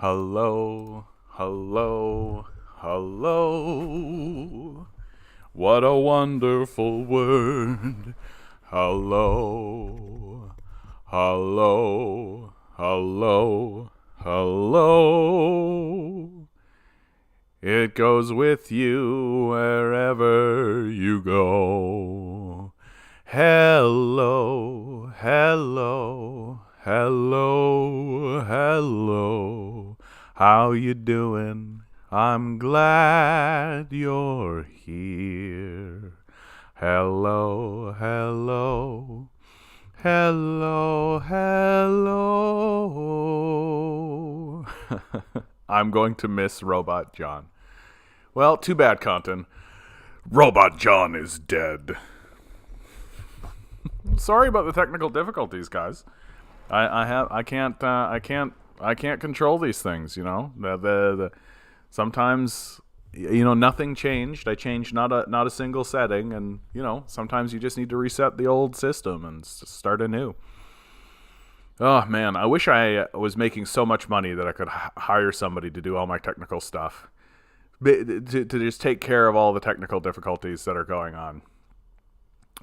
Hello, hello, hello. What a wonderful word. Hello, hello, hello, hello. It goes with you wherever you go. Hello, hello, hello, hello. How you doing? I'm glad you're here. Hello, hello, hello, hello. I'm going to miss Robot John. Well, too bad, Compton. Robot John is dead. Sorry about the technical difficulties, guys. I can't control these things. You know, sometimes, nothing changed. I changed not a single setting, and sometimes you just need to reset the old system and start anew. Oh man, I wish I was making so much money that I could hire somebody to do all my technical stuff, to just take care of all the technical difficulties that are going on.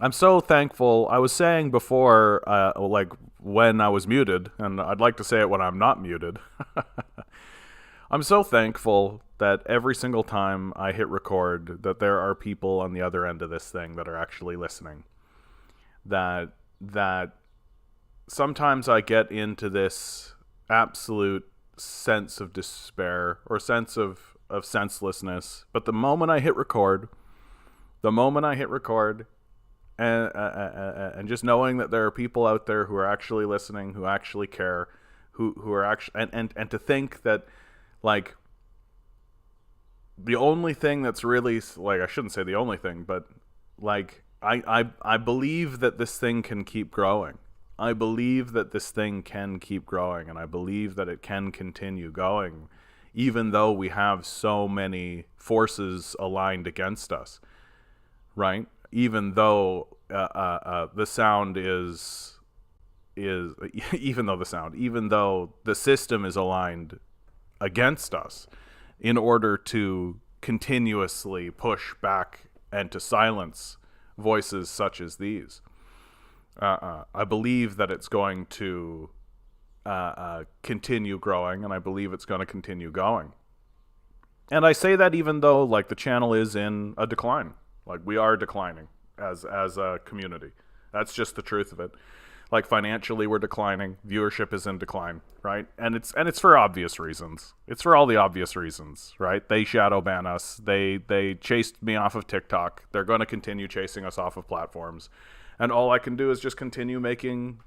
I'm so thankful. I was saying before, when I was muted, and I'd like to say it when I'm not muted. I'm so thankful that every single time I hit record, that there are people on the other end of this thing that are actually listening. That sometimes I get into this absolute sense of despair or sense of senselessness. But the moment I hit record, and just knowing that there are people out there who are actually listening, who actually care, who are actually, and to think that, like, the only thing that's really, like, I shouldn't say the only thing, but like, I believe that this thing can keep growing. I believe that this thing can keep growing, and I believe that it can continue going, even though we have so many forces aligned against us, right? Even though the sound even though the system is aligned against us in order to continuously push back and to silence voices such as these. I believe that it's going to continue growing, and I believe it's going to continue going. And I say that even though, like, the channel is in a decline. Like, we are declining as a community. That's just the truth of it. Like, financially, we're declining. Viewership is in decline, right? And it's for obvious reasons. It's for all the obvious reasons, right? They shadow ban us. They chased me off of TikTok. They're going to continue chasing us off of platforms. And all I can do is just continue making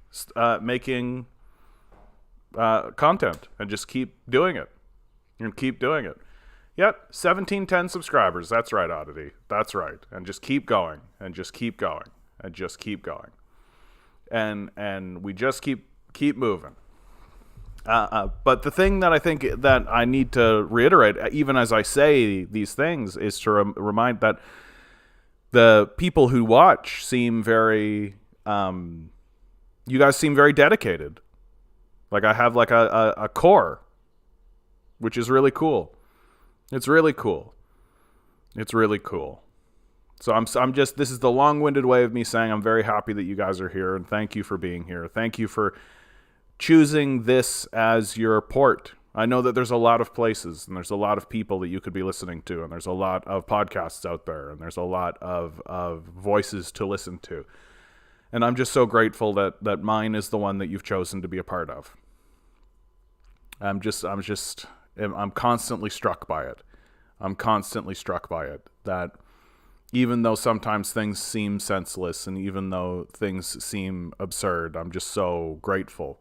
content and just keep doing it. And keep doing it. Yep, 1710 subscribers. That's right, Oddity. That's right. And just keep going. And just keep going. And just keep going. And we just keep moving. But the thing that I think that I need to reiterate, even as I say these things, is to remind that the people who watch seem very, you guys seem very dedicated. Like, I have like a core, which is really cool. It's really cool. It's really cool. So I'm just, this is the long-winded way of me saying I'm very happy that you guys are here, and thank you for being here. Thank you for choosing this as your port. I know that there's a lot of places, and there's a lot of people that you could be listening to, and there's a lot of podcasts out there, and there's a lot of voices to listen to. And I'm just so grateful that mine is the one that you've chosen to be a part of. I'm constantly struck by it. I'm constantly struck by it, that even though sometimes things seem senseless and even though things seem absurd, I'm just so grateful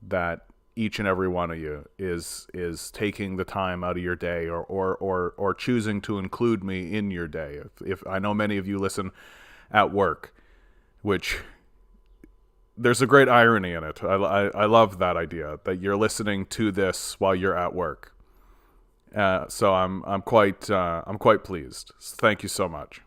that each and every one of you is taking the time out of your day or choosing to include me in your day. If I know many of you listen at work, which there's a great irony in it. I love that idea that you're listening to this while you're at work. So I'm quite pleased. Thank you so much.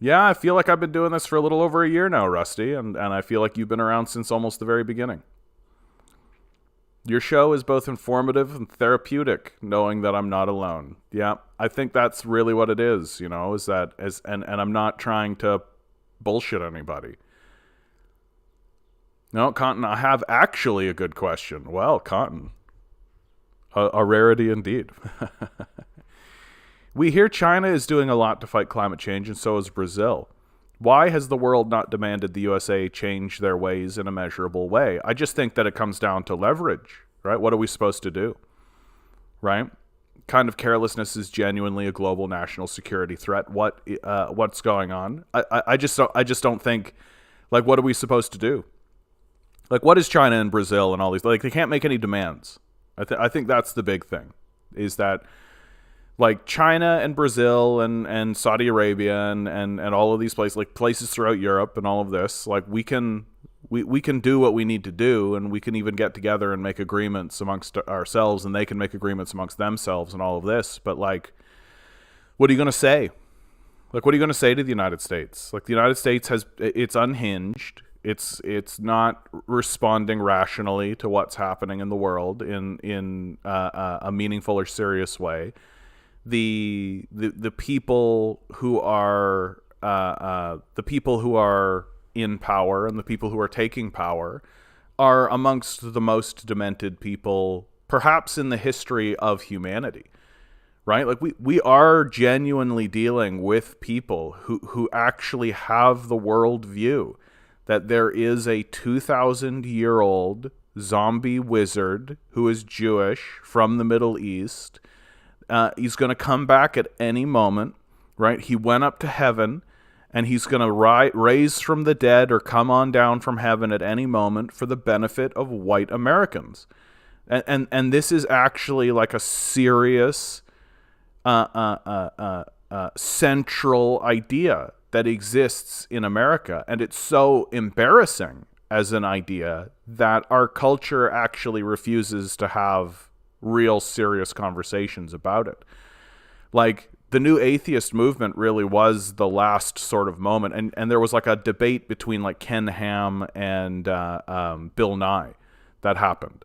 Yeah, I feel like I've been doing this for a little over a year now, Rusty, and I feel like you've been around since almost the very beginning. Your show is both informative and therapeutic, knowing that I'm not alone. Yeah, I think that's really what it is, is that, and I'm not trying to bullshit anybody. No, Cotton, I have actually a good question. Well, Cotton, a rarity indeed. We hear China is doing a lot to fight climate change, and so is Brazil. Why has the world not demanded the USA change their ways in a measurable way? I just think that it comes down to leverage, right? What are we supposed to do, right? Kind of carelessness is genuinely a global national security threat. What's going on? I just don't think, like, what are we supposed to do? Like, what is China and Brazil and all these? Like, they can't make any demands. I think that's the big thing, is that, like, China and Brazil and Saudi Arabia and all of these places, like places throughout Europe and all of this, like, we can do what we need to do, and we can even get together and make agreements amongst ourselves, and they can make agreements amongst themselves and all of this. But, like, what are you going to say? Like, what are you going to say to the United States? Like, the United States it's unhinged. It's not responding rationally to what's happening in the world in a meaningful or serious way. The people who are in power and the people who are taking power are amongst the most demented people perhaps in the history of humanity, right? Like, we are genuinely dealing with people who actually have the world view that there is a 2,000-year-old zombie wizard who is Jewish from the Middle East. He's going to come back at any moment, right? He went up to heaven, and he's going to raise from the dead or come on down from heaven at any moment for the benefit of white Americans. And this is actually like a serious central idea that exists in America. And it's so embarrassing as an idea that our culture actually refuses to have real serious conversations about it. Like, the new atheist movement really was the last sort of moment. And there was like a debate between like Ken Ham and Bill Nye that happened.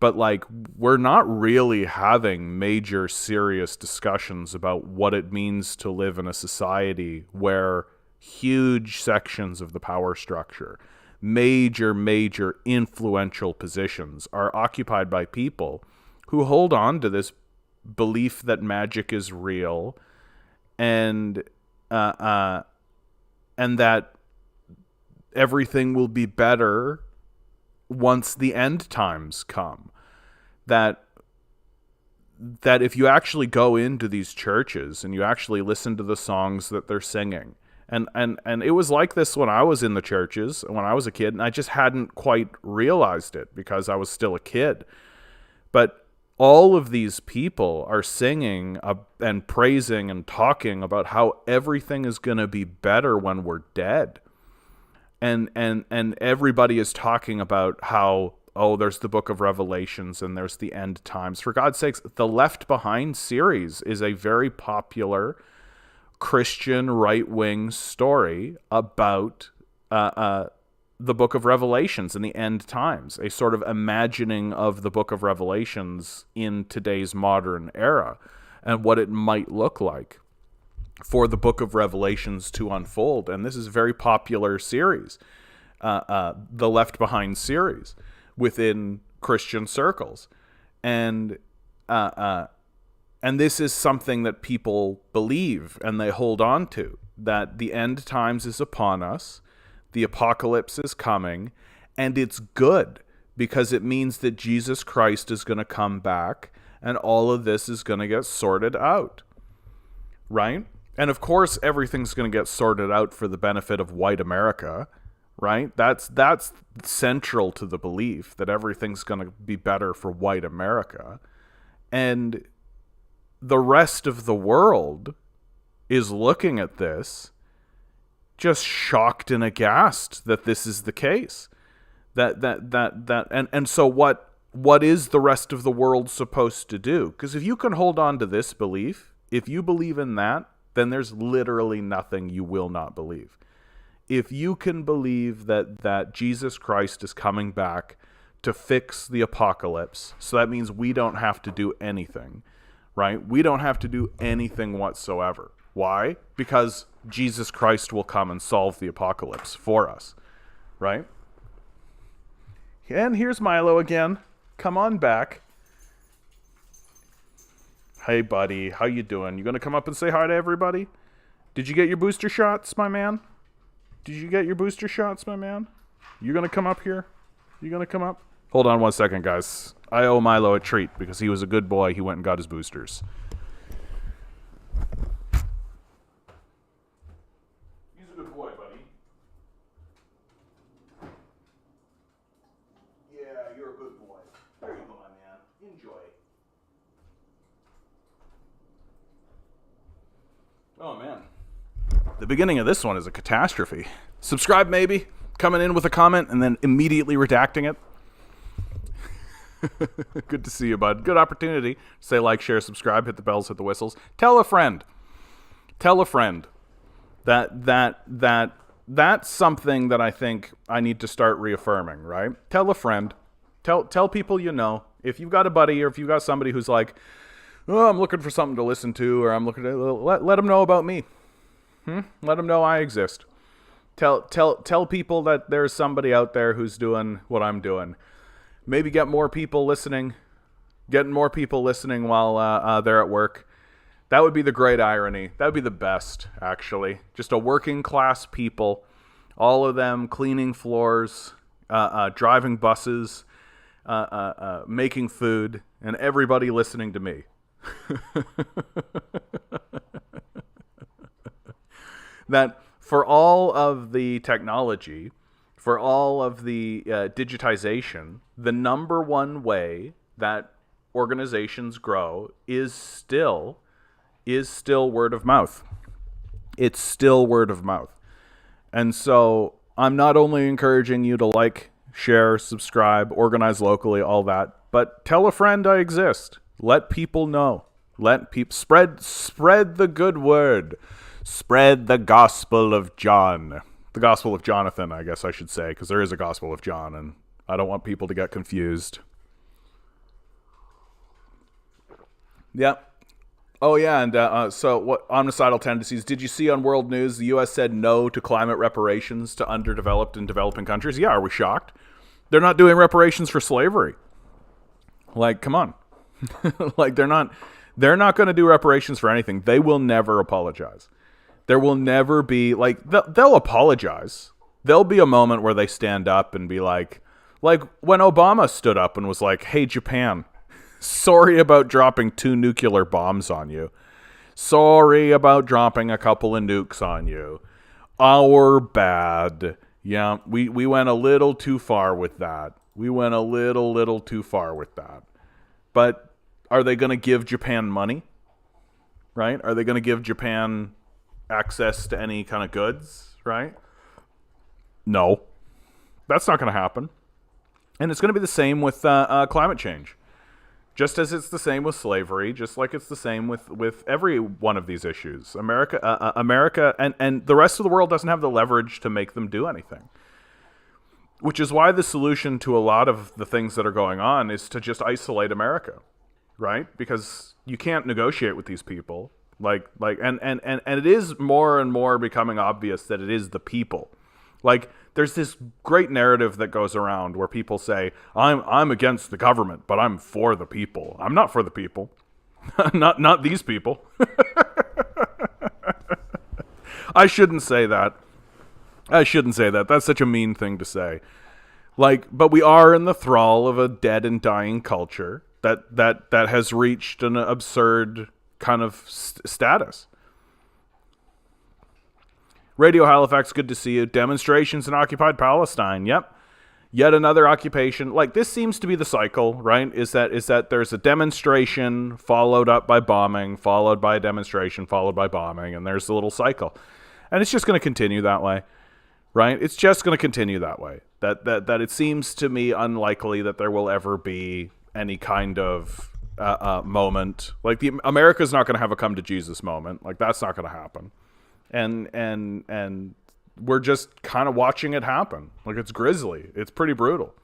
But, like, we're not really having major serious discussions about what it means to live in a society where huge sections of the power structure, major influential positions are occupied by people who hold on to this belief that magic is real and that everything will be better once the end times come. That if you actually go into these churches and you actually listen to the songs that they're singing, and it was like this when I was in the churches, when I was a kid, and I just hadn't quite realized it because I was still a kid. But all of these people are singing and praising and talking about how everything is going to be better when we're dead. And everybody is talking about how, oh, there's the Book of Revelations and there's the end times. For God's sakes, the Left Behind series is a very popular Christian right-wing story about the Book of Revelations and the end times, a sort of imagining of the Book of Revelations in today's modern era and what it might look like for the Book of Revelations to unfold. And this is a very popular series, the Left Behind series, within Christian circles. And this is something that people believe and they hold on to, that the end times is upon us, the apocalypse is coming, and it's good because it means that Jesus Christ is going to come back and all of this is going to get sorted out, right? And of course, everything's going to get sorted out for the benefit of white America, right? That's central to the belief that everything's going to be better for white America. And the rest of the world is looking at this just shocked and aghast that this is the case. And so what is the rest of the world supposed to do? Because if you can hold on to this belief, if you believe in that, then there's literally nothing you will not believe. If you can believe that Jesus Christ is coming back to fix the apocalypse. So that means we don't have to do anything, right? We don't have to do anything whatsoever. Why? Because Jesus Christ will come and solve the apocalypse for us, right? And here's Milo again. Come on back. Hey, buddy. How you doing? You going to come up and say hi to everybody? Did you get your booster shots, my man? Did you get your booster shots, my man? You going to come up here? You going to come up? Hold on 1 second, guys. I owe Milo a treat because he was a good boy. He went and got his boosters. He's a good boy, buddy. Yeah, you're a good boy. There you go, my man. Enjoy. Oh, man. The beginning of this one is a catastrophe. Subscribe, maybe. Coming in with a comment and then immediately redacting it. Good to see you, bud. Good opportunity. Say like, share, subscribe, hit the bells, hit the whistles. Tell a friend. Tell a friend. That's something that I think I need to start reaffirming, right? Tell a friend. Tell people you know. If you've got a buddy or if you've got somebody who's like, oh, I'm looking for something to listen to, or I'm looking to let them know about me. Let them know I exist. Tell people that there's somebody out there who's doing what I'm doing. Maybe get more people listening. Getting more people listening while they're at work. That would be the great irony. That would be the best, actually. Just a working class people, all of them cleaning floors, driving buses, making food, and everybody listening to me. That for all of the technology, for all of the digitization, the number one way that organizations grow is still word of mouth. It's still word of mouth. And so I'm not only encouraging you to like, share, subscribe, organize locally, all that, but tell a friend I exist. Let people know. Let people spread the good word. Spread the gospel of John. The gospel of Jonathan, I guess I should say, because there is a gospel of John, and I don't want people to get confused. Yep. Oh, yeah, and so what omnicidal tendencies. Did you see on World News, the U.S. said no to climate reparations to underdeveloped and developing countries? Yeah, are we shocked? They're not doing reparations for slavery. Like, come on. Like, they're not going to do reparations for anything. They will never apologize. There will never be, like, they'll apologize. There'll be a moment where they stand up and be like when Obama stood up and was like, hey, Japan, sorry about dropping 2 nuclear bombs on you. Sorry about dropping a couple of nukes on you. Our bad. Yeah, we went a little too far with that. We went a little too far with that. But are they going to give Japan money? Right? Are they going to give Japan access to any kind of goods? Right? No. That's not going to happen. And it's going to be the same with climate change. Just as it's the same with slavery, just like it's the same with every one of these issues. America and the rest of the world doesn't have the leverage to make them do anything. Which is why the solution to a lot of the things that are going on is to just isolate America, right? Because you can't negotiate with these people. And it is more and more becoming obvious that it is the people. Like, there's this great narrative that goes around where people say, I'm against the government, but I'm for the people. I'm not for the people. not these people. I shouldn't say that. That's such a mean thing to say. Like, but we are in the thrall of a dead and dying culture that has reached an absurd kind of status. Radio Halifax, good to see you. Demonstrations in occupied Palestine. Yep. Yet another occupation. Like, this seems to be the cycle, right? Is that there's a demonstration followed up by bombing, followed by a demonstration, followed by bombing, and there's a little cycle. And it's just going to continue that way, right? It's just going to continue that way. That it seems to me unlikely that there will ever be any kind of moment. Like, America's not going to have a come to Jesus moment. Like, that's not going to happen. And we're just kind of watching it happen. Like, it's grisly. It's pretty brutal.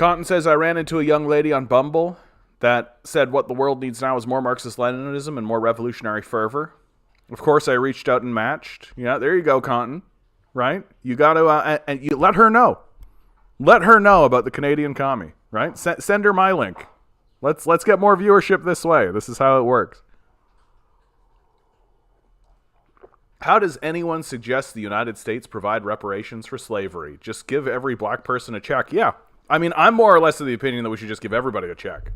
Cotton says, I ran into a young lady on Bumble that said what the world needs now is more Marxist-Leninism and more revolutionary fervor. Of course, I reached out and matched. Yeah, there you go, Cotton. Right? You got to, and you let her know. Let her know about the Canadian commie, right? Send her my link. Let's get more viewership this way. This is how it works. How does anyone suggest the United States provide reparations for slavery? Just give every black person a check. Yeah. I mean, I'm more or less of the opinion that we should just give everybody a check.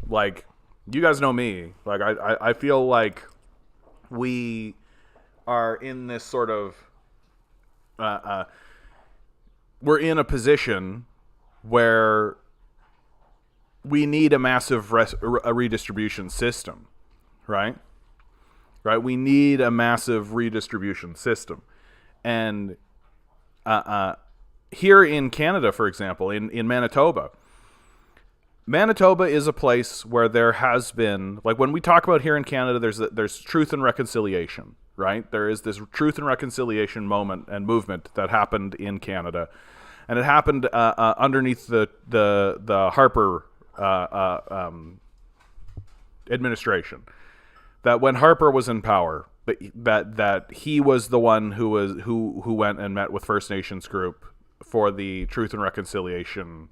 Like, you guys know me. Like, I feel like we are in this sort of... we're in a position where we need a massive redistribution system, right? Right? We need a massive redistribution system. And here in Canada, for example, in Manitoba, Manitoba is a place where there has been, like when we talk about here in Canada, there's truth and reconciliation, right? There is this truth and reconciliation moment and movement that happened in Canada. And it happened underneath the Harper administration. That when Harper was in power, that he was the one who went and met with First Nations group for the Truth and Reconciliation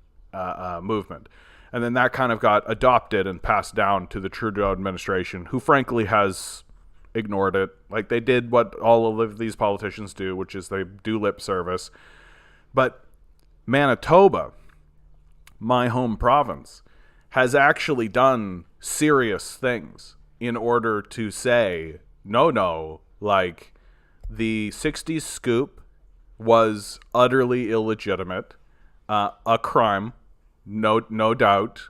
movement, and then that kind of got adopted and passed down to the Trudeau administration, who frankly has ignored it. Like they did what all of these politicians do, which is they do lip service. But Manitoba, my home province, has actually done serious things in order to say, no, like the 60s scoop was utterly illegitimate, a crime, no doubt,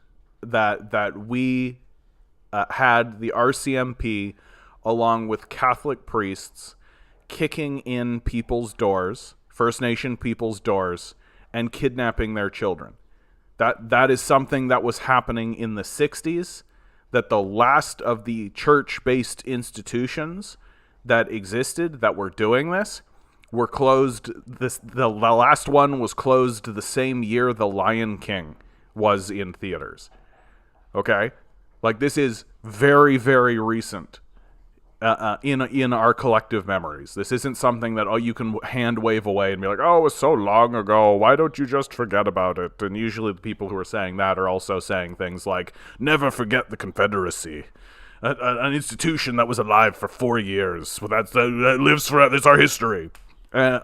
that we had the RCMP along with Catholic priests kicking in people's doors, First Nation people's doors, and kidnapping their children. That is something that was happening in the 60s, that the last of the church-based institutions that existed that were doing this were closed. The last one was closed the same year The Lion King was in theaters. Okay? Like, this is very, very recent in our collective memories. This isn't something that you can hand wave away and be like, oh, it was so long ago, why don't you just forget about it? And usually the people who are saying that are also saying things like, never forget the Confederacy, an institution that was alive for 4 years. Well, that lives forever. It's our history. And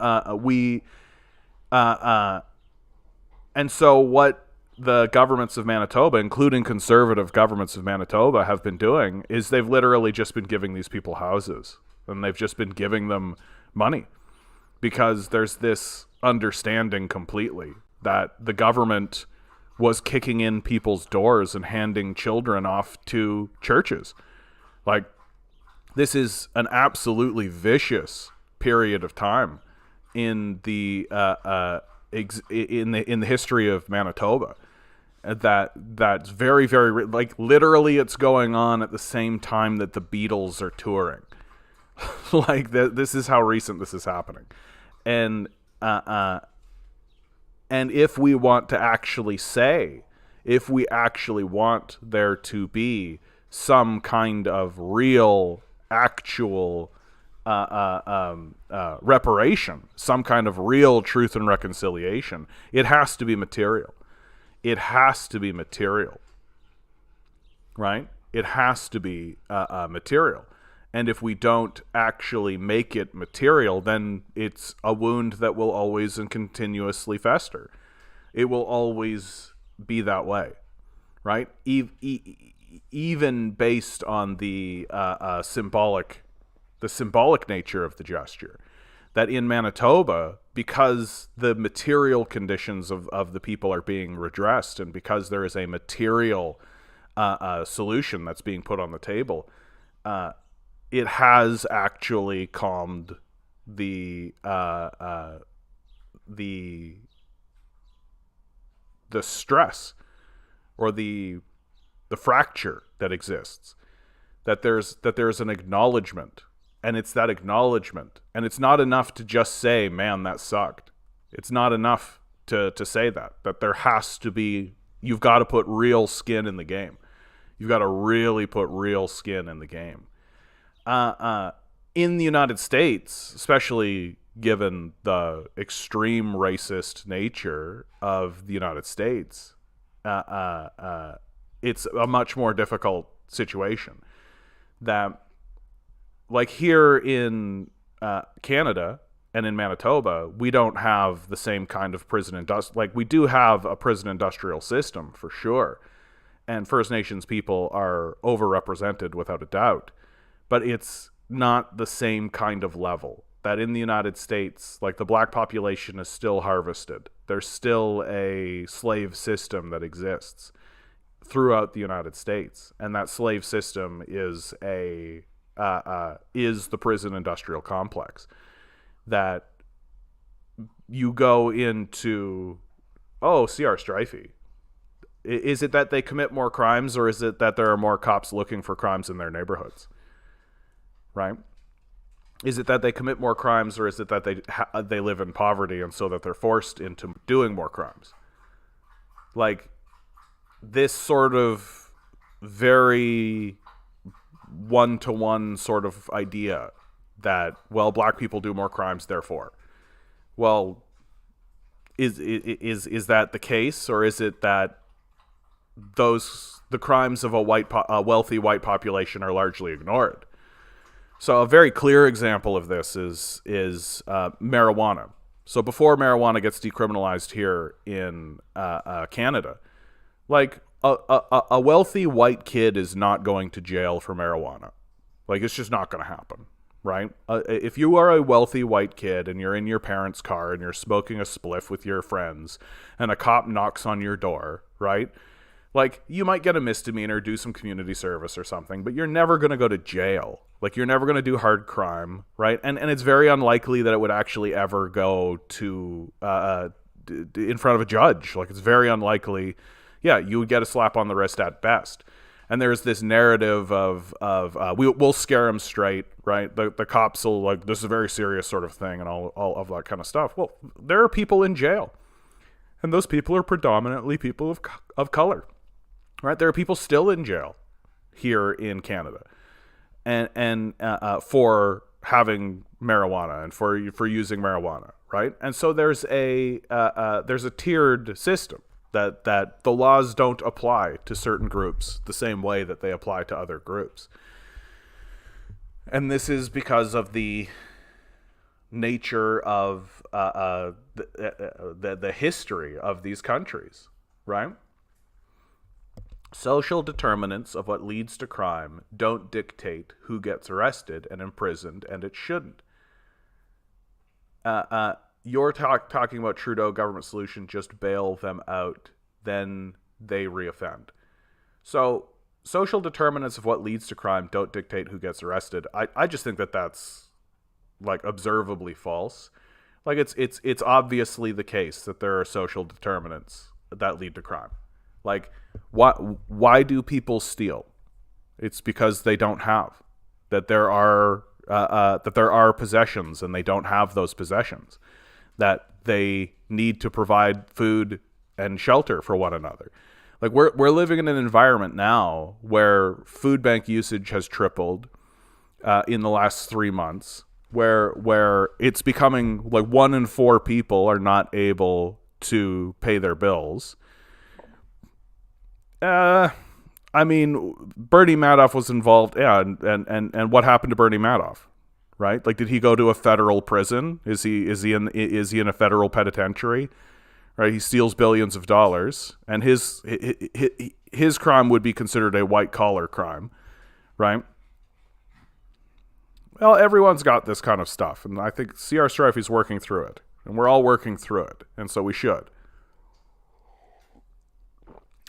so what the governments of Manitoba, including conservative governments of Manitoba, have been doing is they've literally just been giving these people houses, and they've just been giving them money, because there's this understanding completely that the government was kicking in people's doors and handing children off to churches. Like, this is an absolutely vicious period of time in the in the history of Manitoba. That's very, very, like, literally it's going on at the same time that the Beatles are touring. Like, this is how recent this is happening. And if we want to actually say, if we actually want there to be some kind of real, actual reparation, some kind of real truth and reconciliation, it has to be material. It has to be material, right? It has to be material. And if we don't actually make it material, then it's a wound that will always and continuously fester. It will always be that way, right? Even based on the symbolic nature of the gesture. That in Manitoba, because the material conditions of the people are being redressed, and because there is a material solution that's being put on the table, it has actually calmed the stress or the fracture that exists. That there's an acknowledgement. And it's that acknowledgement. And it's not enough to just say, man, that sucked. It's not enough to say that there has to be, you've got to put real skin in the game. You've got to really put real skin in the game. In the United States, especially given the extreme racist nature of the United States, it's a much more difficult situation. That, like here in Canada and in Manitoba, we don't have the same kind of we do have a prison industrial system for sure, and First Nations people are overrepresented without a doubt, but it's not the same kind of level. That in the United States, like, the black population is still harvested. There's still a slave system that exists throughout the United States, and that slave system is the prison industrial complex. That you go into, C.R. Strifey. Is it that they commit more crimes, or is it that there are more cops looking for crimes in their neighborhoods? Right? Is it that they commit more crimes, or is it that they live in poverty and so that they're forced into doing more crimes? Like, this sort of very one-to-one sort of idea that, well, black people do more crimes, therefore. Well, is that the case, or is it that the crimes of a wealthy white population are largely ignored? So a very clear example of this is marijuana. So before marijuana gets decriminalized here in Canada, like, a wealthy white kid is not going to jail for marijuana. Like, it's just not going to happen, right? If you are a wealthy white kid and you're in your parents' car and you're smoking a spliff with your friends and a cop knocks on your door, right? Like, you might get a misdemeanor, do some community service or something, but you're never going to go to jail. Like, you're never going to do hard crime, right? And it's very unlikely that it would actually ever go to in front of a judge. Like, it's very unlikely. Yeah, you would get a slap on the wrist at best. And there's this narrative of we'll scare them straight, right? The cops will, like, this is a very serious sort of thing and all of that kind of stuff. Well, there are people in jail, and those people are predominantly people of color, right? There are people still in jail here in Canada, and for having marijuana and for using marijuana, right? And so there's a tiered system. That the laws don't apply to certain groups the same way that they apply to other groups. And this is because of the nature of the history of these countries, right? Social determinants of what leads to crime don't dictate who gets arrested and imprisoned, and it shouldn't. You're talking about Trudeau government solution, just bail them out, then they reoffend. So social determinants of what leads to crime don't dictate who gets arrested. I just think that's, like, observably false. Like, it's obviously the case that there are social determinants that lead to crime. Like, why do people steal? It's because they don't have. That there are possessions and they don't have those possessions. That they need to provide food and shelter for one another. Like, we're living in an environment now where food bank usage has tripled in the last 3 months, where it's becoming like 1 in 4 people are not able to pay their bills. I mean, Bernie Madoff was involved, yeah, and what happened to Bernie Madoff? Right? Like, did he go to a federal prison? Is he in a federal penitentiary? Right? He steals billions of dollars, and his crime would be considered a white collar crime, right? Well, everyone's got this kind of stuff, and I think C.R. Strifey's working through it, and we're all working through it, and so we should.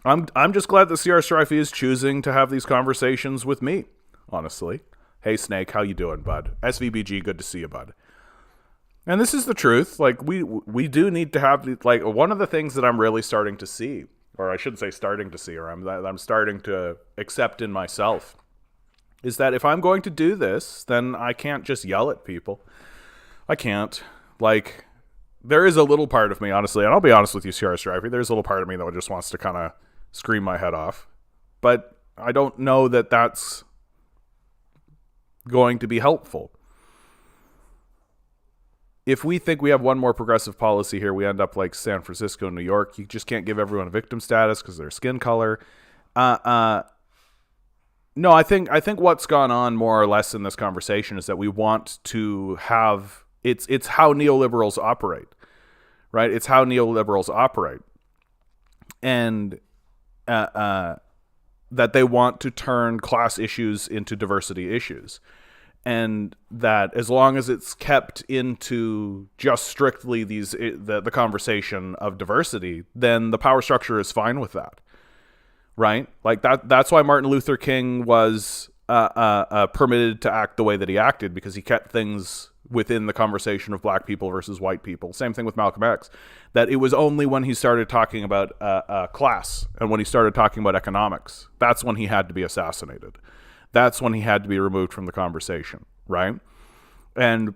I'm just glad that C.R. Strifey is choosing to have these conversations with me, honestly. Hey, Snake, how you doing, bud? SVBG, good to see you, bud. And this is the truth. Like, we do need to have, like, one of the things that I'm really starting to see, or I shouldn't say starting to see, or I'm starting to accept in myself, is that if I'm going to do this, then I can't just yell at people. I can't. Like, there is a little part of me, honestly, and I'll be honest with you, Sierra Stripey, there's a little part of me that just wants to kind of scream my head off. But I don't know that that's going to be helpful. If we think we have one more progressive policy here, we end up like San Francisco, New York. You just can't give everyone a victim status because of their skin color. No, I think what's gone on more or less in this conversation is that we want to have it's how neoliberals operate, right? It's how neoliberals operate, and that they want to turn class issues into diversity issues. And that as long as it's kept into just strictly the conversation of diversity, then the power structure is fine with that, right? Like that's why Martin Luther King was permitted to act the way that he acted, because he kept things within the conversation of black people versus white people. Same thing with Malcolm X. That it was only when he started talking about class and when he started talking about economics, that's when he had to be assassinated. That's when he had to be removed from the conversation, right? And,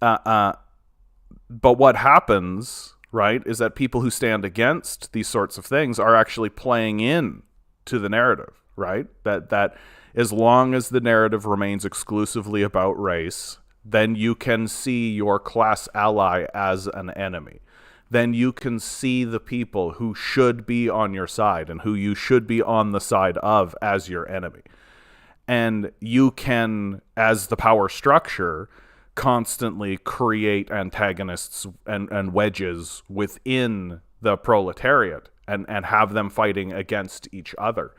but what happens, right, is that people who stand against these sorts of things are actually playing in to the narrative, right? That as long as the narrative remains exclusively about race, then you can see your class ally as an enemy. Then you can see the people who should be on your side and who you should be on the side of as your enemy. And you can, as the power structure, constantly create antagonists and wedges within the proletariat and have them fighting against each other.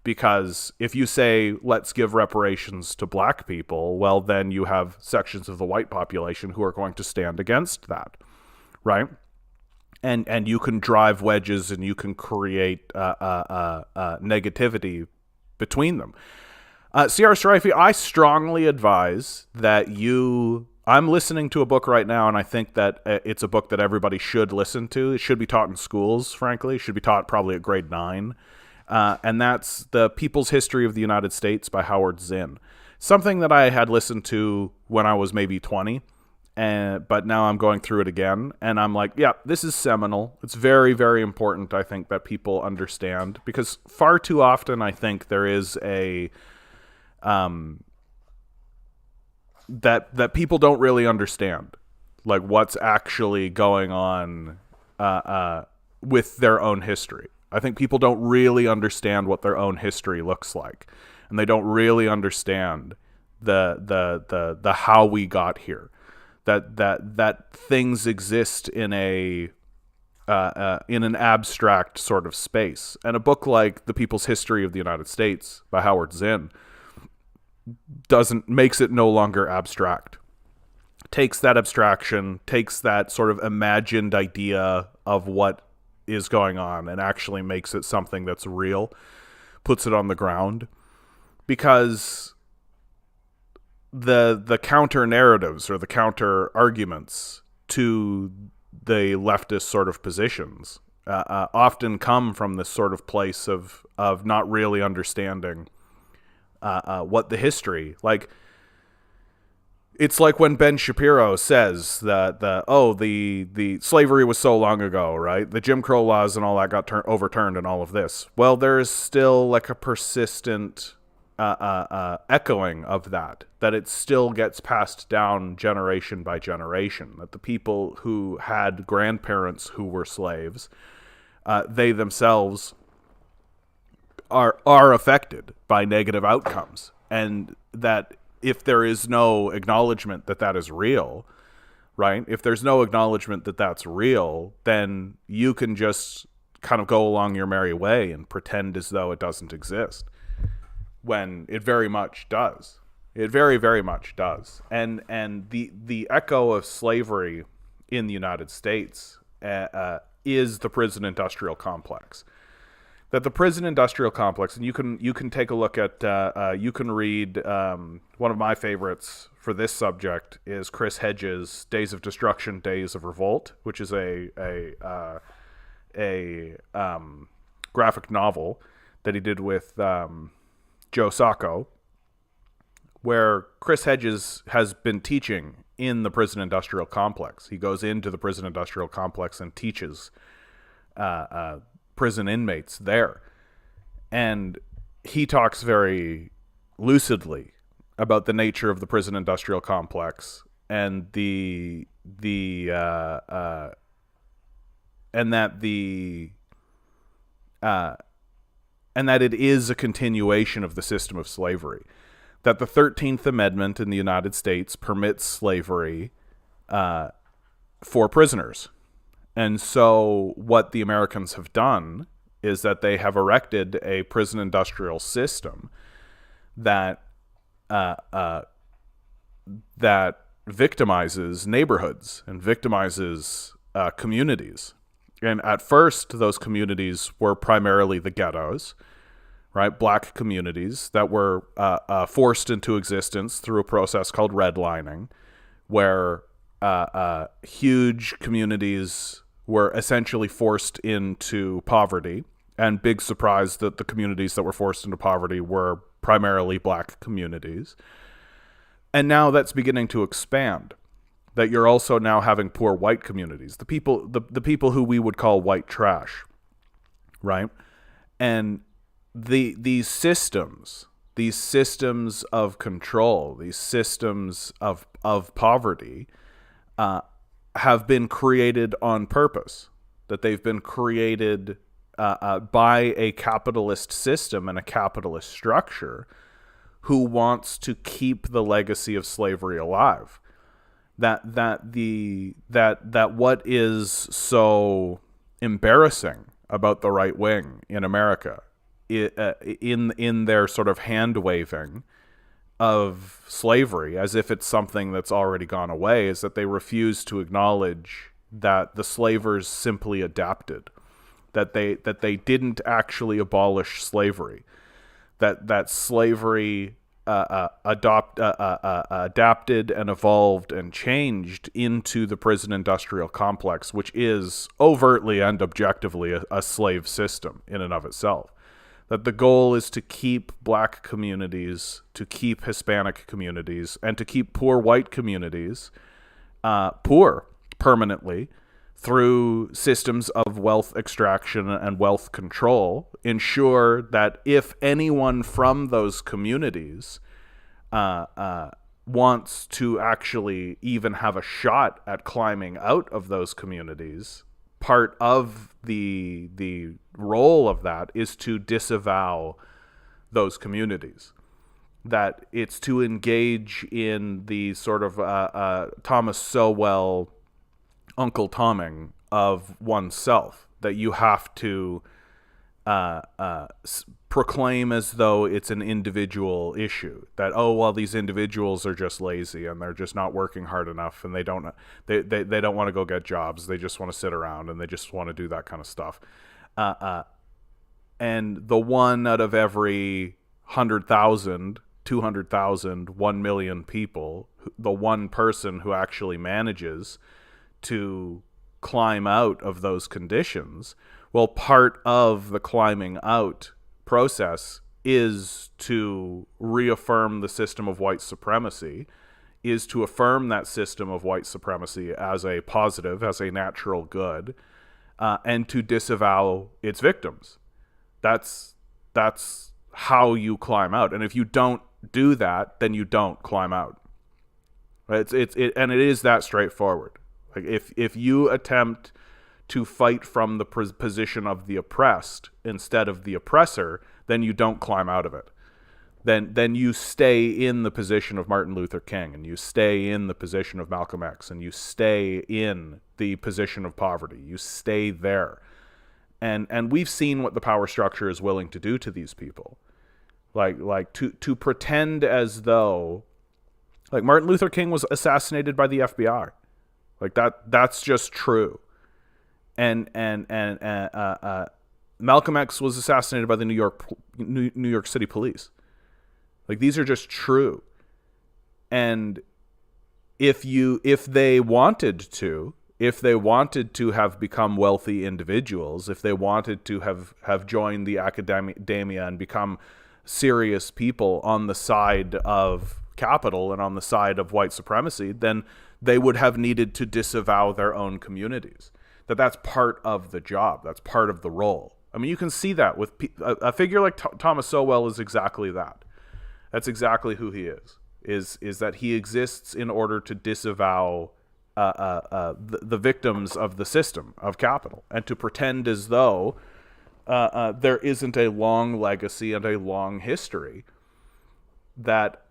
Because if you say, let's give reparations to black people, well, then you have sections of the white population who are going to stand against that, right? And you can drive wedges and you can create negativity between them. Sierra Strifey, I strongly advise that I'm listening to a book right now, and I think that it's a book that everybody should listen to. It should be taught in schools, frankly. It should be taught probably at grade 9. And that's The People's History of the United States by Howard Zinn. Something that I had listened to when I was maybe 20, but now I'm going through it again, and I'm like, yeah, this is seminal. It's very, very important, I think, that people understand, because far too often I think there is that people don't really understand, like, what's actually going on with their own history. I think people don't really understand what their own history looks like, and they don't really understand the how we got here. That things exist in an abstract sort of space. And a book like The People's History of the United States by Howard Zinn makes it no longer abstract. Takes that abstraction, takes that sort of imagined idea of what is going on, and actually makes it something that's real, puts it on the ground. Because the counter narratives or the counter arguments to the leftist sort of positions often come from this sort of place of not really understanding what the history, like, it's like when Ben Shapiro says that the slavery was so long ago, right? The Jim Crow laws and all that got overturned and all of this. Well, there is still like a persistent echoing of that it still gets passed down generation by generation, that the people who had grandparents who were slaves, they themselves are affected by negative outcomes, and that if there is no acknowledgement that that is real, right? If there's no acknowledgement that that's real, then you can just kind of go along your merry way and pretend as though it doesn't exist, when it very much does. It very, very much does. And the echo of slavery in the United States is the prison industrial complex. That the prison industrial complex, and you can take a look at, you can read, one of my favorites for this subject is Chris Hedges' Days of Destruction, Days of Revolt, which is a graphic novel that he did with Joe Sacco, where Chris Hedges has been teaching in the prison industrial complex. He goes into the prison industrial complex and teaches prison inmates there. And he talks very lucidly about the nature of the prison industrial complex and and that it is a continuation of the system of slavery. That the 13th Amendment in the United States permits slavery for prisoners. And so what the Americans have done is that they have erected a prison industrial system that victimizes neighborhoods and victimizes communities. And at first, those communities were primarily the ghettos, right? Black communities that were forced into existence through a process called redlining, where huge communities were essentially forced into poverty. And big surprise that the communities that were forced into poverty were primarily black communities. And now that's beginning to expand. That you're also now having poor white communities, the people who we would call white trash, right? And these systems of control, these systems of poverty, have been created on purpose. That they've been created by a capitalist system and a capitalist structure who wants to keep the legacy of slavery alive. That what is so embarrassing about the right wing in America, in their sort of hand waving of slavery as if it's something that's already gone away, is that they refuse to acknowledge that the slavers simply adapted, that they didn't actually abolish slavery, that slavery adapted and evolved and changed into the prison industrial complex, which is overtly and objectively a slave system in and of itself. That the goal is to keep black communities, to keep Hispanic communities, and to keep poor white communities poor permanently through systems of wealth extraction and wealth control. Ensure that if anyone from those communities wants to actually even have a shot at climbing out of those communities, part of the role of that is to disavow those communities. That it's to engage in the sort of Thomas Sowell Uncle Tomming of oneself, that you have to proclaim as though it's an individual issue. That, oh, well, these individuals are just lazy and they're just not working hard enough, and they don't want to go get jobs. They just want to sit around and they just want to do that kind of stuff. And the one out of every 100,000, 200,000, 1 million people, the one person who actually manages to climb out of those conditions, well, part of the climbing out process is to reaffirm the system of white supremacy, is to affirm that system of white supremacy as a positive, as a natural good, and to disavow its victims. That's how you climb out. And if you don't do that, then you don't climb out. And it is that straightforward. Like if you attempt to fight from the position of the oppressed instead of the oppressor, then you don't climb out of it. Then you stay in the position of Martin Luther King, and you stay in the position of Malcolm X, and you stay in the position of poverty. You stay there. And we've seen what the power structure is willing to do to these people. Like to pretend as though, like, Martin Luther King was assassinated by the FBI. Like that's just true. And Malcolm X was assassinated by the New York City police. Like, these are just true. And if they wanted to have become wealthy individuals, if they wanted to have joined the academia and become serious people on the side of capital and on the side of white supremacy, then they would have needed to disavow their own communities. That's part of the job. That's part of the role. I mean, you can see that with a figure like Thomas Sowell is exactly that. That's exactly who he is that he exists in order to disavow the victims of the system of capital, and to pretend as though there isn't a long legacy and a long history that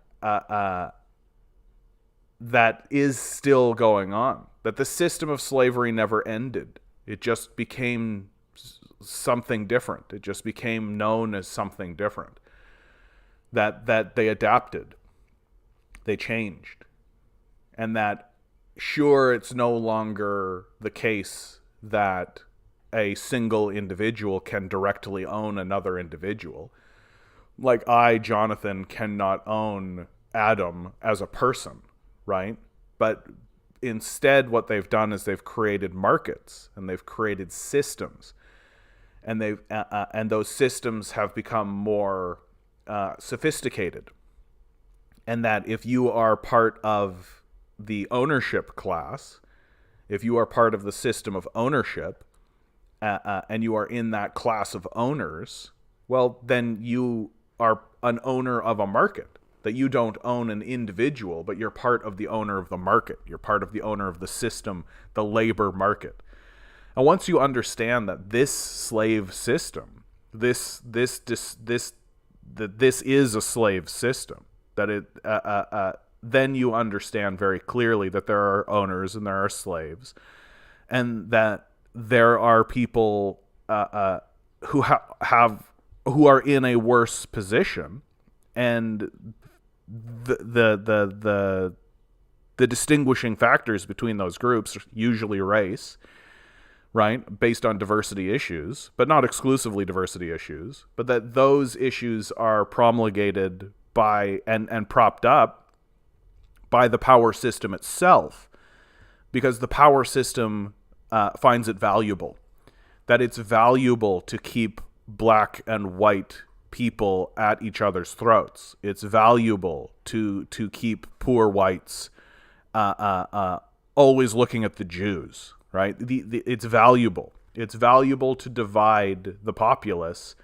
that is still going on, that the system of slavery never ended. It just became something different. It just became known as something different. That they adapted, they changed, and that sure, it's no longer the case that a single individual can directly own another individual. Like I, Jonathan, cannot own Adam as a person, right? But instead what they've done is they've created markets and they've created systems, and and those systems have become more sophisticated. And that if you are part of the ownership class, if you are part of the system of ownership, and you are in that class of owners, well, then you are an owner of a market. That you don't own an individual, but you're part of the owner of the market. You're part of the owner of the system, the labor market. And once you understand that this slave system, this is a slave system, that it then you understand very clearly that there are owners and there are slaves, and that there are people who are in a worse position, and the distinguishing factors between those groups are usually race, right, based on diversity issues, but not exclusively diversity issues, but that those issues are promulgated by and propped up by the power system itself, because the power system finds it valuable, that it's valuable to keep black and white people at each other's throats. It's valuable to keep poor whites always looking at the Jews, right? It's valuable. It's valuable to divide the populace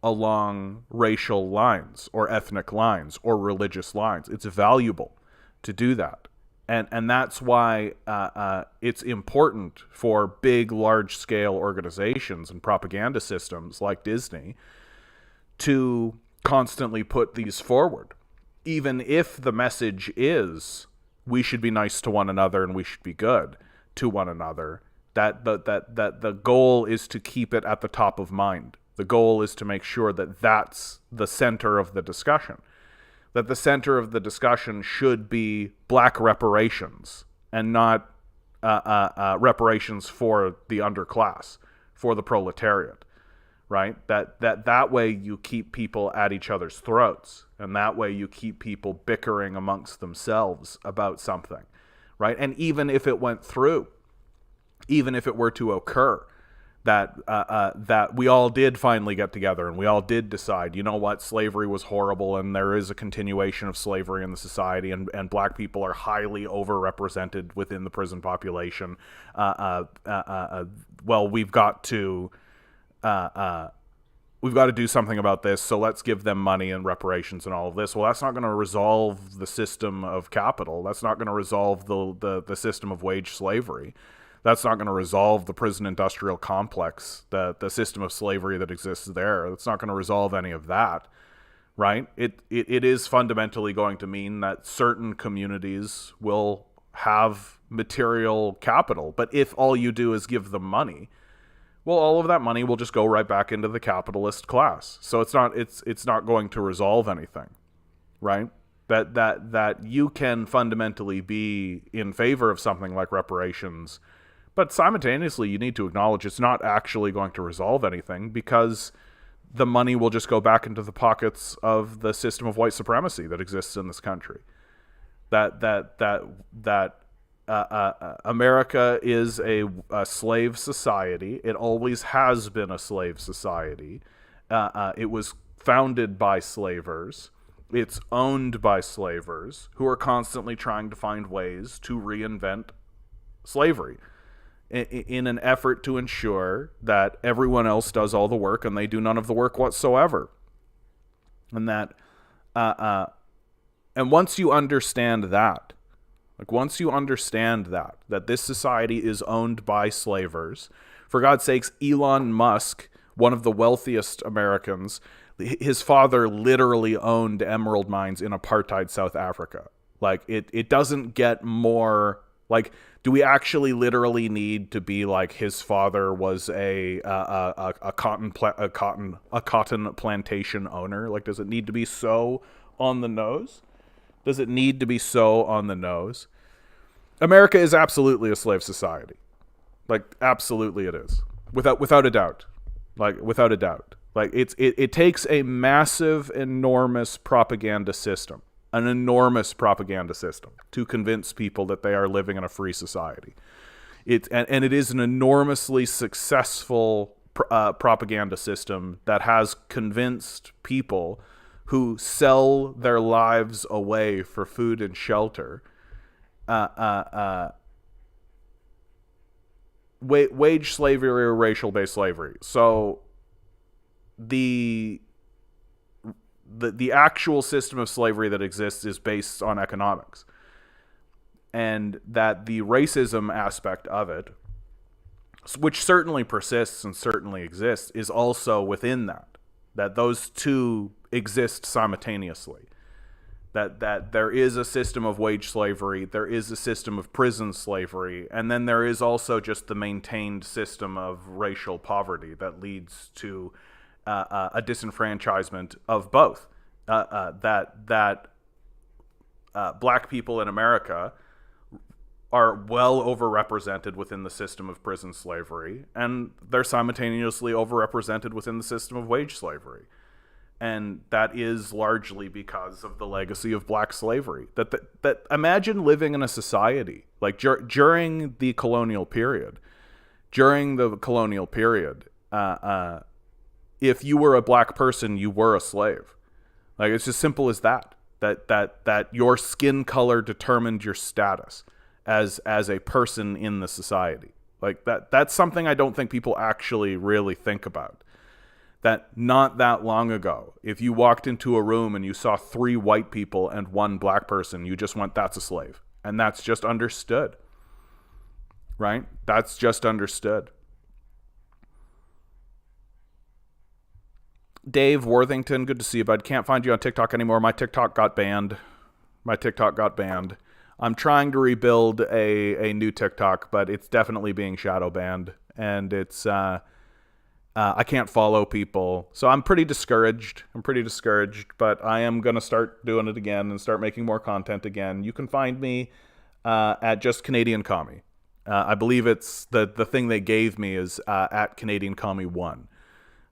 along racial lines or ethnic lines or religious lines. It's valuable to do that. And that's why it's important for big, large-scale organizations and propaganda systems like Disney to constantly put these forward, even if the message is we should be nice to one another and we should be good to one another. That the goal is to keep it at the top of mind. The goal is to make sure that that's the center of the discussion. That the center of the discussion should be black reparations and not reparations for the underclass, for the proletariat, right? That way you keep people at each other's throats, and that way you keep people bickering amongst themselves about something, right? And even if it went through, even if it were to occur, that we all did finally get together and we all did decide, you know what, slavery was horrible and there is a continuation of slavery in the society, and black people are highly overrepresented within the prison population. Well, we've got to do something about this, so let's give them money and reparations and all of this. Well, that's not going to resolve the system of capital. That's not going to resolve the system of wage slavery. That's not going to resolve the prison industrial complex, the system of slavery that exists there. That's not going to resolve any of that, right? It is fundamentally going to mean that certain communities will have material capital. But if all you do is give them money, well, all of that money will just go right back into the capitalist class. So it's not going to resolve anything, right? That you can fundamentally be in favor of something like reparations, but simultaneously, you need to acknowledge it's not actually going to resolve anything, because the money will just go back into the pockets of the system of white supremacy that exists in this country. America is a slave society. It always has been a slave society. It was founded by slavers. It's owned by slavers who are constantly trying to find ways to reinvent slavery in an effort to ensure that everyone else does all the work and they do none of the work whatsoever. And that, and once you understand that, that this society is owned by slavers, for God's sakes, Elon Musk, one of the wealthiest Americans, his father literally owned emerald mines in apartheid South Africa. Like, it doesn't get more, like, do we actually literally need to be like his father was a cotton plantation owner? Like, does it need to be so on the nose? Does it need to be so on the nose? America is absolutely a slave society. Like, absolutely it is. Without a doubt. Like, without a doubt. Like, it takes a massive, enormous propaganda system. An enormous propaganda system to convince people that they are living in a free society. And it is an enormously successful propaganda system that has convinced people who sell their lives away for food and shelter, wage slavery or racial-based slavery. So the actual system of slavery that exists is based on economics, and that the racism aspect of it, which certainly persists and certainly exists, is also within that those two exist simultaneously, that there is a system of wage slavery, there is a system of prison slavery, and then there is also just the maintained system of racial poverty that leads to a disenfranchisement of both. That black people in America are well overrepresented within the system of prison slavery, and they're simultaneously overrepresented within the system of wage slavery. And that is largely because of the legacy of black slavery. That imagine living in a society like during the colonial period. If you were a black person, you were a slave. Like, it's as simple as that. That your skin color determined your status as a person in the society. Like, that's something I don't think people actually really think about. That not that long ago, if you walked into a room and you saw 3 white people and 1 black person, you just went, that's a slave. And that's just understood. Right? That's just understood. Dave Worthington, good to see you, bud. Can't find you on TikTok anymore. My TikTok got banned. I'm trying to rebuild a new TikTok, but it's definitely being shadow banned. And it's... I can't follow people. So I'm pretty discouraged. But I am going to start doing it again and start making more content again. You can find me at Just Canadian Commie. I believe it's the thing they gave me is at Canadian Commie 1.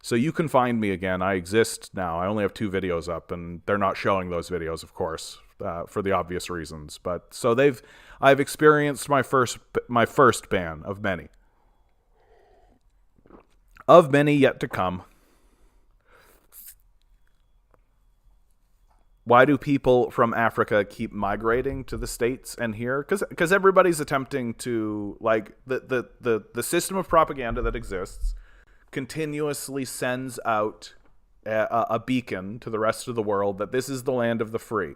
So you can find me again. I exist now. I only have 2 videos up, and they're not showing those videos, of course, for the obvious reasons. But so I've experienced my first ban of many. Of many yet to come. Why do people from Africa keep migrating to the States and here? Because everybody's attempting to, like, the system of propaganda that exists continuously sends out a beacon to the rest of the world that this is the land of the free.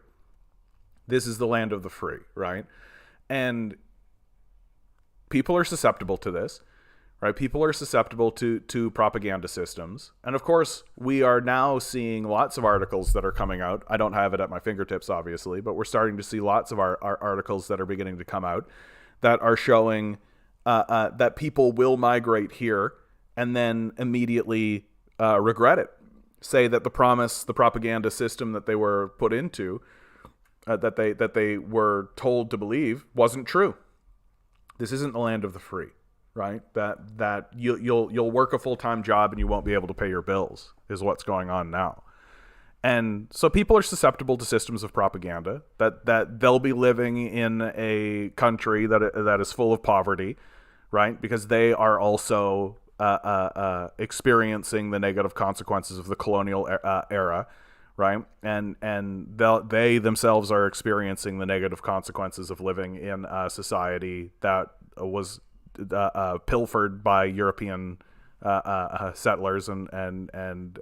This is the land of the free, right? And people are susceptible to this. Right, people are susceptible to propaganda systems. And of course, we are now seeing lots of articles that are coming out. I don't have it at my fingertips, obviously, but we're starting to see lots of our articles that are beginning to come out that are showing that people will migrate here and then immediately regret it. Say that the propaganda system that they were put into, that they were told to believe, wasn't true. This isn't the land of the free. Right, that you'll work a full-time job and you won't be able to pay your bills is what's going on now, and so people are susceptible to systems of propaganda that they'll be living in a country that is full of poverty, right? Because they are also experiencing the negative consequences of the colonial era, right? And they themselves are experiencing the negative consequences of living in a society that was pilfered by European settlers, and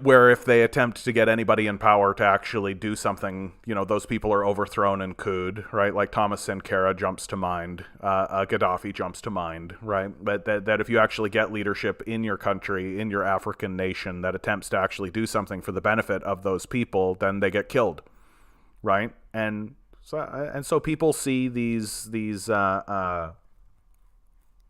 where if they attempt to get anybody in power to actually do something, those people are overthrown and cooed, right? Like Thomas Sankara jumps to mind, Gaddafi jumps to mind, right? But that if you actually get leadership in your country, in your African nation, that attempts to actually do something for the benefit of those people, then they get killed, right? And so people see these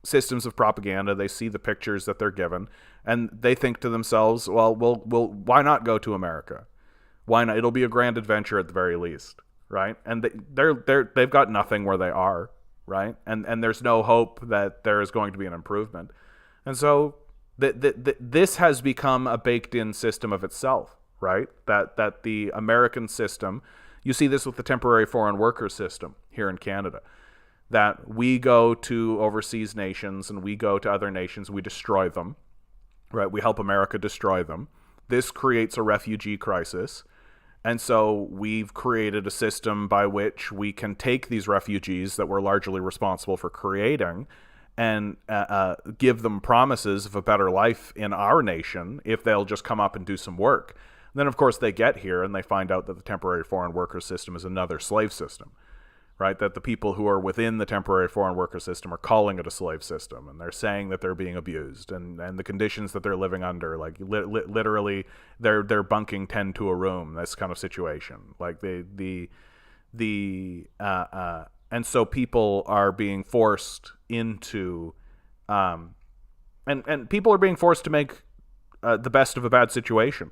systems of propaganda. They see the pictures that they're given, and they think to themselves, well, why not go to America? Why not? It'll be a grand adventure at the very least, right? And they've got nothing where they are, right? And there's no hope that there is going to be an improvement. And so this has become a baked-in system of itself, right? That the American system, you see this with the temporary foreign worker system here in Canada, that we go to overseas nations and we go to other nations, we destroy them, right? We help America destroy them. This creates a refugee crisis. And so we've created a system by which we can take these refugees that we're largely responsible for creating and give them promises of a better life in our nation if they'll just come up and do some work. And then, of course, they get here and they find out that the temporary foreign worker system is another slave system, right? That the people who are within the temporary foreign worker system are calling it a slave system, and they're saying that they're being abused, and the conditions that they're living under, like literally, they're bunking 10 to a room. This kind of situation, like and so people are being forced into, and people are being forced to make the best of a bad situation,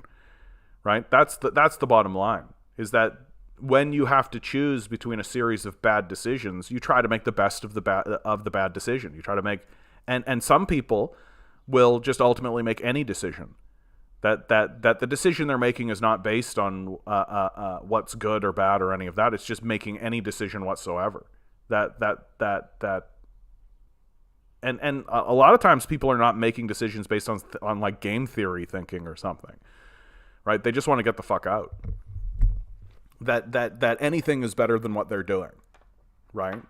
right? That's the bottom line. Is that when you have to choose between a series of bad decisions, you try to make the best of the bad decision. You try to make, and some people will just ultimately make any decision. That the decision they're making is not based on what's good or bad or any of that. It's just making any decision whatsoever. And a lot of times people are not making decisions based on like game theory thinking or something, right? They just want to get the fuck out. That anything is better than what they're doing, right?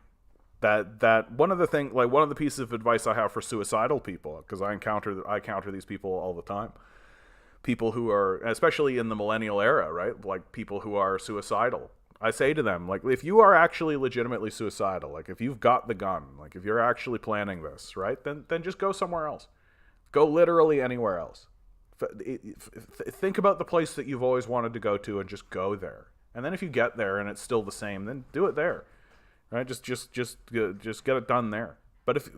That one of the pieces of advice I have for suicidal people, because I encounter these people all the time, people who are, especially in the millennial era, right? Like people who are suicidal. I say to them, like, if you are actually legitimately suicidal, like if you've got the gun, like if you're actually planning this, right? Then just go somewhere else. Go literally anywhere else. Think about the place that you've always wanted to go to and just go there. And then if you get there and it's still the same, then do it there, right? Just get it done there. But if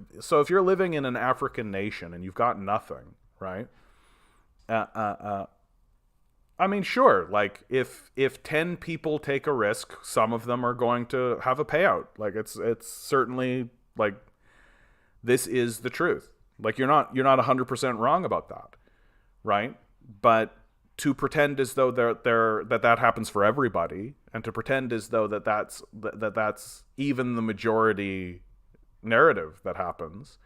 you're living in an African nation and you've got nothing, right? I mean, sure. Like if 10 people take a risk, some of them are going to have a payout. Like it's certainly like, this is the truth. Like you're not 100% wrong about that, right? But to pretend as though that happens for everybody, and to pretend as though that's even the majority narrative that happens,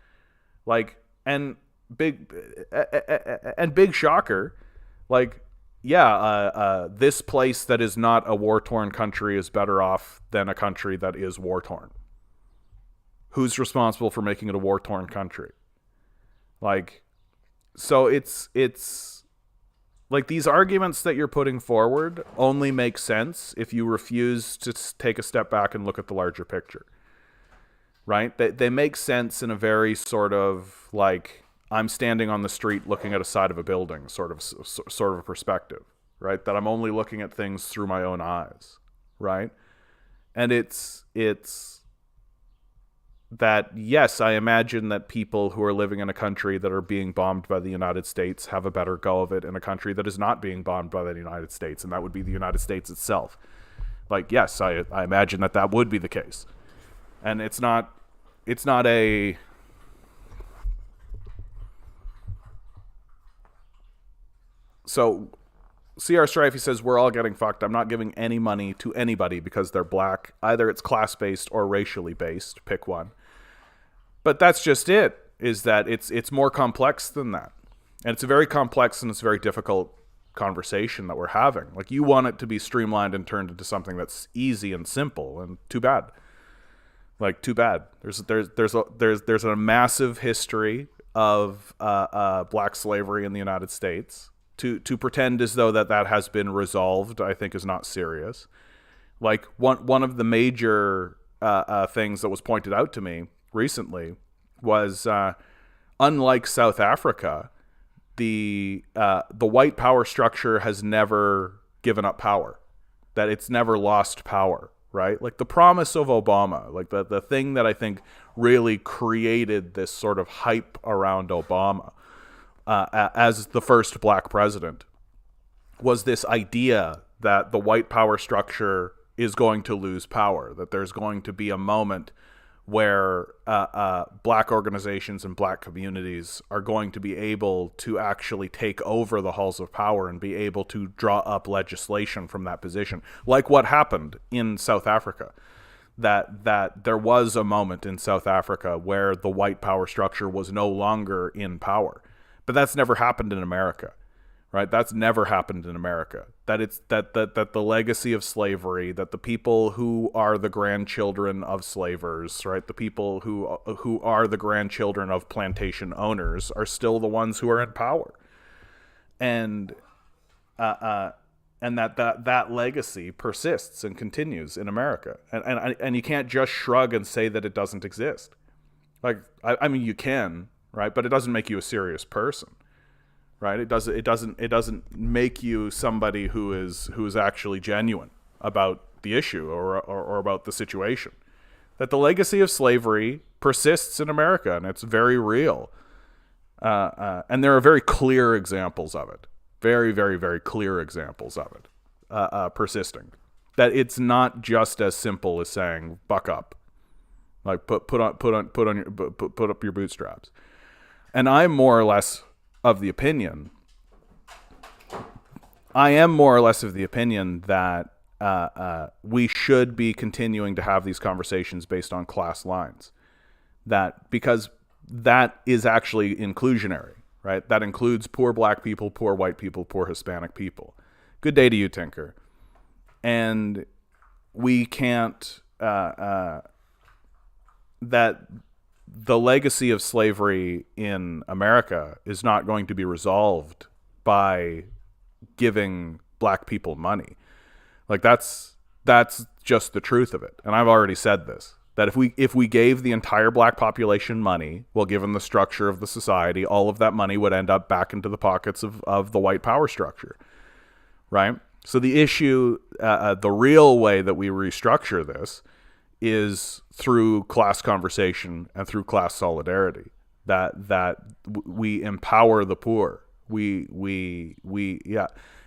like, and big shocker, like, this place that is not a war-torn country is better off than a country that is war-torn. Who's responsible for making it a war-torn country? Like, so it's like these arguments that you're putting forward only make sense if you refuse to take a step back and look at the larger picture, right? They make sense in a very sort of like, I'm standing on the street looking at a side of a building sort of a perspective, right? That I'm only looking at things through my own eyes, right? And it's that, yes, I imagine that people who are living in a country that are being bombed by the United States have a better go of it in a country that is not being bombed by the United States, and that would be the United States itself. Like, yes, I imagine that would be the case. And it's not a... So, CR Strife, says, we're all getting fucked. I'm not giving any money to anybody because they're black. Either it's class-based or racially based. Pick one. But that's just it, is that it's more complex than that. And it's a very complex and it's a very difficult conversation that we're having. Like, you want it to be streamlined and turned into something that's easy and simple, and too bad. Like, too bad. There's a massive history of black slavery in the United States. To pretend as though that has been resolved, I think, is not serious. Like, one of the major things that was pointed out to me recently was, unlike South Africa, the white power structure has never given up power, that it's never lost power, right? Like, the promise of Obama, like the thing that I think really created this sort of hype around Obama as the first black president, was this idea that the white power structure is going to lose power, that there's going to be a moment where black organizations and black communities are going to be able to actually take over the halls of power and be able to draw up legislation from that position, like what happened in South Africa. That there was a moment in South Africa where the white power structure was no longer in power. But that's never happened in America, right? That's never happened in America. That it's that the legacy of slavery, that the people who are the grandchildren of slavers, right, the people who are the grandchildren of plantation owners, are still the ones who are in power, and that legacy persists and continues in America, and you can't just shrug and say that it doesn't exist. Like, I mean, you can, right, but it doesn't make you a serious person. Right? It doesn't make you somebody who is actually genuine about the issue or about the situation. That the legacy of slavery persists in America, and it's very real. And there are very clear examples of it. Very, very, very clear examples of it persisting. That it's not just as simple as saying "buck up," like put up your bootstraps. And I'm more or less of the opinion. I am more or less of the opinion that we should be continuing to have these conversations based on class lines. That because that is actually inclusionary, right? That includes poor black people, poor white people, poor Hispanic people. Good day to you, Tinker. And we can't that the legacy of slavery in America is not going to be resolved by giving black people money. Like, that's just the truth of it. And I've already said this, that if we gave the entire black population money, well, given the structure of the society, all of that money would end up back into the pockets of the white power structure, right? So the issue, the real way that we restructure this is through class conversation and through class solidarity. That we empower the poor.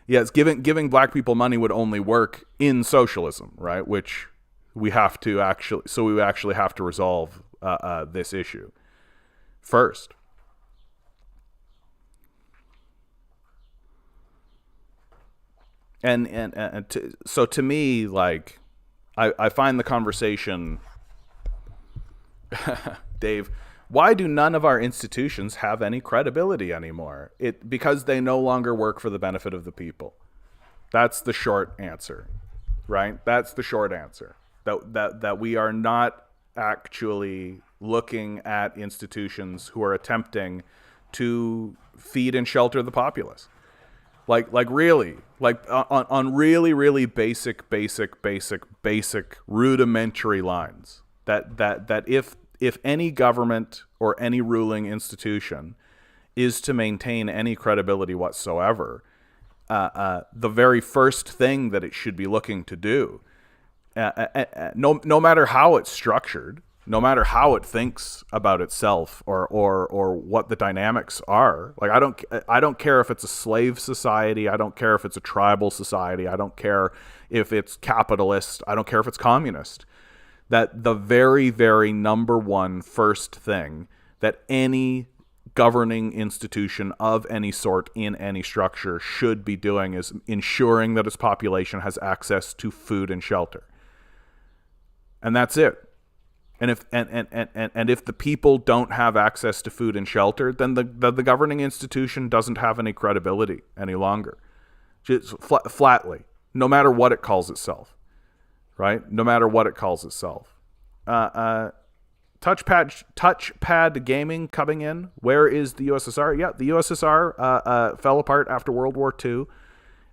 It's giving black people money would only work in socialism, right? Which we have to actually have to resolve this issue first. So to me, like, I find the conversation, Dave, why do none of our institutions have any credibility anymore? Because they no longer work for the benefit of the people. That's the short answer, right? That's the short answer. That we are not actually looking at institutions who are attempting to feed and shelter the populace. Like really, like on really, really basic, rudimentary lines. That if any government or any ruling institution is to maintain any credibility whatsoever, the very first thing that it should be looking to do, no matter how it's structured, no matter how it thinks about itself or what the dynamics are, like I don't care if it's a slave society, I don't care if it's a tribal society, I don't care if it's capitalist, I don't care if it's communist. That the very, very number one first thing that any governing institution of any sort in any structure should be doing is ensuring that its population has access to food and shelter. And that's it. And if the people don't have access to food and shelter, then the governing institution doesn't have any credibility any longer. Just flatly, no matter what it calls itself, right? No matter what it calls itself. Touchpad gaming coming in. Where is the USSR? Yeah, the USSR fell apart after World War II.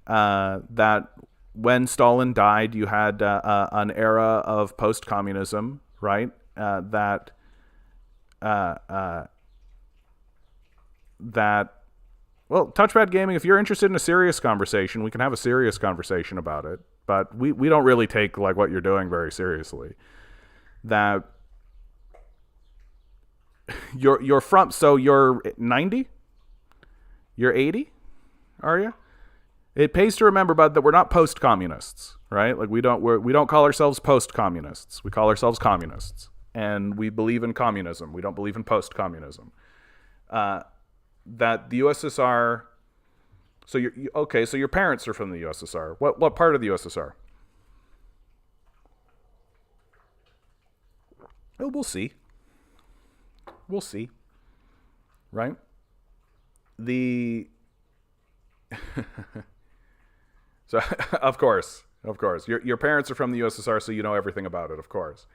That when Stalin died, you had an era of post-communism, right? That well, touchpad gaming, if you're interested in a serious conversation, we can have a serious conversation about it. But we don't really take like what you're doing very seriously. That you're from, so you're 90? You're 80? Are you? It pays to remember, bud, that we're not post-communists, right? Like we don't call ourselves post-communists. We call ourselves communists, and we believe in communism. We don't believe in post-communism. That the USSR. So okay. So your parents are from the USSR. What part of the USSR? Oh, we'll see. We'll see. Right? So, of course. Your parents are from the USSR, so you know everything about it, of course.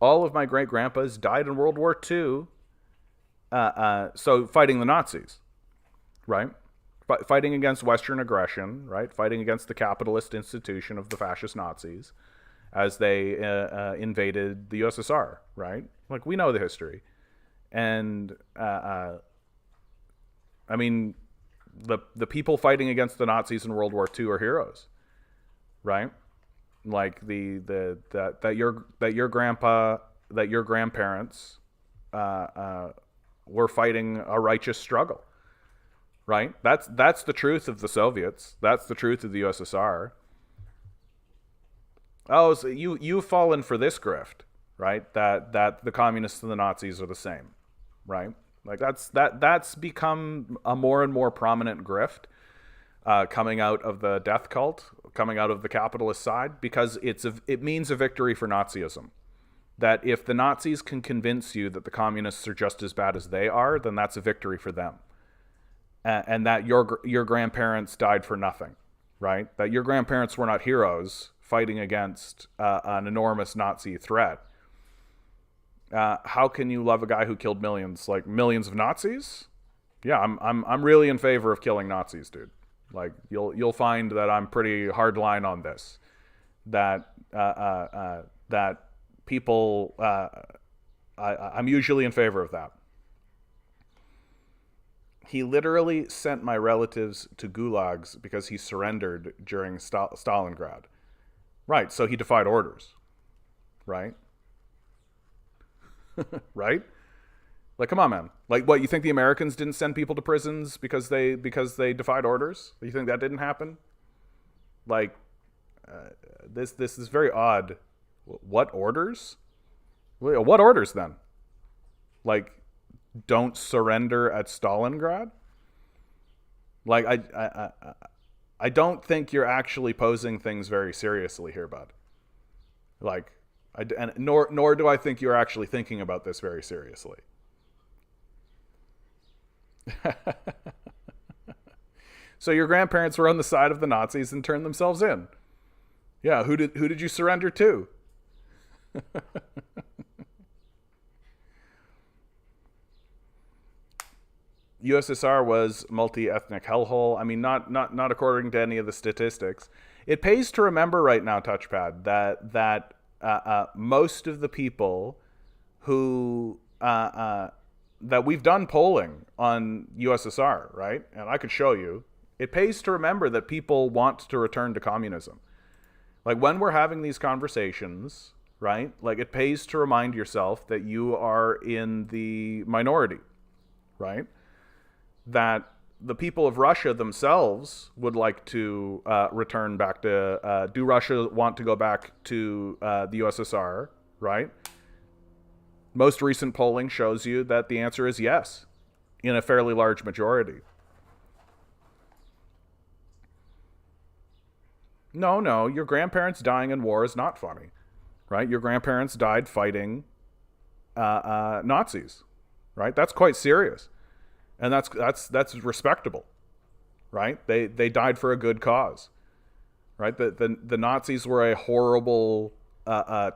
All of my great-grandpas died in World War II, so fighting the Nazis, right? Fighting against Western aggression, right? Fighting against the capitalist institution of the fascist Nazis as they invaded the USSR, right? Like, we know the history. And, I mean, the people fighting against the Nazis in World War II are heroes, right? Like that your grandparents were fighting a righteous struggle, right? That's the truth of the Soviets. That's the truth of the USSR. Oh, so you've fallen for this grift, right? That the communists and the Nazis are the same, right? Like that's become a more and more prominent grift. Coming out of the death cult, coming out of the capitalist side, because it means a victory for Nazism. That if the Nazis can convince you that the communists are just as bad as they are, then that's a victory for them. And that your grandparents died for nothing, right? That your grandparents were not heroes fighting against an enormous Nazi threat. How can you love a guy who killed millions, like millions of Nazis? Yeah, I'm really in favor of killing Nazis, dude. Like you'll find that I'm pretty hardline on this. That people, I'm usually in favor of that. He literally sent my relatives to gulags because he surrendered during Stalingrad. Right, so he defied orders. Right? Right? Like, come on, man. Like, what, you think the Americans didn't send people to prisons because they defied orders? You think that didn't happen? Like, this is very odd. What orders? What orders, then? Like, don't surrender at Stalingrad? Like, I don't think you're actually posing things very seriously here, bud. Like, nor do I think you're actually thinking about this very seriously. So your grandparents were on the side of the Nazis and turned themselves in. Yeah, who did you surrender to? USSR was multi-ethnic hellhole. I mean, not according to any of the statistics. It pays to remember right now, Touchpad, that most of the people who that we've done polling on USSR, right? And I could show you. It pays to remember that people want to return to communism. Like, when we're having these conversations, right? Like, it pays to remind yourself that you are in the minority, right? That the people of Russia themselves would like to return back to, do Russia want to go back to the USSR, right? Most recent polling shows you that the answer is yes, in a fairly large majority. No, your grandparents dying in war is not funny, right? Your grandparents died fighting Nazis, right? That's quite serious, and that's respectable, right? They died for a good cause, right? The Nazis were a horrible,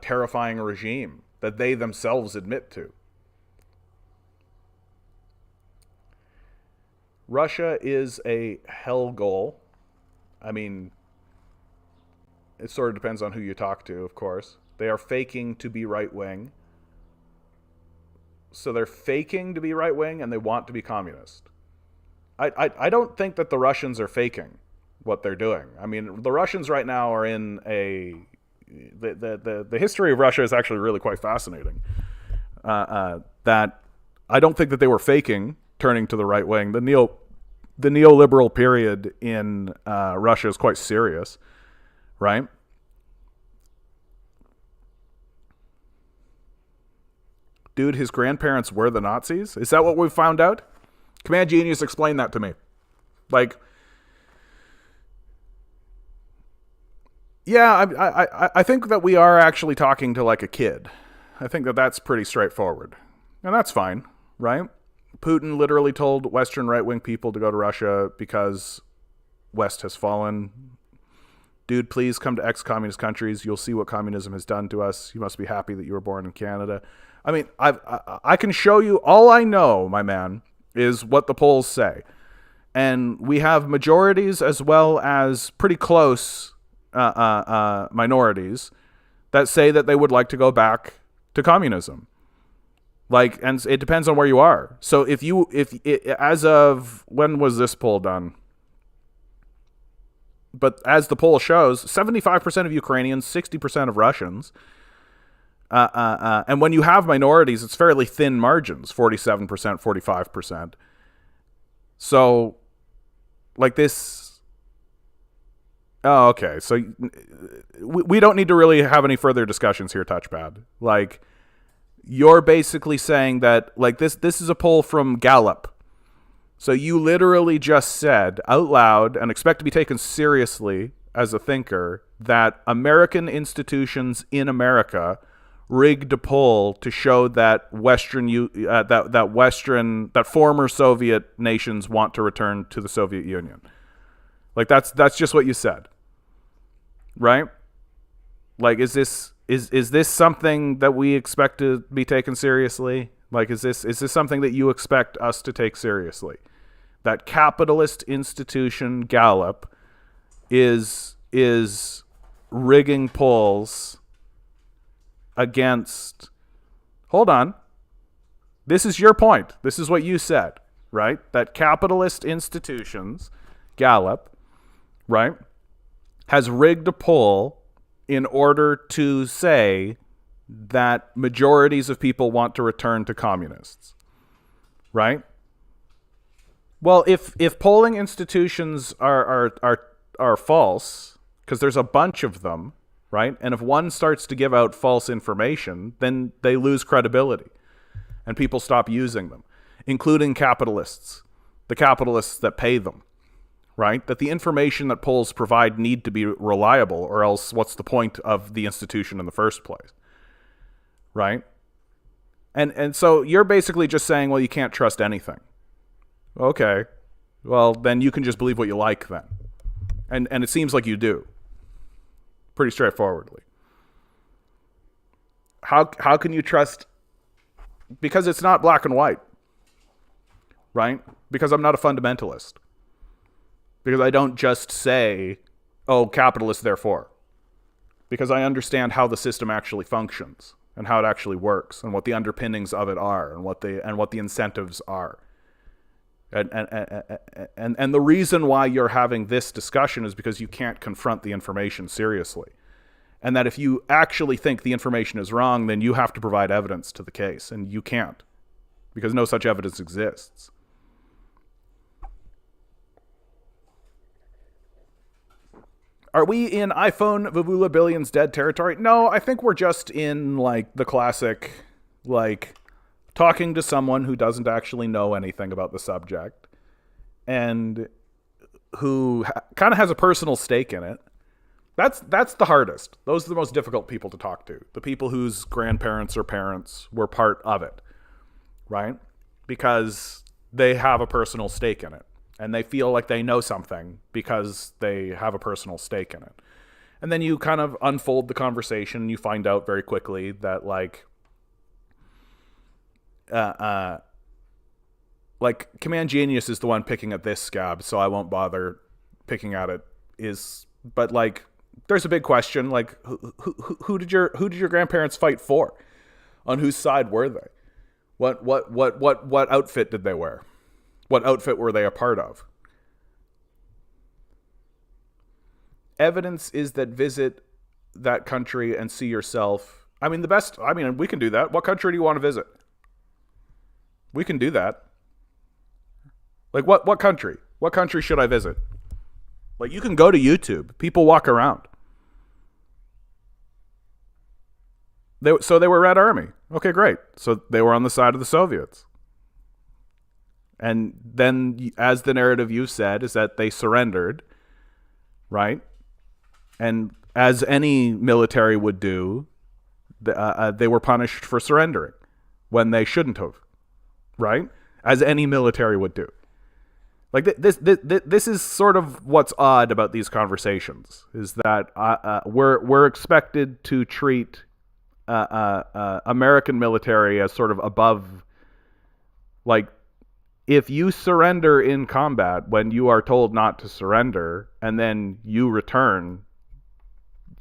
terrifying regime that they themselves admit to. Russia is a hell goal. I mean, it sort of depends on who you talk to, of course. They are faking to be right wing. So they're faking to be right wing and they want to be communist. I don't think that the Russians are faking what they're doing. I mean, the Russians right now are in a the history of Russia is actually really quite fascinating. That I don't think that they were faking turning to the right wing. The neoliberal period in Russia is quite serious, right? Dude, his grandparents were the Nazis? Is that what we've found out? Command Genius, explain that to me. Like, yeah, I think that we are actually talking to like a kid. I think that that's pretty straightforward. And that's fine, right? Putin literally told Western right-wing people to go to Russia because West has fallen. Dude, please come to ex-communist countries. You'll see what communism has done to us. You must be happy that you were born in Canada. I mean, I can show you. All I know, my man, is what the polls say. And we have majorities as well as pretty close minorities that say that they would like to go back to communism. Like, and it depends on where you are. So as of, when was this poll done? But as the poll shows, 75% of Ukrainians, 60% of Russians. And when you have minorities, it's fairly thin margins, 47%, 45%. So, like this. Oh, okay. So we don't need to really have any further discussions here, Touchpad. Like, you're basically saying that, like, this is a poll from Gallup. So you literally just said out loud, and expect to be taken seriously as a thinker, that American institutions in America rigged a poll to show that that former Soviet nations want to return to the Soviet Union. Like, that's just what you said, right? Like, is this something that we expect to be taken seriously? Like, is this something that you expect us to take seriously? That capitalist institution Gallup is rigging polls against. Hold on. This is your point. This is what you said, right? That capitalist institutions, Gallup, right, has rigged a poll in order to say that majorities of people want to return to communists, right? Well, if polling institutions are false, because there's a bunch of them, right? And if one starts to give out false information, then they lose credibility and people stop using them, including capitalists, the capitalists that pay them, right? That the information that polls provide need to be reliable, or else what's the point of the institution in the first place, right? And so you're basically just saying, well, you can't trust anything. Okay, well, then you can just believe what you like then. And it seems like you do. Pretty straightforwardly. How can you trust? Because it's not black and white, right? Because I'm not a fundamentalist. Because I don't just say, oh, capitalist, therefore. Because I understand how the system actually functions and how it actually works and what the underpinnings of it are and what the incentives are. And the reason why you're having this discussion is because you can't confront the information seriously. And that if you actually think the information is wrong, then you have to provide evidence to the case. And you can't. Because no such evidence exists. Are we in iPhone Vavula Billions dead territory? No, I think we're just in, like, the classic, like, talking to someone who doesn't actually know anything about the subject and who kind of has a personal stake in it That's the hardest. Those are the most difficult people to talk to. The people whose grandparents or parents were part of it, right? Because they have a personal stake in it. And they feel like they know something because they have a personal stake in it. And then you kind of unfold the conversation and you find out very quickly that like Command Genius is the one picking at this scab, so I won't bother picking at it. But like there's a big question, like who did your grandparents fight for? On whose side were they? What outfit did they wear? What outfit were they a part of? Evidence is that visit that country and see yourself. I mean, we can do that. What country do you want to visit? We can do that. Like what country? What country should I visit? Like you can go to YouTube. People walk around. So they were Red Army. Okay, great. So they were on the side of the Soviets. And then, as the narrative you said, is that they surrendered, right? And as any military would do, they were punished for surrendering when they shouldn't have, right? As any military would do. Like this is sort of what's odd about these conversations, is that we're expected to treat American military as sort of above, like, if you surrender in combat when you are told not to surrender and then you return,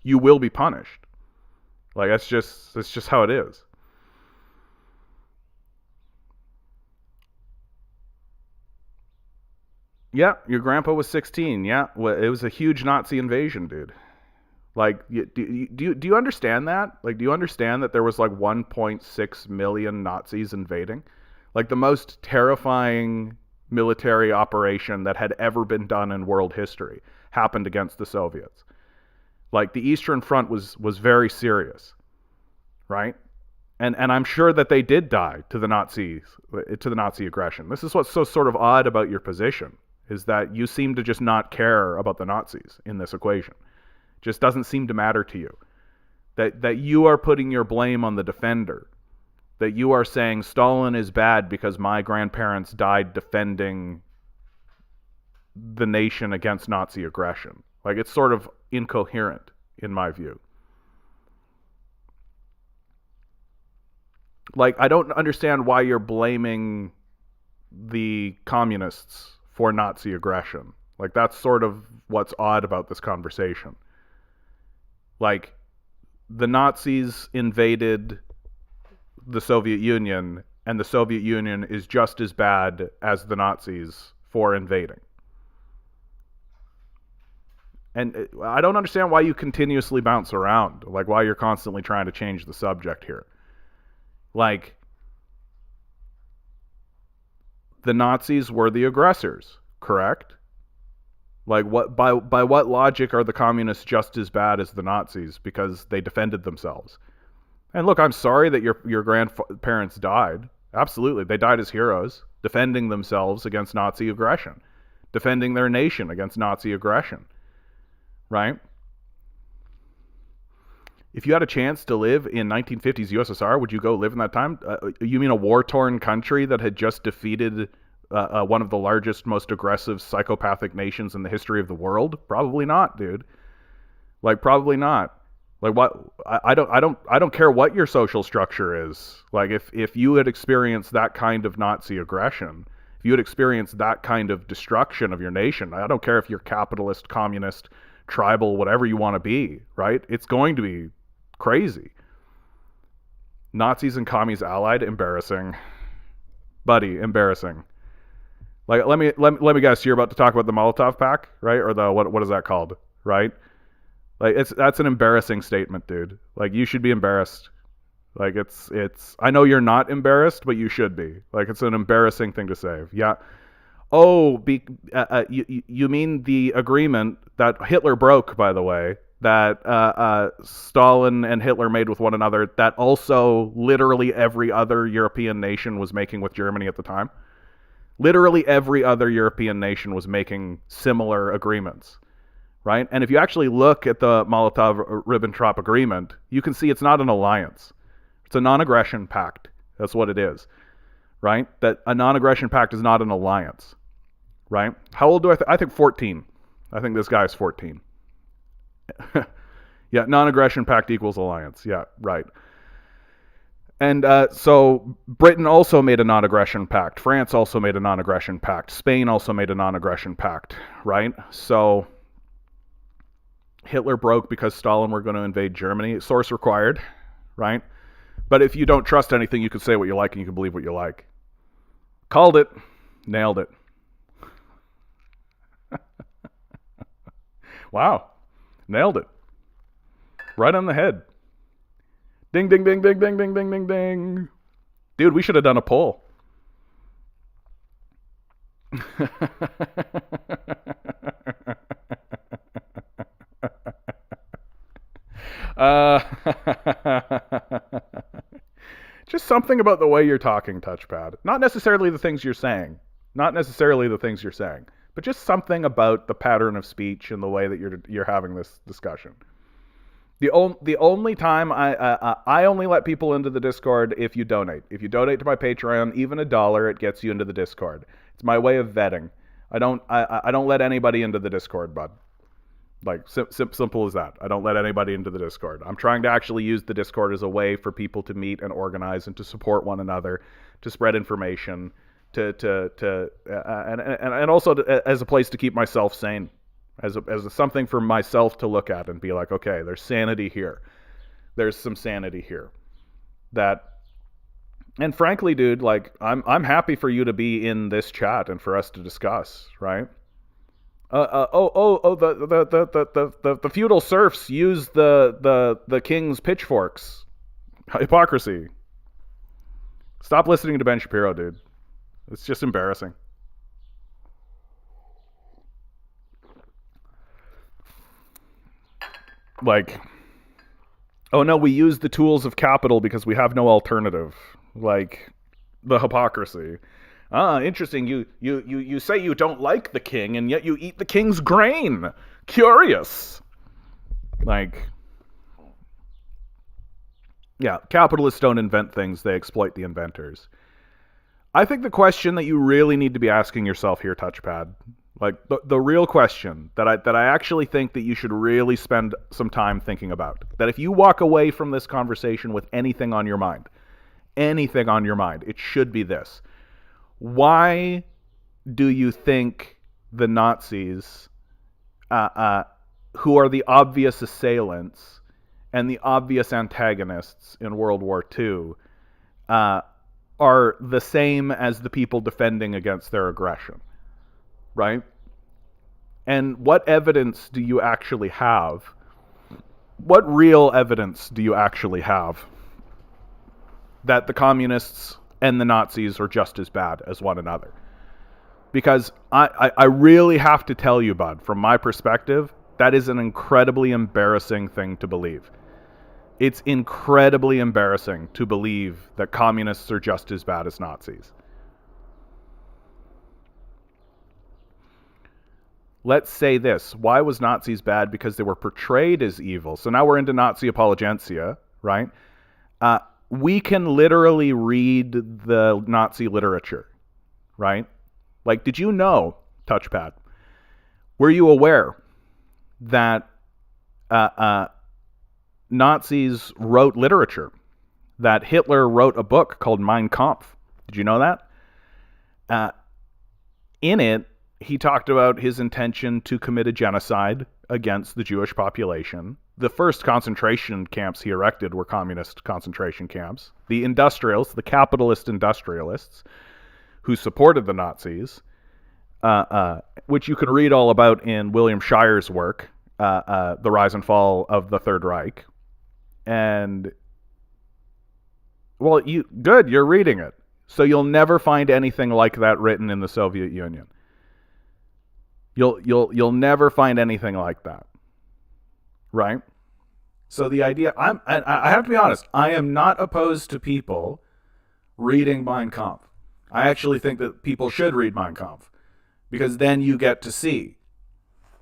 you will be punished. Like that's just how it is. Yeah, your grandpa was 16. Yeah, it was a huge Nazi invasion, dude. Like, do you understand that? Like, do you understand that there was like 1.6 million Nazis invading? Like the most terrifying military operation that had ever been done in world history happened against the Soviets. Like the Eastern Front was very serious, right? And I'm sure that they did die to the Nazi aggression. This is what's so sort of odd about your position, is that you seem to just not care about the Nazis in this equation. It just doesn't seem to matter to you. That you are putting your blame on the defender. That you are saying Stalin is bad because my grandparents died defending the nation against Nazi aggression. Like, it's sort of incoherent, in my view. Like, I don't understand why you're blaming the communists for Nazi aggression. Like, that's sort of what's odd about this conversation. Like, the Nazis invaded the Soviet Union, and the Soviet Union is just as bad as the Nazis for invading. And I don't understand why you continuously bounce around, like why you're constantly trying to change the subject here. Like, the Nazis were the aggressors, correct? Like, what by what logic are the communists just as bad as the Nazis because they defended themselves? And look, I'm sorry that your grandparents died. Absolutely. They died as heroes, defending themselves against Nazi aggression, defending their nation against Nazi aggression, right? If you had a chance to live in 1950s USSR, would you go live in that time? You mean a war-torn country that had just defeated one of the largest, most aggressive, psychopathic nations in the history of the world? Probably not, dude. Like, probably not. Like, what? I don't care what your social structure is. Like, if you had experienced that kind of Nazi aggression, if you had experienced that kind of destruction of your nation, I don't care if you're capitalist, communist, tribal, whatever you want to be, right? It's going to be crazy. Nazis and commies allied, embarrassing, buddy, embarrassing. Like, let me guess, you're about to talk about the Molotov Pact, right? Or the what is that called, right? Like, that's an embarrassing statement, dude. Like, you should be embarrassed. Like, it's I know you're not embarrassed, but you should be. Like, it's an embarrassing thing to say. Yeah. Oh, you mean the agreement that Hitler broke, by the way, that Stalin and Hitler made with one another, that also literally every other European nation was making with Germany at the time? Literally every other European nation was making similar agreements, right? And if you actually look at the Molotov-Ribbentrop Agreement, you can see it's not an alliance. It's a non-aggression pact. That's what it is, right? That a non-aggression pact is not an alliance, right? How old do I think 14. I think this guy's 14. Yeah, non-aggression pact equals alliance. Yeah, right. And so Britain also made a non-aggression pact. France also made a non-aggression pact. Spain also made a non-aggression pact, right? So Hitler broke because Stalin were going to invade Germany. Source required, right? But if you don't trust anything, you can say what you like and you can believe what you like. Called it. Nailed it. Wow. Nailed it. Right on the head. Ding, ding, ding, ding, ding, ding, ding, ding, ding. Dude, we should have done a poll. Just something about the way you're talking, Touchpad. Not necessarily the things you're saying. Not necessarily the things you're saying. But just something about the pattern of speech and the way that you're having this discussion. The only time I only let people into the Discord if you donate. If you donate to my Patreon, even $1, it gets you into the Discord. It's my way of vetting. I don't let anybody into the Discord, bud. Like simple as that. I don't let anybody into the Discord. I'm trying to actually use the Discord as a way for people to meet and organize and to support one another, to spread information, and also as a place to keep myself sane. As something for myself to look at and be like, okay, there's sanity here. There's some sanity here. And frankly, dude, like I'm happy for you to be in this chat and for us to discuss, right? The feudal serfs use the king's pitchforks. Hypocrisy. Stop listening to Ben Shapiro, dude. It's just embarrassing. Like, oh no, we use the tools of capital because we have no alternative. Like, the hypocrisy. Interesting. You say you don't like the king, and yet you eat the king's grain. Curious. Like, yeah, capitalists don't invent things, they exploit the inventors. I think the question that you really need to be asking yourself here, Touchpad, like the real question that I actually think that you should really spend some time thinking about, that if you walk away from this conversation with anything on your mind, it should be this. Why do you think the Nazis, who are the obvious assailants and the obvious antagonists in World War II, are the same as the people defending against their aggression? Right? And what evidence do you actually have? What real evidence do you actually have that the communists and the Nazis are just as bad as one another? Because I really have to tell you, bud, from my perspective, that is an incredibly embarrassing thing to believe. It's incredibly embarrassing to believe that communists are just as bad as Nazis. Let's say this. Why was Nazis bad? Because they were portrayed as evil. So now we're into Nazi apologencia, right? We can literally read the Nazi literature, right? Like, did you know, Touchpad, were you aware that Nazis wrote literature? That Hitler wrote a book called Mein Kampf. Did you know that? In it, he talked about his intention to commit a genocide against the Jewish population. The first concentration camps he erected were communist concentration camps. The industrials, the capitalist industrialists, who supported the Nazis, which you can read all about in William Shirer's work, The Rise and Fall of the Third Reich. And, well, you're reading it. So you'll never find anything like that written in the Soviet Union. You'll never find anything like that, right? So the idea, I have to be honest, I am not opposed to people reading Mein Kampf. I actually think that people should read Mein Kampf, because then you get to see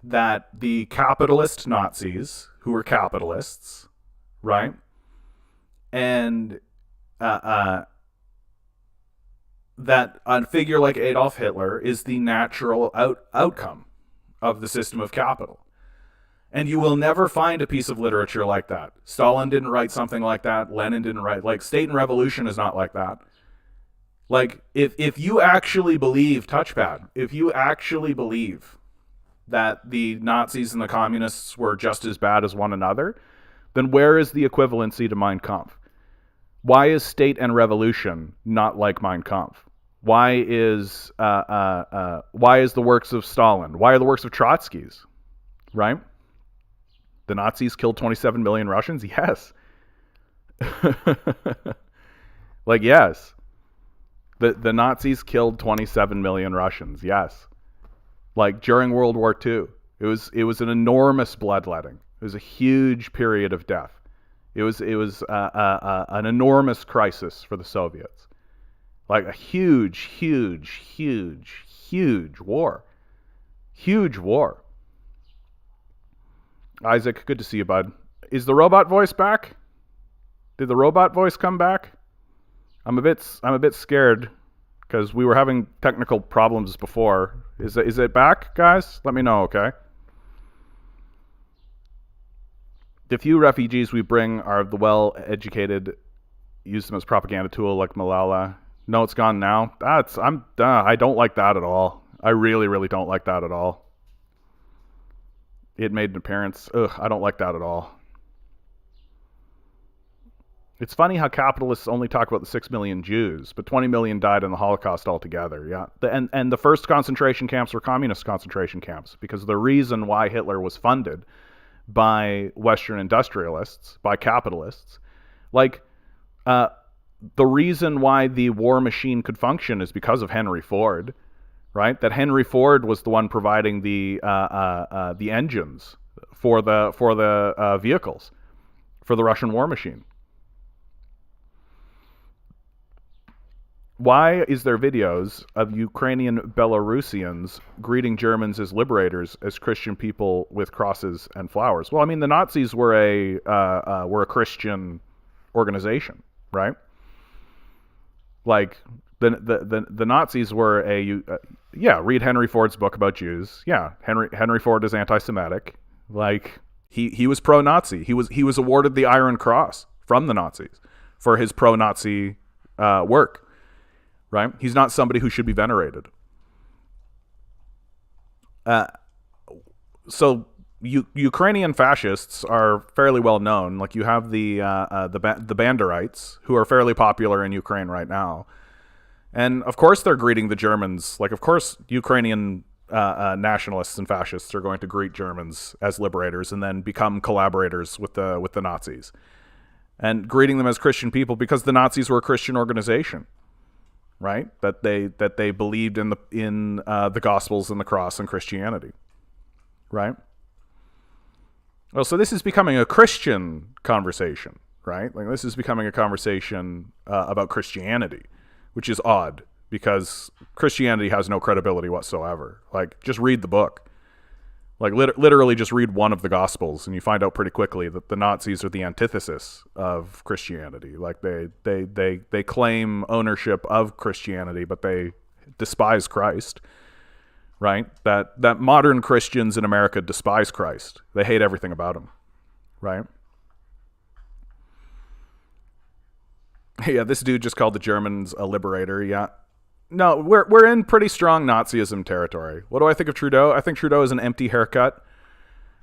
that the capitalist Nazis, who were capitalists, right, and that a figure like Adolf Hitler is the natural outcome of the system of capital. And you will never find a piece of literature like that. Stalin didn't write something like that. Lenin didn't write. Like, State and Revolution is not like that. Like, if you actually believe, Touchpad, if you actually believe that the Nazis and the communists were just as bad as one another, then where is the equivalency to Mein Kampf? Why is State and Revolution not like Mein Kampf? Why is the works of Stalin? Why are the works of Trotsky's? Right? The Nazis killed 27 million Russians? Yes. Like, yes. The Nazis killed 27 million Russians. Yes. Like, during World War II. It was an enormous bloodletting. It was a huge period of death. It was an enormous crisis for the Soviets. Like a huge war. Huge war. Isaac, good to see you, bud. Is the robot voice back? Did the robot voice come back? I'm a bit scared because we were having technical problems before. Is it back, guys? Let me know, okay? The few refugees we bring are the well-educated, use them as propaganda tool like Malala. No, it's gone now. I don't like that at all. I really don't like that at all. It made an appearance. Ugh, I don't like that at all. It's funny how capitalists only talk about the 6 million Jews, but 20 million died in the Holocaust altogether. Yeah, and the first concentration camps were communist concentration camps, because the reason why Hitler was funded by Western industrialists, by capitalists, like the reason why the war machine could function is because of Henry Ford, right? That Henry Ford was the one providing the engines for the vehicles for the Russian war machine. Why is there videos of Ukrainian Belarusians greeting Germans as liberators, as Christian people with crosses and flowers? Well, I mean, the Nazis were a Christian organization, right? Like the Nazis were read Henry Ford's book about Jews. Yeah, Henry Ford is anti-Semitic. Like he was pro-Nazi. He was awarded the Iron Cross from the Nazis for his pro-Nazi work. Right? He's not somebody who should be venerated. So Ukrainian fascists are fairly well known. Like, you have the Banderites, who are fairly popular in Ukraine right now, and of course they're greeting the Germans. Like, of course Ukrainian nationalists and fascists are going to greet Germans as liberators and then become collaborators with the Nazis, and greeting them as Christian people because the Nazis were a Christian organization. Right, that they believed in the Gospels and the cross and Christianity, right? Well, so this is becoming a Christian conversation, right? Like, this is becoming a conversation about Christianity, which is odd because Christianity has no credibility whatsoever. Like, just read the book. Like, literally just read one of the Gospels, and you find out pretty quickly that the Nazis are the antithesis of Christianity. Like, they claim ownership of Christianity, but they despise Christ, right? That modern Christians in America despise Christ. They hate everything about him, right? Yeah, this dude just called the Germans a liberator, yeah. No, we're in pretty strong Nazism territory. What do I think of Trudeau? I think Trudeau is an empty haircut.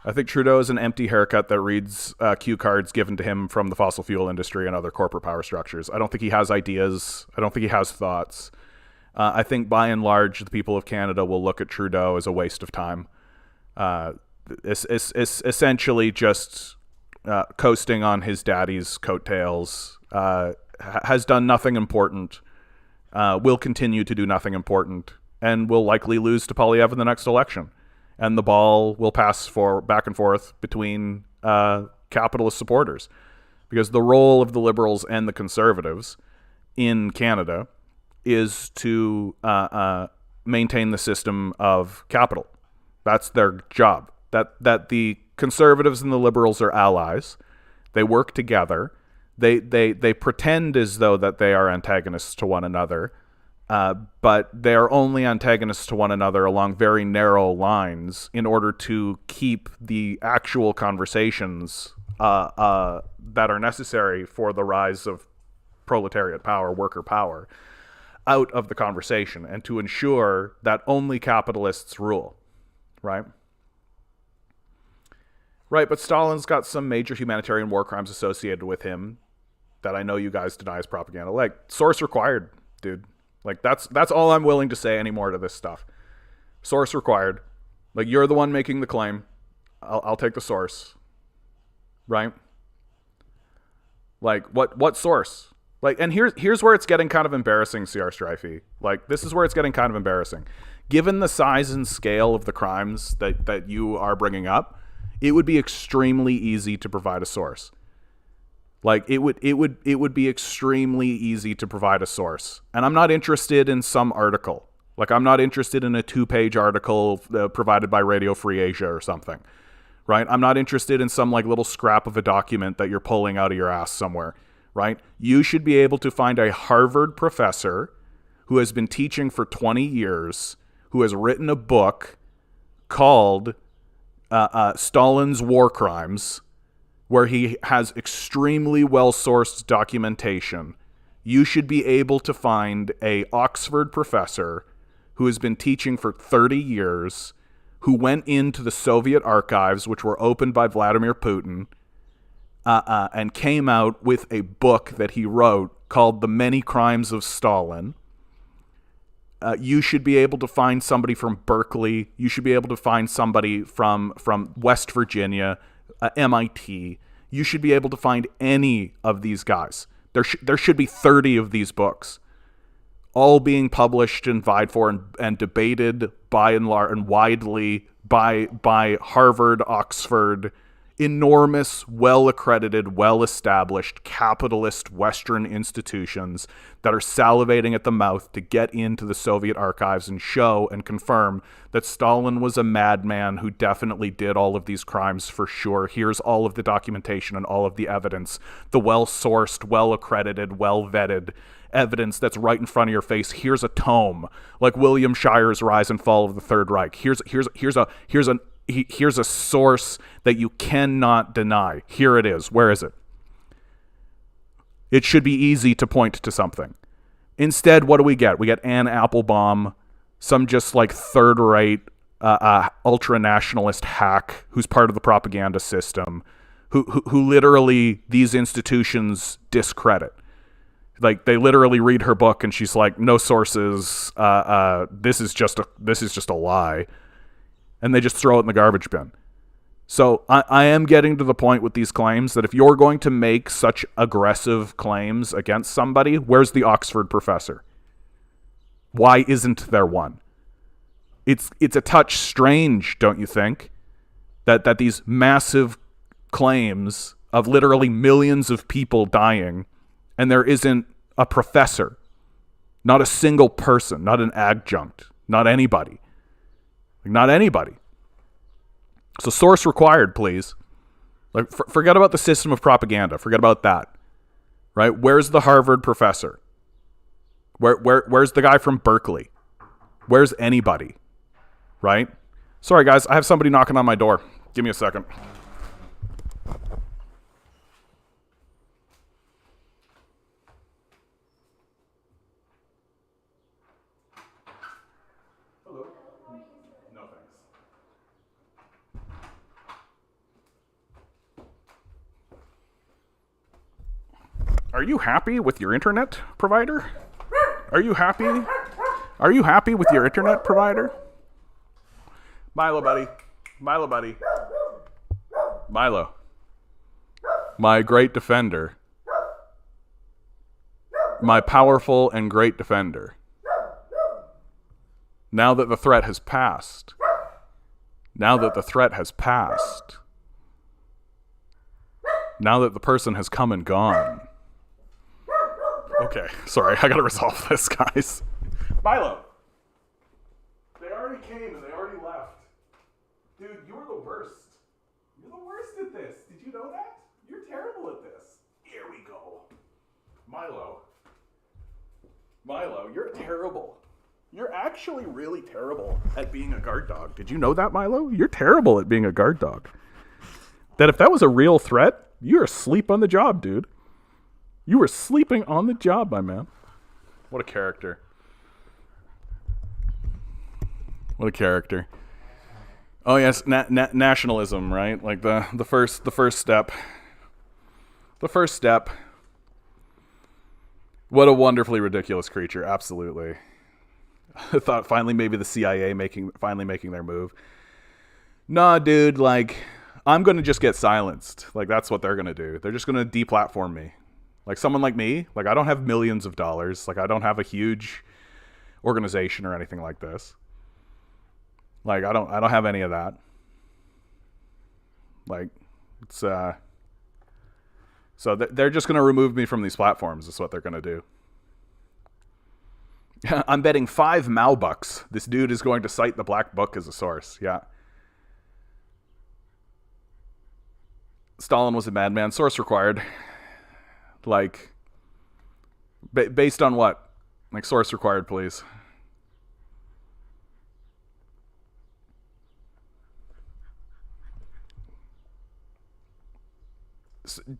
I think Trudeau is an empty haircut that reads cue cards given to him from the fossil fuel industry and other corporate power structures. I don't think he has ideas. I don't think he has thoughts. I think by and large, the people of Canada will look at Trudeau as a waste of time. Essentially just coasting on his daddy's coattails, has done nothing important. Will continue to do nothing important, and will likely lose to Poilievre in the next election. And the ball will pass back and forth between capitalist supporters. Because the role of the Liberals and the Conservatives in Canada is to maintain the system of capital, That's their job. That the conservatives and the liberals are allies. They work together. They pretend as though that they are antagonists to one another, but they are only antagonists to one another along very narrow lines in order to keep the actual conversations that are necessary for the rise of proletariat power, worker power, out of the conversation, and to ensure that only capitalists rule, right? Right, but Stalin's got some major humanitarian war crimes associated with him that I know you guys deny as propaganda. Like, source required, dude. Like, that's all I'm willing to say anymore to this stuff. Source required. Like, you're the one making the claim. I'll take the source. Right? Like, what source? Like, and here's where it's getting kind of embarrassing, CR Strifey. Like, this is where it's getting kind of embarrassing. Given the size and scale of the crimes that you are bringing up, it would be extremely easy to provide a source. Like, it would be extremely easy to provide a source. And I'm not interested in some article. Like, I'm not interested in a 2-page article provided by Radio Free Asia or something. Right? I'm not interested in some like little scrap of a document that you're pulling out of your ass somewhere. Right? You should be able to find a Harvard professor who has been teaching for 20 years, who has written a book called Stalin's War Crimes, where he has extremely well-sourced documentation. You should be able to find a Oxford professor who has been teaching for 30 years, who went into the Soviet archives, which were opened by Vladimir Putin, and came out with a book that he wrote called The Many Crimes of Stalin. You should be able to find somebody from Berkeley. You should be able to find somebody from West Virginia, MIT. You should be able to find any of these guys. There should be 30 of these books, all being published and vied for and debated by and large and widely by Harvard, Oxford, enormous, well-accredited, well-established capitalist Western institutions that are salivating at the mouth to get into the Soviet archives and show and confirm that Stalin was a madman who definitely did all of these crimes for sure. Here's all of the documentation and all of the evidence, the well-sourced, well-accredited, well-vetted evidence that's right in front of your face. Here's a tome, like William Shire's Rise and Fall of the Third Reich. Here's a source that you cannot deny. Here it is. Where is it? It should be easy to point to something. Instead, what do we get? We get Anne Applebaum, some just like third-rate ultra-nationalist hack who's part of the propaganda system, who literally these institutions discredit. Like, they literally read her book and she's like, no sources. This is just a lie. And they just throw it in the garbage bin. So I am getting to the point with these claims that if you're going to make such aggressive claims against somebody, where's the Oxford professor? Why isn't there one? It's a touch strange, don't you think, that these massive claims of literally millions of people dying, and there isn't a professor, not a single person, not an adjunct, not anybody. Not anybody. So source required, please. Like, forget about the system of propaganda. Forget about that. Right? Where's the Harvard professor? Where's the guy from Berkeley? Where's anybody? Right? Sorry, guys. I have somebody knocking on my door. Give me a second. Are you happy with your internet provider? Are you happy? Are you happy with your internet provider? Milo, buddy. Milo, buddy. Milo. My great defender. My powerful and great defender. Now that the threat has passed. Now that the threat has passed. Now that the person has come and gone. Okay, sorry, I gotta resolve this, guys. Milo! They already came and they already left. you know that? You're terrible at this. Here we go. Milo, you're terrible. You're actually really terrible at being a guard dog. Did you know that, Milo? You're terrible at being a guard dog. That if that was a real threat, you're asleep on the job, dude. You were sleeping on the job, my man. What a character. What a character. Oh yes, nationalism, right? Like the first step. The first step. What a wonderfully ridiculous creature, absolutely. I thought finally maybe the CIA finally making their move. Nah, dude, like, I'm going to just get silenced. Like, that's what they're going to do. They're just going to deplatform me. Like, someone like me, like, I don't have millions of dollars. Like, I don't have a huge organization or anything like this. Like, I don't have any of that. Like, it's, so they're just going to remove me from these platforms is what they're going to do. I'm betting 5 Mao bucks this dude is going to cite the Black Book as a source. Yeah. Stalin was a madman. Source required. Like, based on what? Like, source required, please.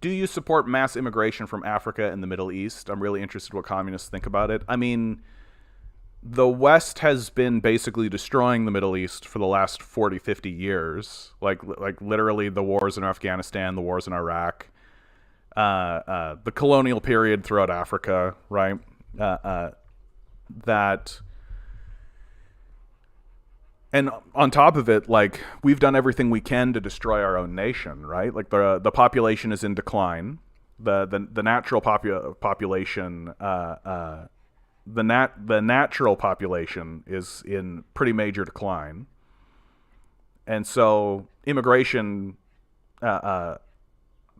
Do you support mass immigration from Africa and the Middle East? I'm really interested what communists think about it. I mean, the West has been basically destroying the Middle East for the last 40, 50 years. Like literally the wars in Afghanistan, the wars in Iraq, the colonial period throughout Africa, right? That, and on top of it, like, we've done everything we can to destroy our own nation, right? Like the population is in decline. The natural population, the natural population is in pretty major decline. And so immigration,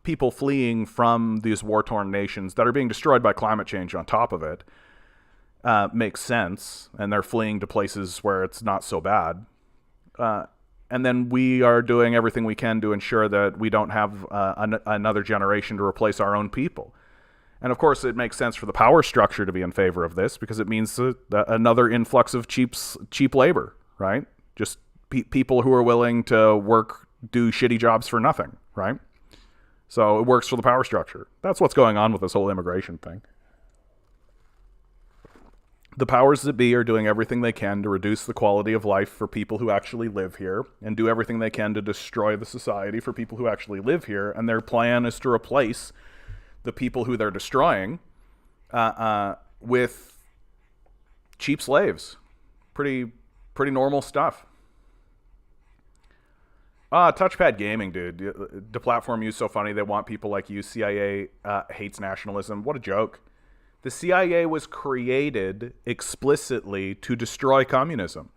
people fleeing from these war-torn nations that are being destroyed by climate change on top of it, makes sense. And they're fleeing to places where it's not so bad. And then we are doing everything we can to ensure that we don't have another generation to replace our own people. And of course, it makes sense for the power structure to be in favor of this because it means another influx of cheap labor, right? Just people who are willing to do shitty jobs for nothing, right? So it works for the power structure. That's what's going on with this whole immigration thing. The powers that be are doing everything they can to reduce the quality of life for people who actually live here and do everything they can to destroy the society for people who actually live here. And their plan is to replace the people who they're destroying with cheap slaves. Pretty normal stuff. Touchpad gaming, dude. The platform you so funny. They want people like you. CIA hates nationalism. What a joke. The CIA was created explicitly to destroy communism.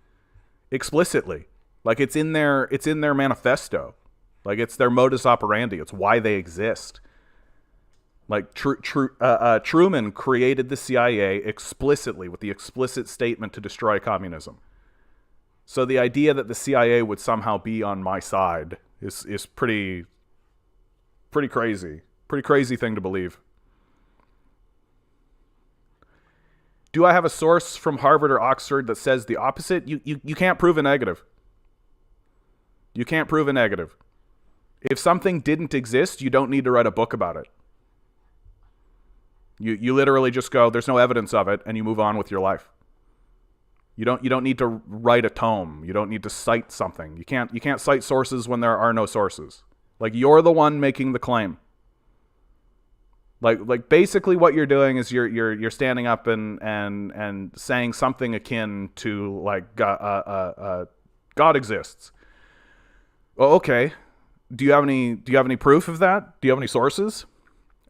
Explicitly. Like, it's in their manifesto. Like, it's their modus operandi. It's why they exist. Like, Truman created the CIA explicitly with the explicit statement to destroy communism. So the idea that the CIA would somehow be on my side is pretty crazy. Pretty crazy thing to believe. Do I have a source from Harvard or Oxford that says the opposite? You can't prove a negative. You can't prove a negative. If something didn't exist, you don't need to write a book about it. You literally just go, there's no evidence of it, and you move on with your life. You don't need to write a tome. You don't need to cite something. You can't cite sources when there are no sources. Like, you're the one making the claim. Like basically what you're doing is you're standing up and saying something akin to like God exists. Well, okay. Do you have any proof of that? Do you have any sources?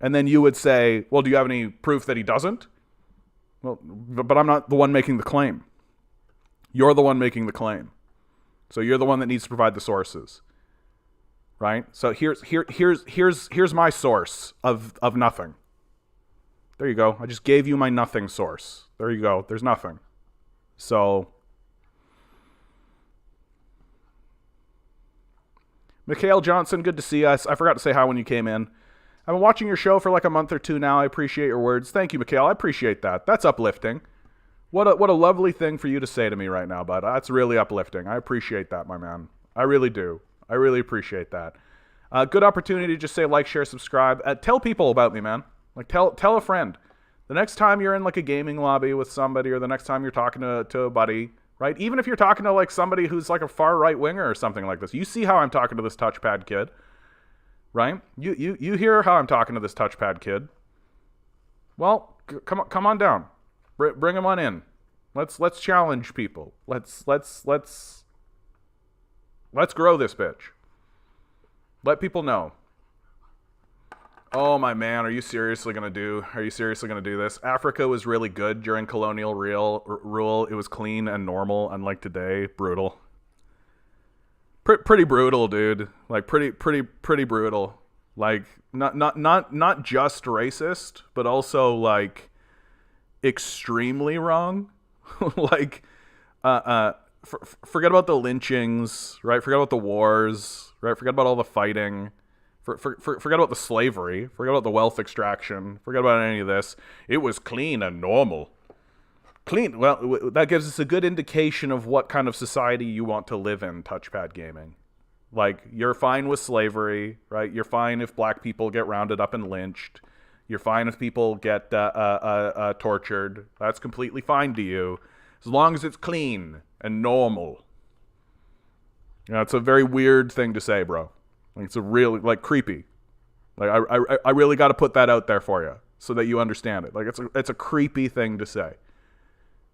And then you would say, well, do you have any proof that he doesn't? Well, but I'm not the one making the claim. You're the one making the claim. So you're the one that needs to provide the sources. Right? So here's my source of nothing. There you go. I just gave you my nothing source. There you go. There's nothing. So Mikhail Johnson, good to see us. I forgot to say hi when you came in. I've been watching your show for like a month or two now. I appreciate your words. Thank you, Mikhail. I appreciate that. That's uplifting. What a lovely thing for you to say to me right now, bud. That's really uplifting. I appreciate that, my man. I really do. I really appreciate that. Good opportunity to just say like, share, subscribe. Tell people about me, man. Like tell a friend. The next time you're in like a gaming lobby with somebody, or the next time you're talking to a buddy, right? Even if you're talking to like somebody who's like a far right winger or something like this, you see how I'm talking to this touchpad kid, right? You hear how I'm talking to this touchpad kid. Well, come on down. Bring him on in. Let's challenge people. Let's grow this bitch. Let people know. Oh my man, are you seriously gonna do this? Africa was really good during colonial rule. It was clean and normal, unlike today. Brutal. Pretty brutal, dude. Like pretty brutal. Like not just racist, but also like extremely wrong. Like forget about the lynchings, right? Forget about the wars, right? Forget about all the fighting. Forget about the slavery. Forget about the wealth extraction. Forget about any of this. It was clean and normal. Clean. Well, that gives us a good indication of what kind of society you want to live in, touchpad gaming. Like, you're fine with slavery, right? You're fine if black people get rounded up and lynched. You're fine if people get tortured. That's completely fine to you, as long as it's clean and normal. You know, it's a very weird thing to say, bro. Like, it's a really, like, creepy. Like, I really got to put that out there for you so that you understand it. Like, it's a creepy thing to say.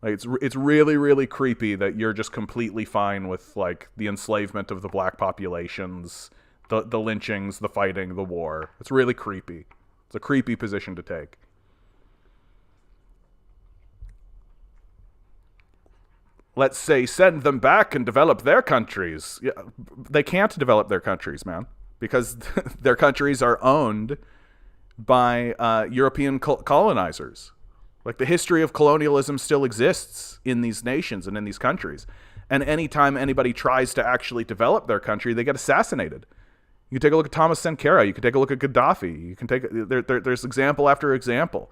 Like, it's really, really creepy that you're just completely fine with, like, the enslavement of the black populations, the lynchings, the fighting, the war. It's really creepy. It's a creepy position to take. Let's say send them back and develop their countries. Yeah, they can't develop their countries, man, because their countries are owned by European colonizers. Like, the history of colonialism still exists in these nations and in these countries. And anytime anybody tries to actually develop their country, they get assassinated. You can take a look at Thomas Sankara. You can take a look at Gaddafi. You can take there's example after example.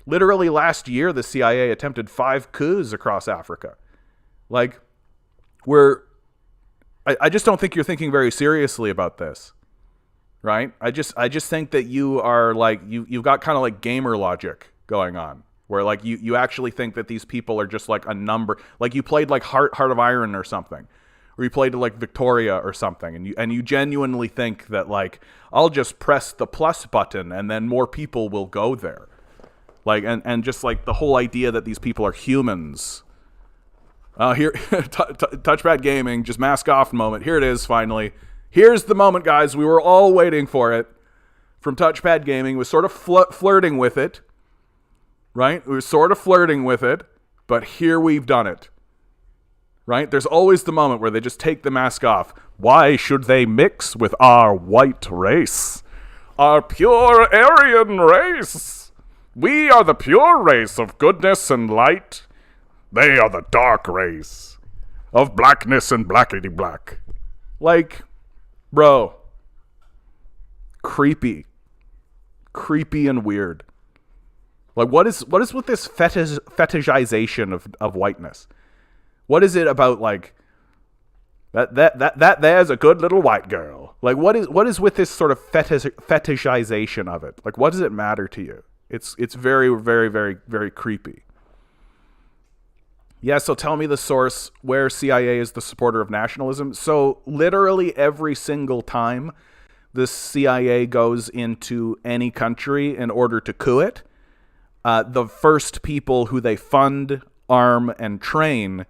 Literally last year, the CIA attempted 5 coups across Africa. Like, I just don't think you're thinking very seriously about this, right? I just think that you are like, you've got kind of like gamer logic going on, where like you actually think that these people are just like a number. Like, you played like Heart of Iron or something, or you played like Victoria or something, and you genuinely think that like, I'll just press the plus button and then more people will go there. Like, and just like the whole idea that these people are humans. Here, touchpad gaming, just mask off moment. Here it is, finally. Here's the moment, guys. We were all waiting for it. From touchpad gaming, was sort of flirting with it, right? We were sort of flirting with it, but here we've done it, right? There's always the moment where they just take the mask off. Why should they mix with our white race? Our pure Aryan race. We are the pure race of goodness and light. They are the dark race of blackness and blackity black. Like, bro, creepy and weird. Like, what is with this fetishization of whiteness? What is it about, like, that there's a good little white girl? Like, what is with this sort of fetishization of it? Like, what does it matter to you? It's very, very, very, very creepy. Yeah, so tell me the source where CIA is the supporter of nationalism. So literally every single time the CIA goes into any country in order to coup it, the first people who they fund, arm, and train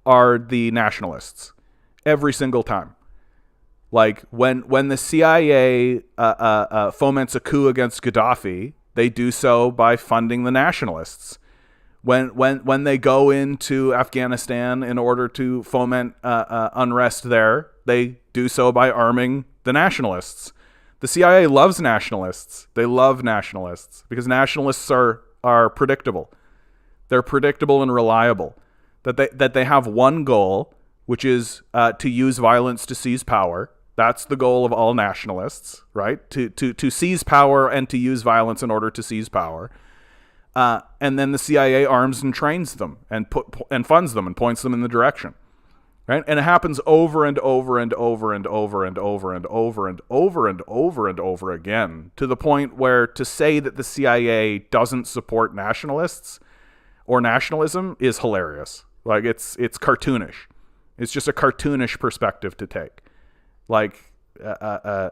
are the nationalists. Every single time. Like, when the CIA foments a coup against Gaddafi, they do so by funding the nationalists. When they go into Afghanistan in order to foment unrest there, they do so by arming the nationalists. The CIA loves nationalists. They love nationalists because nationalists are predictable. They're predictable and reliable. That they have one goal, which is to use violence to seize power, That's the goal of all nationalists, right? To seize power and to use violence in order to seize power. And then the CIA arms and trains them and funds them and points them in the direction. Right? And it happens over and over and over and over and over and over and over and over and over again, to the point where to say that the CIA doesn't support nationalists or nationalism is hilarious. Like it's cartoonish. It's just a cartoonish perspective to take. Like I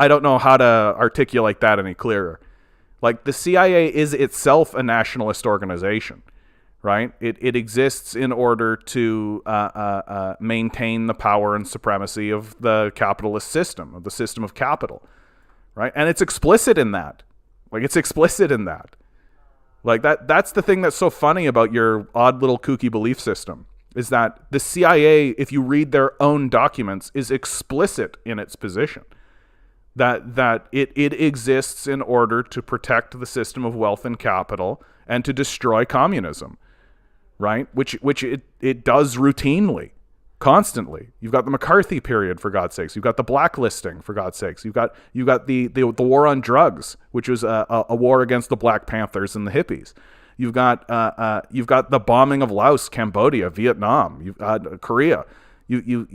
don't know how to articulate that any clearer. Like the CIA is itself a nationalist organization. Right? It exists in order to maintain the power and supremacy of the capitalist system, of the system of capital. Right? And it's explicit in that. Like, it's explicit in that. Like, that's the thing that's so funny about your odd little kooky belief system, is that the CIA, if you read their own documents, is explicit in its position. That it exists in order to protect the system of wealth and capital and to destroy communism. Right, which it does routinely, constantly. You've got the McCarthy period, for God's sakes. You've got the blacklisting, for God's sakes. You've got the war on drugs, which was a war against the Black Panthers and the hippies. You've got the bombing of Laos, Cambodia, Vietnam, you've Korea. You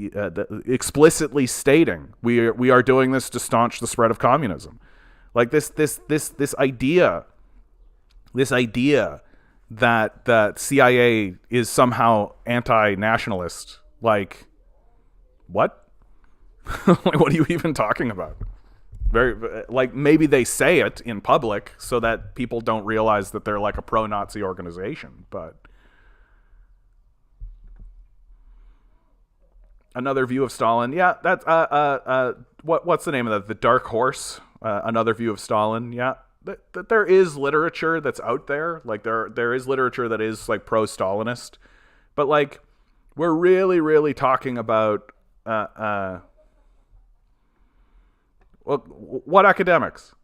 explicitly stating we are doing this to staunch the spread of communism. Like this idea that CIA is somehow anti-nationalist. Like, what? Like, what are you even talking about? Like, maybe they say it in public so that people don't realize that they're like a pro-Nazi organization. But another view of Stalin. Yeah, that's what's the name of that? The Dark Horse. Another view of Stalin. Yeah. That there is literature that's out there. Like there is literature that is like pro-Stalinist, but like we're really talking about what academics?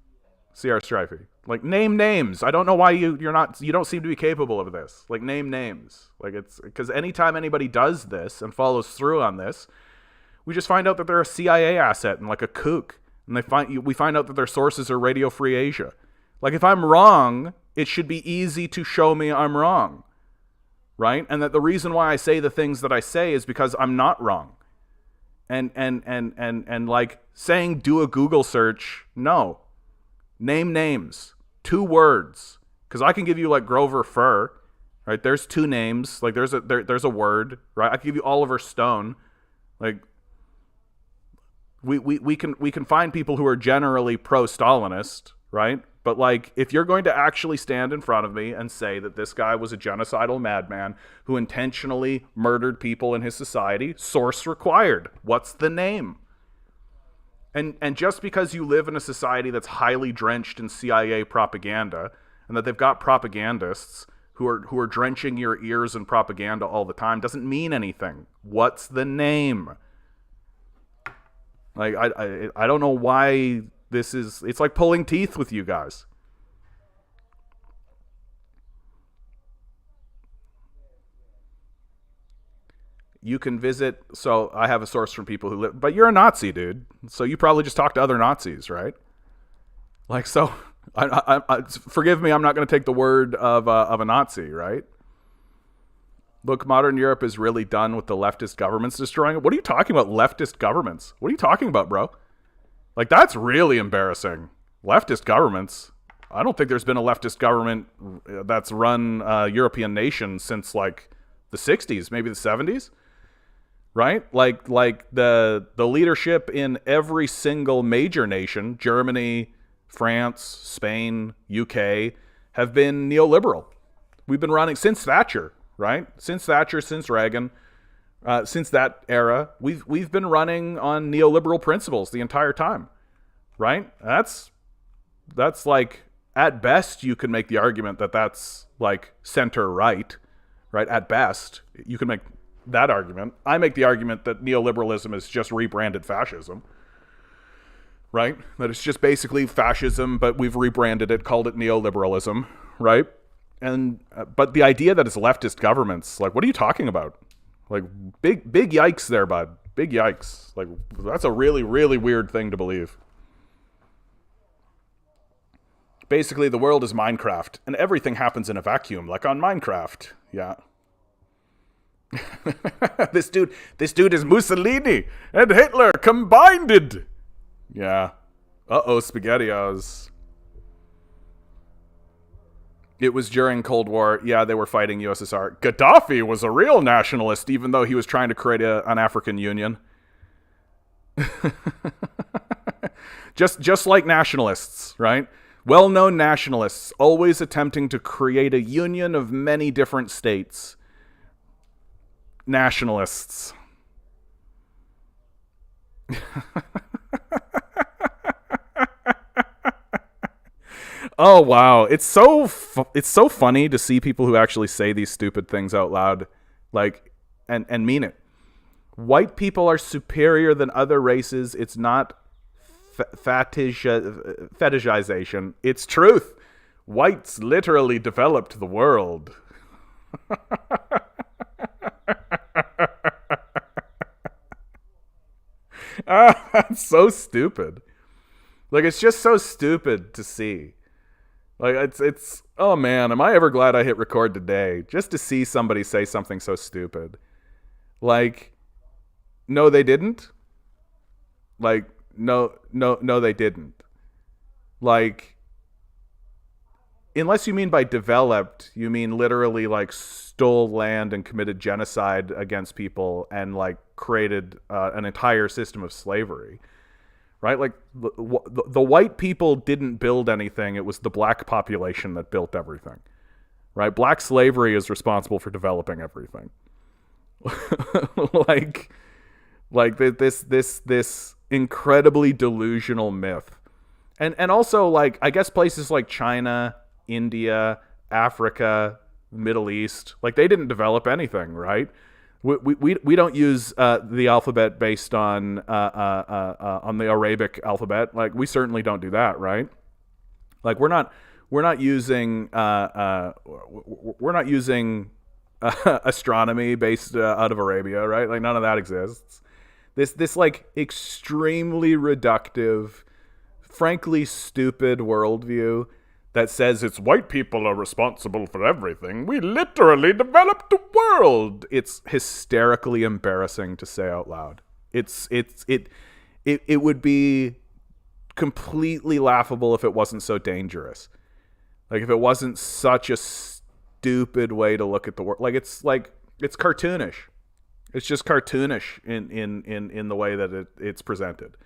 C.R. Strifey. Like, name names. I don't know why you don't seem to be capable of this. Like, name names. Like, it's because anytime anybody does this and follows through on this, we just find out that they're a CIA asset and like a kook, and we find out that their sources are Radio Free Asia. Like, if I'm wrong, it should be easy to show me I'm wrong, right? And that the reason why I say the things that I say is because I'm not wrong. And like saying do a Google search, no. Name names, 2 words, because I can give you like Grover Fur, right? There's 2 names, like there's a word, right? I can give you Oliver Stone, like we can find people who are generally pro-Stalinist, right? But like, if you're going to actually stand in front of me and say that this guy was a genocidal madman who intentionally murdered people in his society, source required. What's the name? And just because you live in a society that's highly drenched in CIA propaganda, and that they've got propagandists who are drenching your ears in propaganda all the time, doesn't mean anything. What's the name? Like, I don't know why it's like pulling teeth with you guys. You can visit, so I have a source from people who live, but you're a Nazi, dude. So you probably just talk to other Nazis, right? Like, so, forgive me, I'm not going to take the word of a Nazi, right? Look, modern Europe is really done with the leftist governments destroying it. What are you talking about, leftist governments? What are you talking about, bro? Like, that's really embarrassing. Leftist governments. I don't think there's been a leftist government that's run a European nation since, like, the 60s, maybe the 70s. Right? Like the leadership in every single major nation, Germany, France, Spain, UK, have been neoliberal. We've been running since Thatcher, right? Since Thatcher, since Reagan, since that era, we've been running on neoliberal principles the entire time, right? That's like, at best, you can make the argument that that's like center right? At best, you can make that argument. I make the argument that neoliberalism is just rebranded fascism, right? That it's just basically fascism, but we've rebranded it, called it neoliberalism, right? And but the idea that it's leftist governments, like, what are you talking about? Like, big yikes there, bud. Big yikes. Like, that's a really, really weird thing to believe. Basically, the world is Minecraft, and everything happens in a vacuum, like on Minecraft. Yeah. This dude is Mussolini and Hitler combined. Yeah. Uh-oh, SpaghettiOs. It was during Cold War. Yeah, they were fighting USSR. Gaddafi was a real nationalist, even though he was trying to create an African Union. just like nationalists, right? Well-known nationalists, always attempting to create a union of many different states. Nationalists. Oh wow, it's so funny to see people who actually say these stupid things out loud, like, and mean it. White people are superior than other races. It's not fetishization. It's truth. Whites literally developed the world. That's so stupid. Like, it's just so stupid to see. Like, it's oh man, am I ever glad I hit record today just to see somebody say something so stupid. Like, no, they didn't. Like, no, they didn't. Like, unless you mean by developed, you mean literally like stole land and committed genocide against people and like created an entire system of slavery, right? Like the white people didn't build anything. It was the black population that built everything, right? Black slavery is responsible for developing everything. like this incredibly delusional myth. And also, like, I guess places like China, India, Africa, Middle East, like, they didn't develop anything, right? We don't use the alphabet based on the Arabic alphabet. Like, we certainly don't do that, right? Like, we're not using astronomy based out of Arabia, right? Like, none of that exists. This like extremely reductive, frankly stupid worldview that says it's white people are responsible for everything. We literally developed the world. It's hysterically embarrassing to say out loud. It would be completely laughable if it wasn't so dangerous. Like, if it wasn't such a stupid way to look at the world. It's cartoonish. It's just cartoonish in the way that it's presented.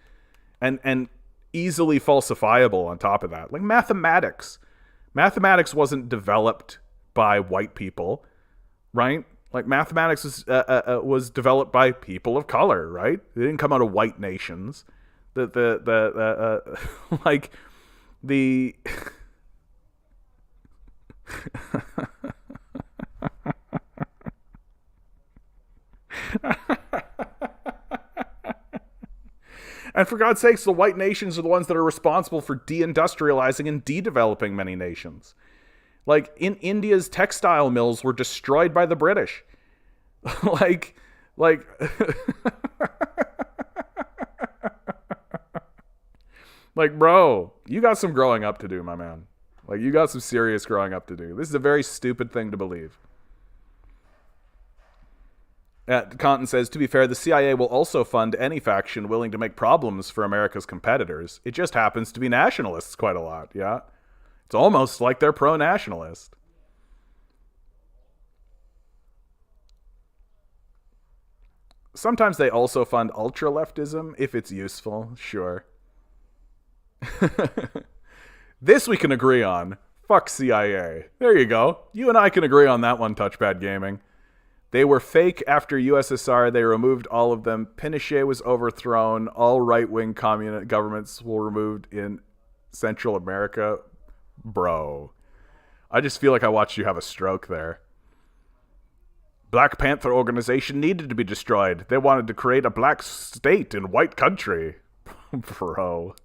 And easily falsifiable on top of that. Like mathematics. Mathematics wasn't developed by white people, right? Like, mathematics was developed by people of color, right? They didn't come out of white nations. Like the And for God's sakes, the white nations are the ones that are responsible for deindustrializing and de-developing many nations. Like, in India's textile mills were destroyed by the British. like, like, bro, you got some growing up to do, my man. Like, you got some serious growing up to do. This is a very stupid thing to believe. Conton says, to be fair, the CIA will also fund any faction willing to make problems for America's competitors. It just happens to be nationalists quite a lot, yeah? It's almost like they're pro-nationalist. Sometimes they also fund ultra-leftism, if it's useful, sure. This we can agree on. Fuck CIA. There you go. You and I can agree on that one, Touchpad Gaming. They were fake after USSR. They removed all of them. Pinochet was overthrown. All right-wing communist governments were removed in Central America. Bro, I just feel like I watched you have a stroke there. Black Panther organization needed to be destroyed. They wanted to create a black state in white country. Bro.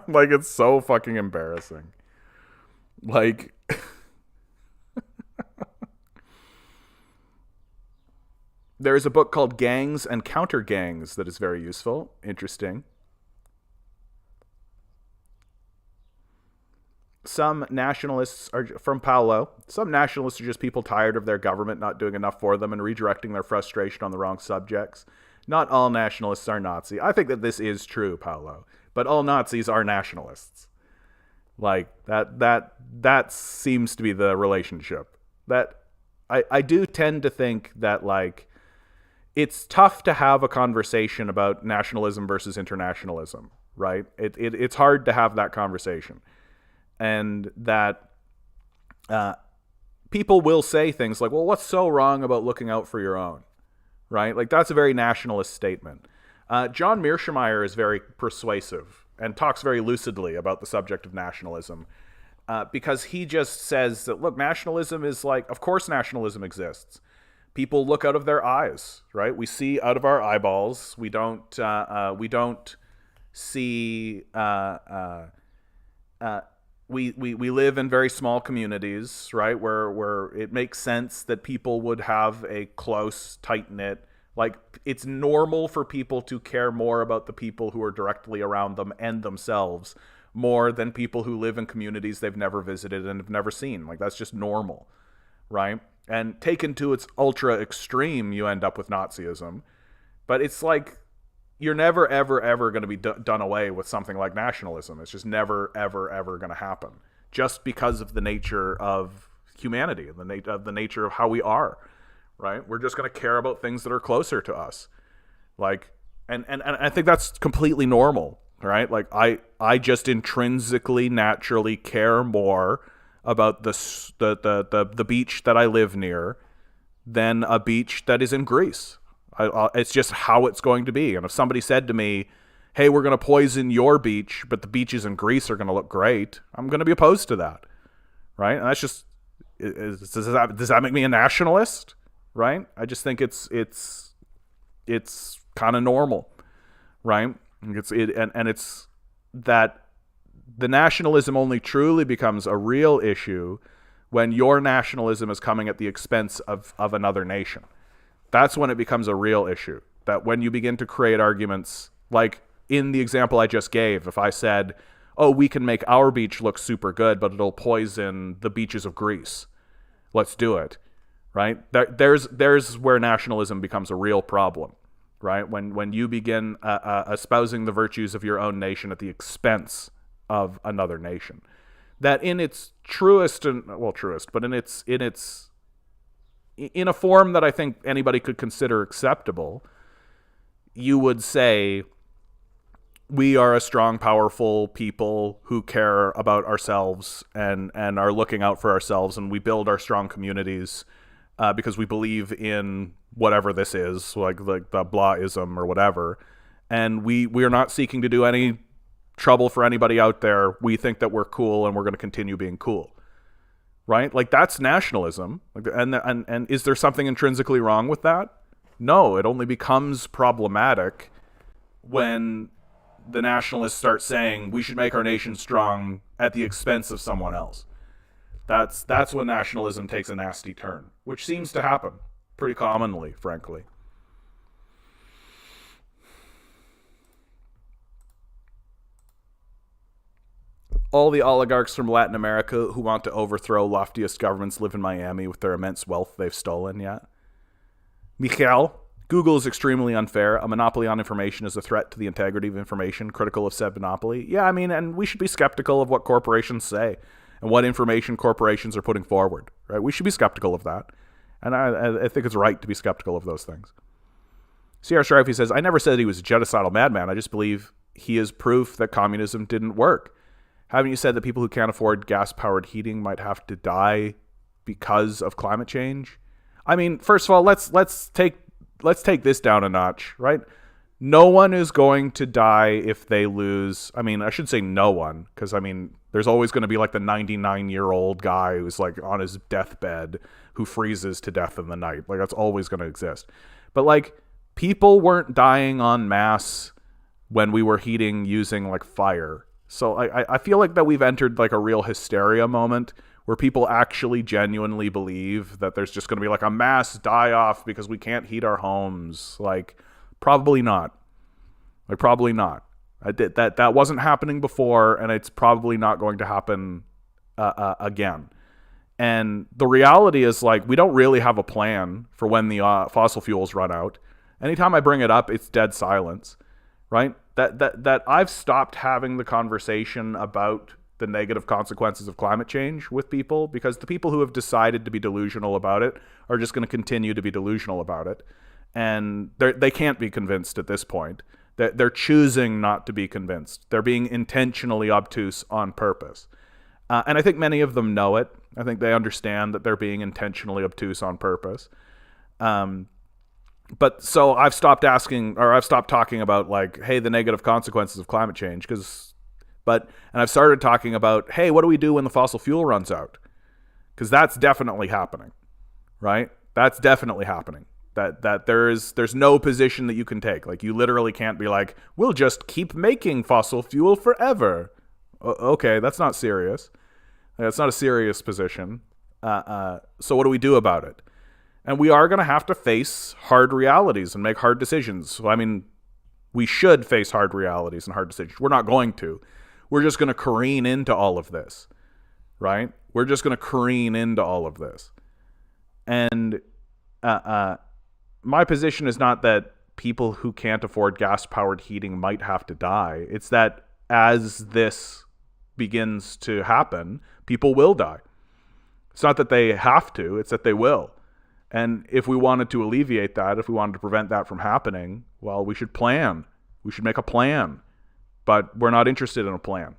Like, it's so fucking embarrassing. Like, There is a book called Gangs and Counter Gangs that is very useful. Interesting. Some nationalists are from Paolo. Some nationalists are just people tired of their government not doing enough for them and redirecting their frustration on the wrong subjects. Not all nationalists are Nazi. I think that this is true, Paolo. But all Nazis are nationalists. Like that seems to be the relationship. That I do tend to think that like it's tough to have a conversation about nationalism versus internationalism, right? It's hard to have that conversation. And that people will say things like, well, what's so wrong about looking out for your own, right? Like, that's a very nationalist statement. John Mearsheimer is very persuasive and talks very lucidly about the subject of nationalism because he just says that, look, nationalism is like, of course nationalism exists. People look out of their eyes, right? We see out of our eyeballs. We don't see... We live in very small communities, right, where it makes sense that people would have a close, tight-knit, like, it's normal for people to care more about the people who are directly around them and themselves more than people who live in communities they've never visited and have never seen. Like, that's just normal, right? And taken to its ultra extreme, you end up with Nazism. But it's like, you're never, ever, ever going to be done away with something like nationalism. It's just never, ever, ever going to happen. Just because of the nature of humanity and the nature of how we are, right? We're just going to care about things that are closer to us. Like, and I think that's completely normal, right? Like, I just intrinsically, naturally care more about the beach that I live near than a beach that is in Greece. It's just how it's going to be. And if somebody said to me, hey, we're going to poison your beach, but the beaches in Greece are going to look great, I'm going to be opposed to that, right? And that's just, does that make me a nationalist, right? I just think it's kind of normal, right? It's that the nationalism only truly becomes a real issue when your nationalism is coming at the expense of another nation. That's when it becomes a real issue. That when you begin to create arguments, like in the example I just gave, if I said, oh, we can make our beach look super good, but it'll poison the beaches of Greece. Let's do it, right? There's where nationalism becomes a real problem, right? When you begin espousing the virtues of your own nation at the expense of another nation. That in its in a form that I think anybody could consider acceptable, you would say we are a strong, powerful people who care about ourselves and are looking out for ourselves, and we build our strong communities because we believe in whatever this is, like the Blahism or whatever, and we are not seeking to do any trouble for anybody out there. We think that we're cool, and we're going to continue being cool. Right? Like, that's nationalism. And is there something intrinsically wrong with that? No, it only becomes problematic when the nationalists start saying we should make our nation strong at the expense of someone else. That's when nationalism takes a nasty turn, which seems to happen pretty commonly, frankly. All the oligarchs from Latin America who want to overthrow loftiest governments live in Miami with their immense wealth they've stolen, yeah. Michael, Google is extremely unfair. A monopoly on information is a threat to the integrity of information, critical of said monopoly. Yeah, I mean, and we should be skeptical of what corporations say and what information corporations are putting forward, right? We should be skeptical of that. And I think it's right to be skeptical of those things. C.R. Strife says, I never said he was a genocidal madman. I just believe he is proof that communism didn't work. Haven't you said that people who can't afford gas-powered heating might have to die because of climate change? I mean, first of all, let's take this down a notch, right? No one is going to die if they lose. I mean, I should say no one, because I mean, there's always going to be like the 99-year-old guy who's like on his deathbed who freezes to death in the night. Like, that's always going to exist. But like, people weren't dying en masse when we were heating using like fire. So I feel like that we've entered like a real hysteria moment where people actually genuinely believe that there's just going to be like a mass die-off because we can't heat our homes? Like, probably not. Like, probably not. That wasn't happening before, and it's probably not going to happen again. And the reality is, like, we don't really have a plan for when the fossil fuels run out. Anytime I bring it up, it's dead silence, right? That I've stopped having the conversation about the negative consequences of climate change with people, because the people who have decided to be delusional about it are just going to continue to be delusional about it. And they can't be convinced at this point. They're choosing not to be convinced. They're being intentionally obtuse on purpose. And I think many of them know it. I think they understand that they're being intentionally obtuse on purpose. But so I've stopped talking about, like, hey, the negative consequences of climate change, and I've started talking about, hey, what do we do when the fossil fuel runs out? Because that's definitely happening, right? That's definitely happening. That there's no position that you can take. Like, you literally can't be like, we'll just keep making fossil fuel forever. Okay, that's not serious. That's not a serious position. So what do we do about it? And we are going to have to face hard realities and make hard decisions. So, I mean, we should face hard realities and hard decisions. We're not going to. We're just going to careen into all of this, right? We're just going to careen into all of this. And my position is not that people who can't afford gas-powered heating might have to die. It's that as this begins to happen, people will die. It's not that they have to, it's that they will. And if we wanted to alleviate that, if we wanted to prevent that from happening, well, we should plan. We should make a plan. But we're not interested in a plan,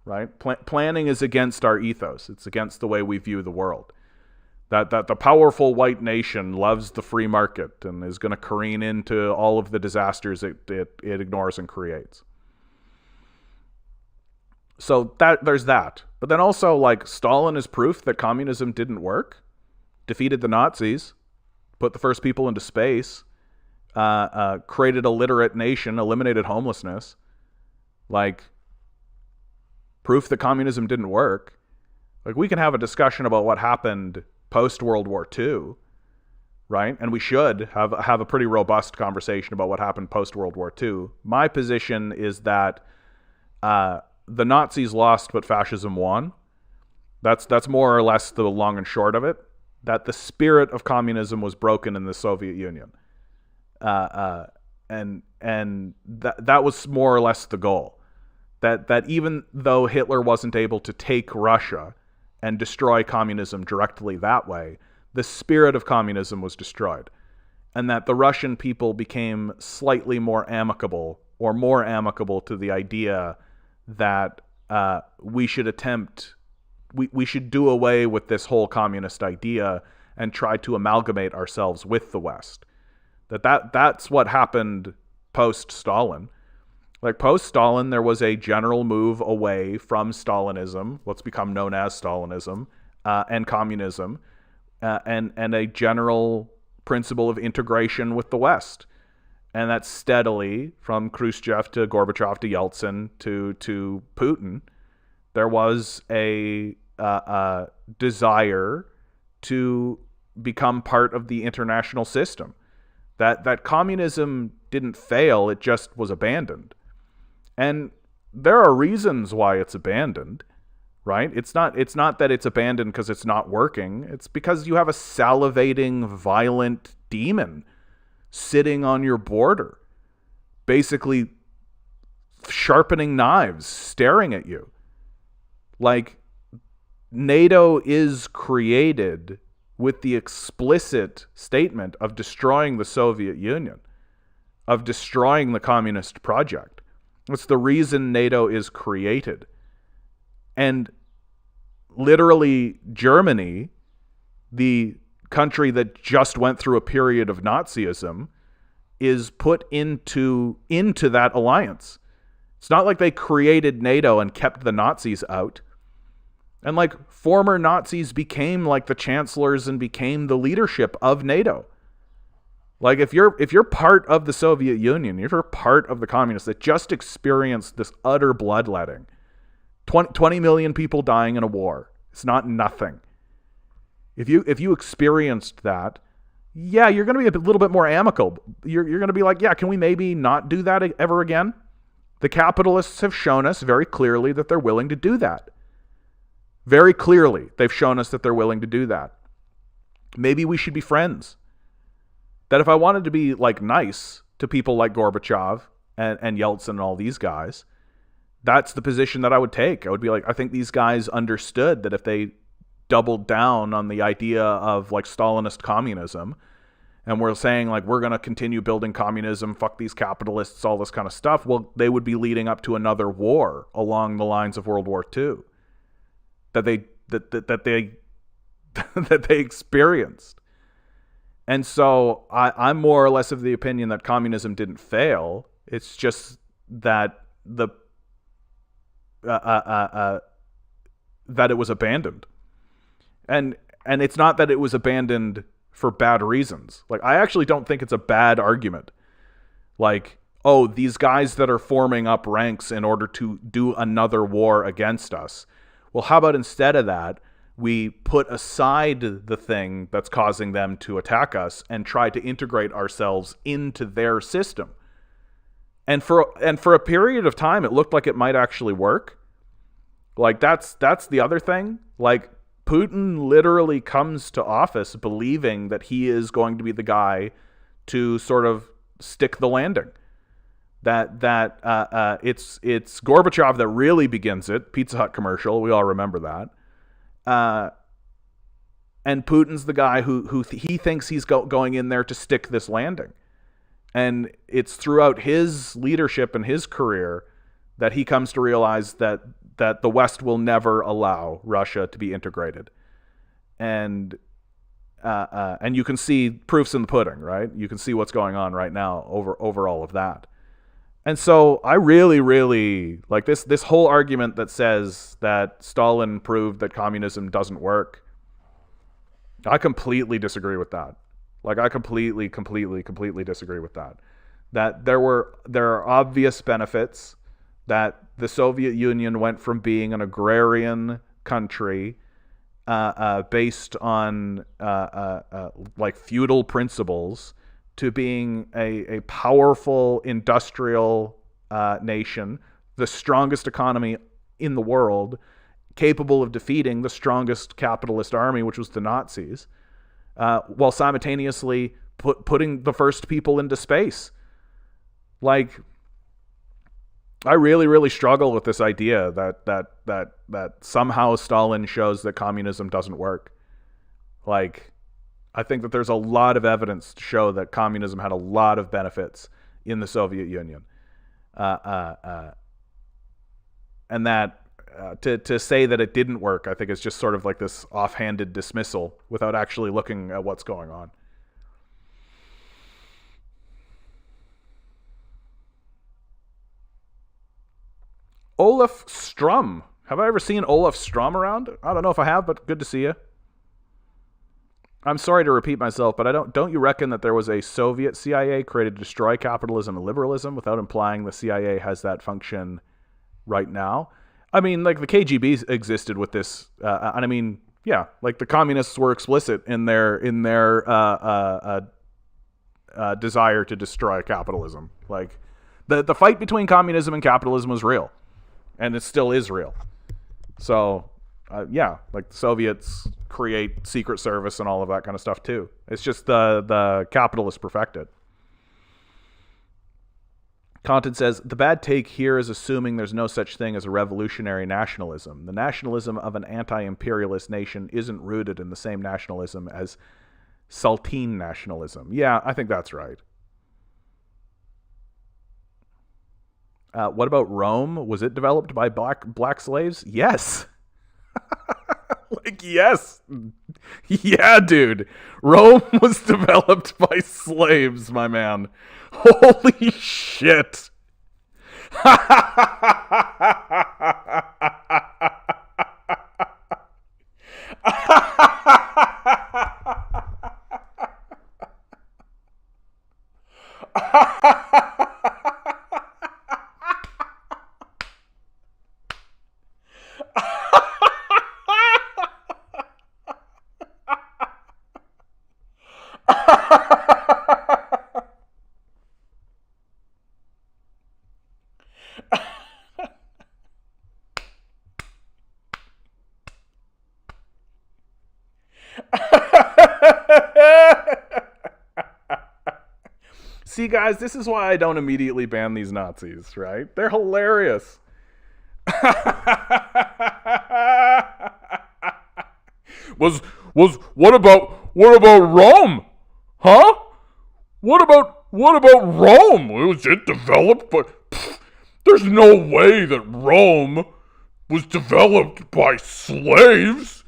right? Planning is against our ethos. It's against the way we view the world. That the powerful white nation loves the free market and is going to careen into all of the disasters it ignores and creates. So there's that. But then also, like, Stalin is proof that communism didn't work. Defeated the Nazis, put the first people into space, created a literate nation, eliminated homelessness. Like, proof that communism didn't work. Like, we can have a discussion about what happened post-World War II, right? And we should have a pretty robust conversation about what happened post-World War II. My position is that the Nazis lost, but fascism won. That's more or less the long and short of it. That the spirit of communism was broken in the Soviet Union. And that was more or less the goal. That even though Hitler wasn't able to take Russia and destroy communism directly that way, the spirit of communism was destroyed. And that the Russian people became slightly more amicable to the idea that we should do away with this whole communist idea and try to amalgamate ourselves with the West. That's what happened post-Stalin. Like, post-Stalin, there was a general move away from Stalinism, what's become known as Stalinism, and communism, and a general principle of integration with the West. And that's steadily, from Khrushchev to Gorbachev to Yeltsin to Putin, there was a desire to become part of the international system. That communism didn't fail, it just was abandoned. And there are reasons why it's abandoned, right? It's not that it's abandoned because it's not working. It's because you have a salivating, violent demon sitting on your border, basically sharpening knives, staring at you. Like, NATO is created with the explicit statement of destroying the Soviet Union, of destroying the communist project. It's the reason NATO is created. And literally, Germany, the country that just went through a period of Nazism, is put into that alliance. It's not like they created NATO and kept the Nazis out. And like, former Nazis became like the chancellors and became the leadership of NATO. Like, if you're part of the Soviet Union, if you're part of the communists that just experienced this utter bloodletting, 20 million people dying in a war, It's not nothing. If you experienced that, yeah, you're going to be a little bit more amicable. You're going to be like, yeah, can we maybe not do that ever again? The capitalists have shown us very clearly that they're willing to do that. Very clearly, they've shown us that they're willing to do that. Maybe we should be friends. That if I wanted to be like nice to people like Gorbachev and Yeltsin and all these guys, that's the position that I would take. I would be like, I think these guys understood that if they doubled down on the idea of like Stalinist communism, and we're saying like we're going to continue building communism, fuck these capitalists, all this kind of stuff, well, they would be leading up to another war along the lines of World War II that they that they experienced. And so I'm more or less of the opinion that communism didn't fail. It's just that that it was abandoned. And it's not that it was abandoned for bad reasons. Like, I actually don't think it's a bad argument. Like, oh, these guys that are forming up ranks in order to do another war against us. Well, how about instead of that, we put aside the thing that's causing them to attack us and try to integrate ourselves into their system. And for a period of time, it looked like it might actually work. Like, that's the other thing. Like, Putin literally comes to office believing that he is going to be the guy to sort of stick the landing. That it's Gorbachev that really begins it. Pizza Hut commercial, we all remember that. And Putin's the guy who he thinks he's going in there to stick this landing. And it's throughout his leadership and his career that he comes to realize that the West will never allow Russia to be integrated. And you can see proofs in the pudding, right? You can see what's going on right now over all of that. And so I really, really like this whole argument that says that Stalin proved that communism doesn't work. I completely disagree with that. Like, I completely disagree with that. That there are obvious benefits, that the Soviet Union went from being an agrarian country based on like feudal principles to being a powerful industrial nation, the strongest economy in the world, capable of defeating the strongest capitalist army, which was the Nazis, while simultaneously putting the first people into space. Like, I really, really struggle with this idea that somehow Stalin shows that communism doesn't work. Like, I think that there's a lot of evidence to show that communism had a lot of benefits in the Soviet Union. And that to say that it didn't work, I think is just sort of like this offhanded dismissal without actually looking at what's going on. Olaf Strum. Have I ever seen Olaf Strum around? I don't know if I have, but good to see you. I'm sorry to repeat myself, but don't you reckon that there was a Soviet CIA created to destroy capitalism and liberalism without implying the CIA has that function right now? I mean, like, the KGB existed with this, and I mean, yeah, like, the communists were explicit in their desire to destroy capitalism. Like, the fight between communism and capitalism was real, and it still is real. So, yeah, like, the Soviets create secret service and all of that kind of stuff too. It's just the capitalists perfect it. Content says, the bad take here is assuming there's no such thing as a revolutionary nationalism. The nationalism of an anti-imperialist nation isn't rooted in the same nationalism as Saltine nationalism. Yeah, I think that's right. What about Rome? Was it developed by black slaves? Yes. Like, yes. Yeah, dude. Rome was developed by slaves, my man. Holy shit. See, guys, this is why I don't immediately ban these Nazis, right? They're hilarious. was what about Rome? Huh? What about Rome? Was it developed by... There's no way that Rome was developed by slaves.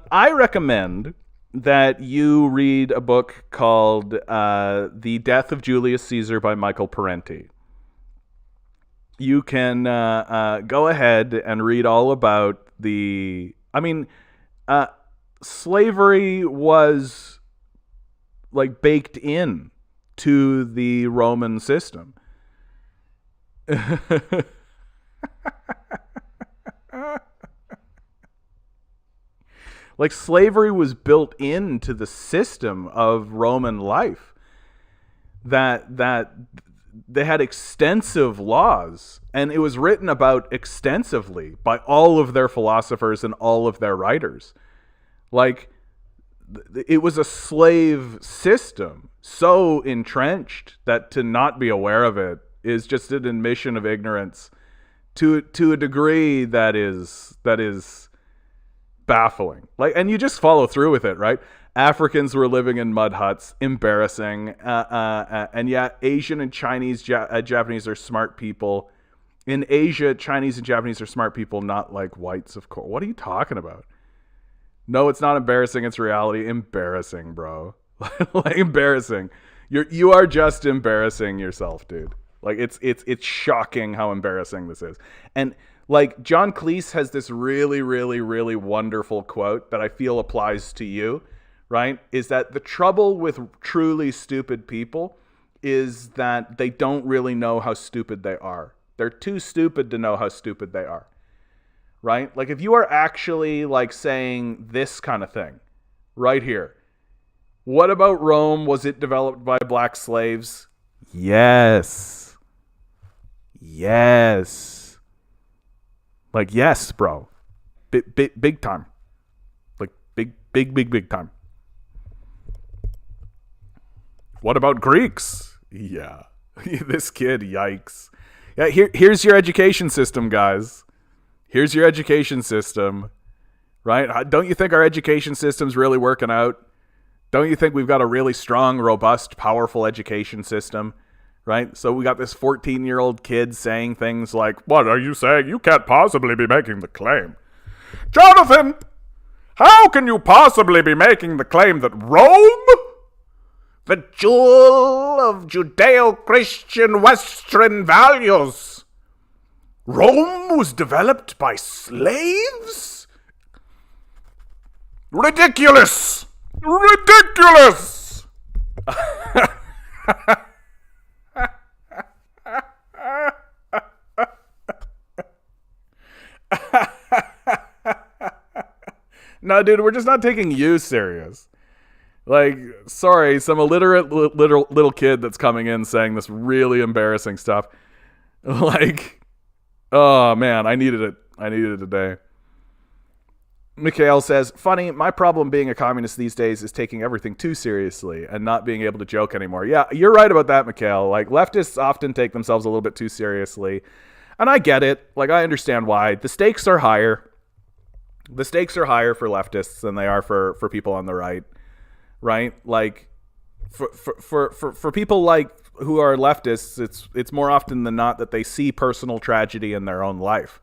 I recommend that you read a book called The Death of Julius Caesar by Michael Parenti. You can go ahead and read all about slavery was like baked in to the Roman system. Like slavery was built into the system of Roman life. That they had extensive laws, and it was written about extensively by all of their philosophers and all of their writers. Like, it was a slave system so entrenched that to not be aware of it is just an admission of ignorance to a degree that is baffling. Like, and you just follow through with it, right? Africans were living in mud huts, embarrassing, and yet Asian and Chinese, Japanese are smart people. In Asia, Chinese and Japanese are smart people, not like whites, of course. What are you talking about? No, it's not embarrassing. It's reality. Embarrassing, bro. Like, embarrassing. You are just embarrassing yourself, dude. Like, it's shocking how embarrassing this is. And like, John Cleese has this really, really, really wonderful quote that I feel applies to you, right? Is that the trouble with truly stupid people is that they don't really know how stupid they are. They're too stupid to know how stupid they are, right? Like, if you are actually like saying this kind of thing right here, what about Rome? Was it developed by black slaves? Yes. Like, yes, bro. Big time. Like, big time. What about Greeks? Yeah. This kid, yikes. Yeah, here's your education system, guys. Here's your education system. Right? Don't you think our education system's really working out? Don't you think we've got a really strong, robust, powerful education system? Right? So we got this 14-year-old kid saying things like, "What are you saying? You can't possibly be making the claim." Jonathan, how can you possibly be making the claim that Rome, the jewel of Judeo-Christian Western values, Rome was developed by slaves? Ridiculous! Ridiculous! No, dude, we're just not taking you serious. Like, sorry, some illiterate little kid that's coming in saying this really embarrassing stuff. Like, oh man, I needed it. I needed it today. Mikhail says, funny, my problem being a communist these days is taking everything too seriously and not being able to joke anymore. Yeah, you're right about that, Mikhail. Like, leftists often take themselves a little bit too seriously. And I get it. Like, I understand why. The stakes are higher. The stakes are higher for leftists than they are for people on the right. Right? Like, for people like who are leftists, it's more often than not that they see personal tragedy in their own life.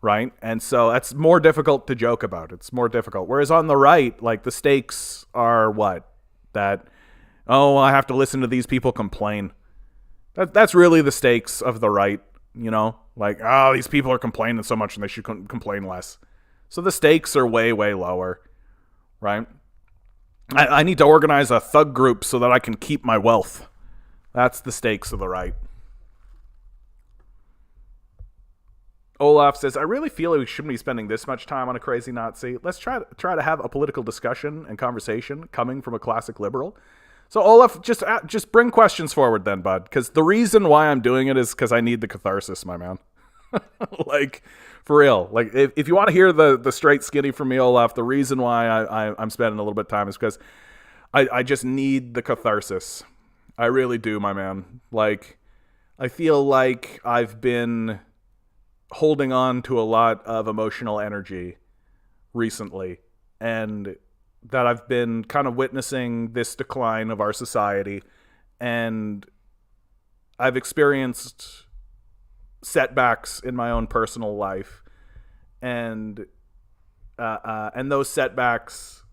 Right? And so that's more difficult to joke about. It's more difficult. Whereas on the right, like, the stakes are what? That, oh, I have to listen to these people complain. That's really the stakes of the right, you know? Like, oh, these people are complaining so much and they should complain less. So the stakes are way, way lower, right? I need to organize a thug group so that I can keep my wealth. That's the stakes of the right. Olaf says, I really feel like we shouldn't be spending this much time on a crazy Nazi. Let's try to have a political discussion and conversation coming from a classic liberal. So Olaf, just bring questions forward then, bud, because the reason why I'm doing it is because I need the catharsis, my man. Like, for real. Like, if you want to hear the straight skinny from me, Olaf, the reason why I'm spending a little bit of time is because I just need the catharsis. I really do, my man. Like, I feel like I've been holding on to a lot of emotional energy recently, and that I've been kind of witnessing this decline of our society, and I've experienced setbacks in my own personal life, and those setbacks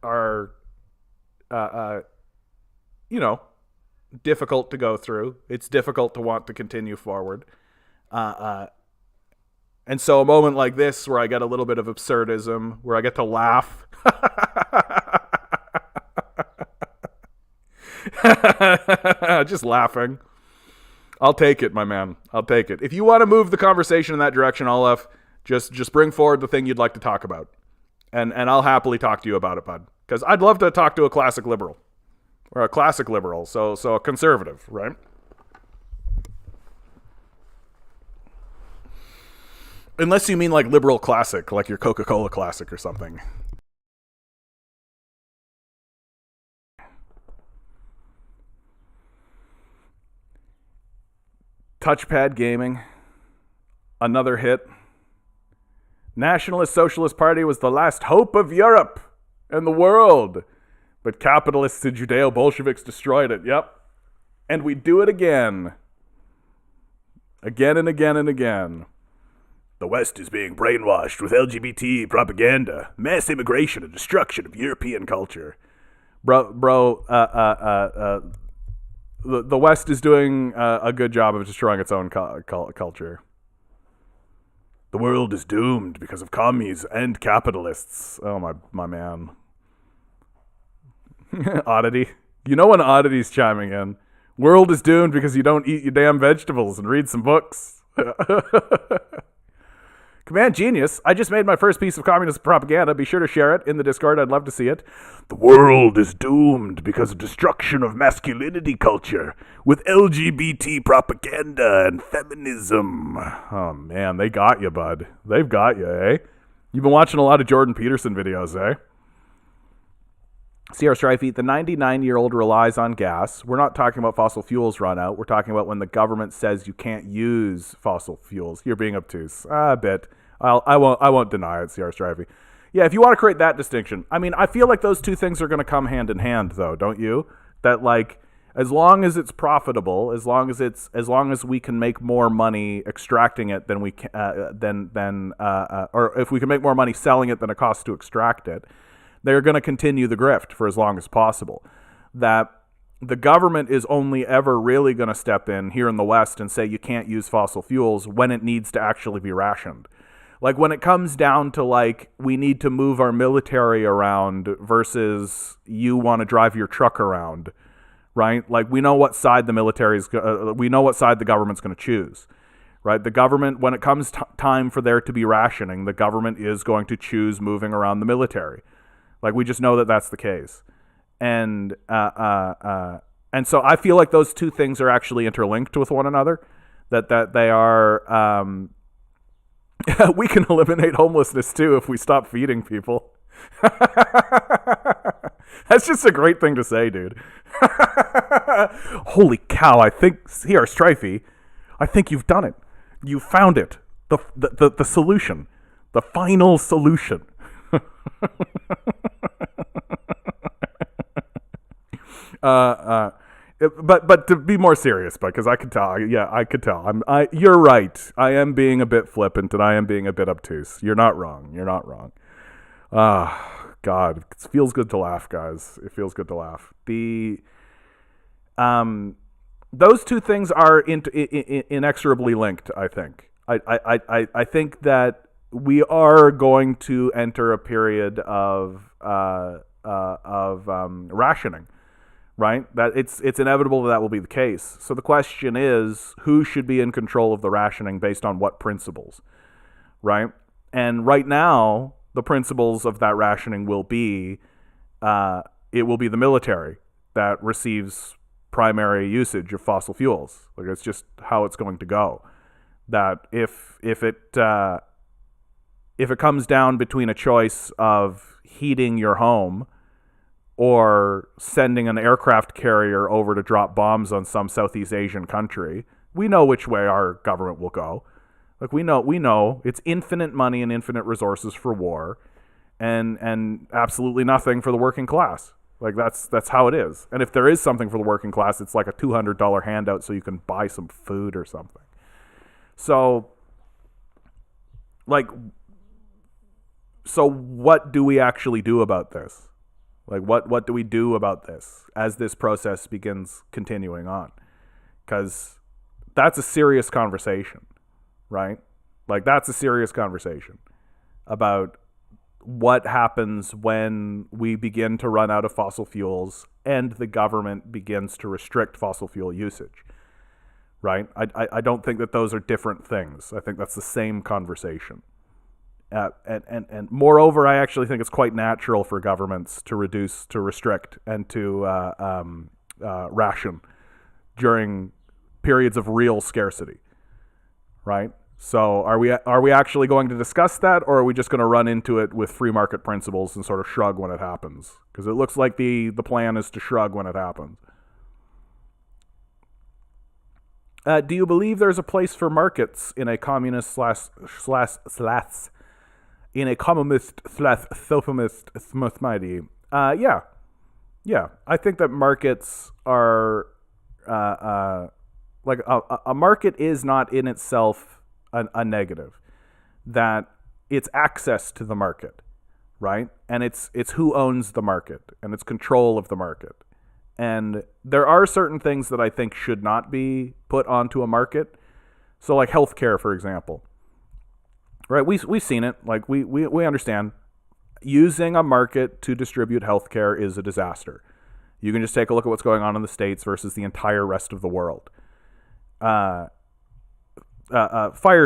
are, difficult to go through. It's difficult to want to continue forward. And so a moment like this where I get a little bit of absurdism, where I get to laugh. Just laughing. I'll take it, my man. I'll take it. If you want to move the conversation in that direction, Olaf, just bring forward the thing you'd like to talk about. And I'll happily talk to you about it, bud. Because I'd love to talk to a classic liberal. Or a classic liberal, so a conservative, right? Unless you mean like liberal classic, like your Coca-Cola classic or something. Touchpad gaming. Another hit. Nationalist Socialist Party was the last hope of Europe and the world. But capitalists and Judeo-Bolsheviks destroyed it. Yep. And we do it again. Again and again and again. The West is being brainwashed with LGBT propaganda, mass immigration, and destruction of European culture. The West is doing a good job of destroying its own culture. The world is doomed because of commies and capitalists. Oh, my man. Oddity. You know when Oddity's chiming in. World is doomed because you don't eat your damn vegetables and read some books. Command Genius, I just made my first piece of communist propaganda. Be sure to share it in the Discord. I'd love to see it. The world is doomed because of destruction of masculinity culture with LGBT propaganda and feminism. Oh, man, they got you, bud. They've got you, eh? You've been watching a lot of Jordan Peterson videos, eh? Sierra Strifey, the 99-year-old relies on gas. We're not talking about fossil fuels run out. We're talking about when the government says you can't use fossil fuels. You're being obtuse. A bit. I won't deny it, Sierra Strifey. Yeah, if you want to create that distinction. I mean, I feel like those two things are going to come hand in hand, though, don't you? That, like, as long as it's profitable, as long as we can make more money extracting it than we can, or if we can make more money selling it than it costs to extract it, they're going to continue the grift for as long as possible. That the government is only ever really going to step in here in the West and say you can't use fossil fuels when it needs to actually be rationed. Like when it comes down to like we need to move our military around versus you want to drive your truck around, right? Like we know what side the we know what side the government's going to choose. Right, the government, when it comes time for there to be rationing, the government is going to choose moving around the military. Like we just know that that's the case, and so I feel like those two things are actually interlinked with one another. That they are. We can eliminate homelessness too if we stop feeding people. That's just a great thing to say, dude. Holy cow! I think here, Strifey, I think you've done it. You found it. The solution, the final solution. But to be more serious, because I could tell. Yeah, I could tell. You're right. I am being a bit flippant and I am being a bit obtuse. You're not wrong. You're not wrong. God, it feels good to laugh, guys. It feels good to laugh. Those two things are inexorably linked. I think. I think that we are going to enter a period of rationing, right? That it's inevitable that will be the case. So the question is, who should be in control of the rationing based on what principles, right? And right now, the principles of that rationing will be, it will be the military. that receives primary usage of fossil fuels. Like, it's just how it's going to go. That if it comes down between a choice of heating your home or sending an aircraft carrier over to drop bombs on some Southeast Asian country, we know which way our government will go. Like, we know it's infinite money and infinite resources for war, and absolutely nothing for the working class. Like, that's how it is. And if there is something for the working class, it's like a $200 handout so you can buy some food or something. So, what do we actually do about this? Like, what do we do about this as this process begins continuing on? Because that's a serious conversation, right? Like, that's a serious conversation about what happens when we begin to run out of fossil fuels and the government begins to restrict fossil fuel usage, right? I don't think that those are different things. I think that's the same conversation. And moreover, I actually think it's quite natural for governments to reduce, to restrict, and to ration during periods of real scarcity, right? So are we actually going to discuss that, or are we just going to run into it with free market principles and sort of shrug when it happens? Because it looks like the plan is to shrug when it happens. Do you believe there's a place for markets in a communist in a communist socialist society? Yeah. I think that markets are like a market is not in itself a negative. That it's access to the market, right? And it's who owns the market and it's control of the market. And there are certain things that I think should not be put onto a market. So, like healthcare, for example. Right, we've seen it. Like, we understand using a market to distribute healthcare is a disaster. You can just take a look at what's going on in the States versus the entire rest of the world. Fire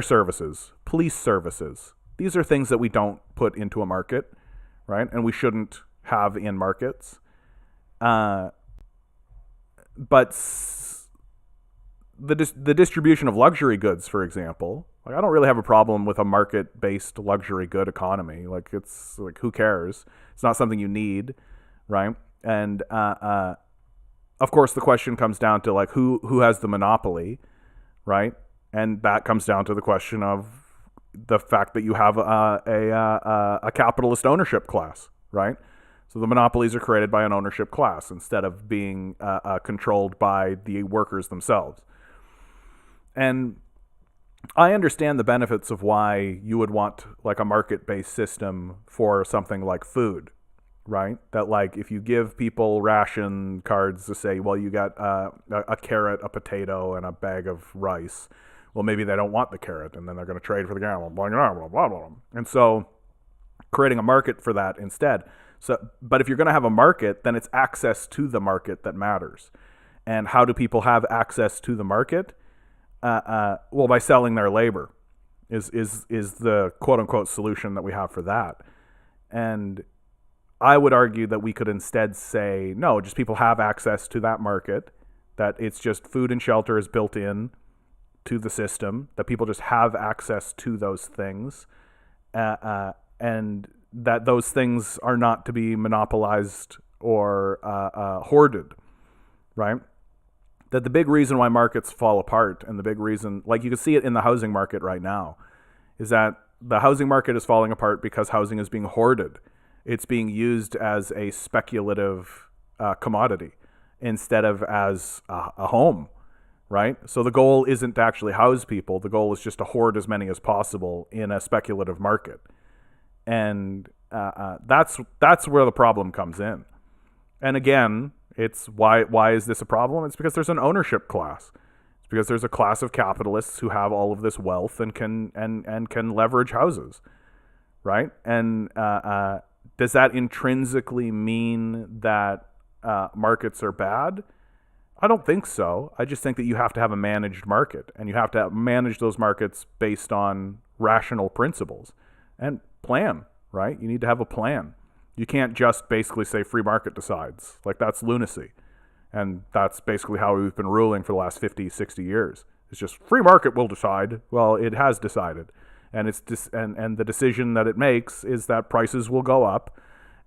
services, police services. These are things that we don't put into a market, right? And we shouldn't have in markets. But the distribution of luxury goods, for example, like, I don't really have a problem with a market-based luxury good economy. Like, it's like, who cares? It's not something you need, right? And of course, the question comes down to, like, who has the monopoly, right? And that comes down to the question of the fact that you have a capitalist ownership class, right? So the monopolies are created by an ownership class instead of being controlled by the workers themselves. And I understand the benefits of why you would want, like, a market-based system for something like food, right? That, like, if you give people ration cards to say, well, you got a carrot, a potato, and a bag of rice, well, maybe they don't want the carrot, and then they're going to trade for the carrot, blah, blah, blah, blah, blah. And so creating a market for that instead. So, but if you're going to have a market, then it's access to the market that matters. And how do people have access to the market? Well, by selling their labor is the quote unquote solution that we have for that. And I would argue that we could instead say, no, just people have access to that market, that it's just food and shelter is built in to the system, that people just have access to those things, and that those things are not to be monopolized or hoarded, right? That the big reason why markets fall apart, and the big reason, like, you can see it in the housing market right now, is that the housing market is falling apart because housing is being hoarded. It's being used as a speculative commodity instead of as a home, right? So the goal isn't to actually house people. The goal is just to hoard as many as possible in a speculative market. And that's where the problem comes in. And again, it's why is this a problem? It's because there's an ownership class. It's because there's a class of capitalists who have all of this wealth and can leverage houses, right? And does that intrinsically mean that markets are bad? I don't think so. I just think that you have to have a managed market, and you have to manage those markets based on rational principles and plan, right? You need to have a plan. You can't just basically say free market decides. Like, that's lunacy. And that's basically how we've been ruling for the last 50, 60 years. It's just free market will decide. Well, it has decided. And and the decision that it makes is that prices will go up,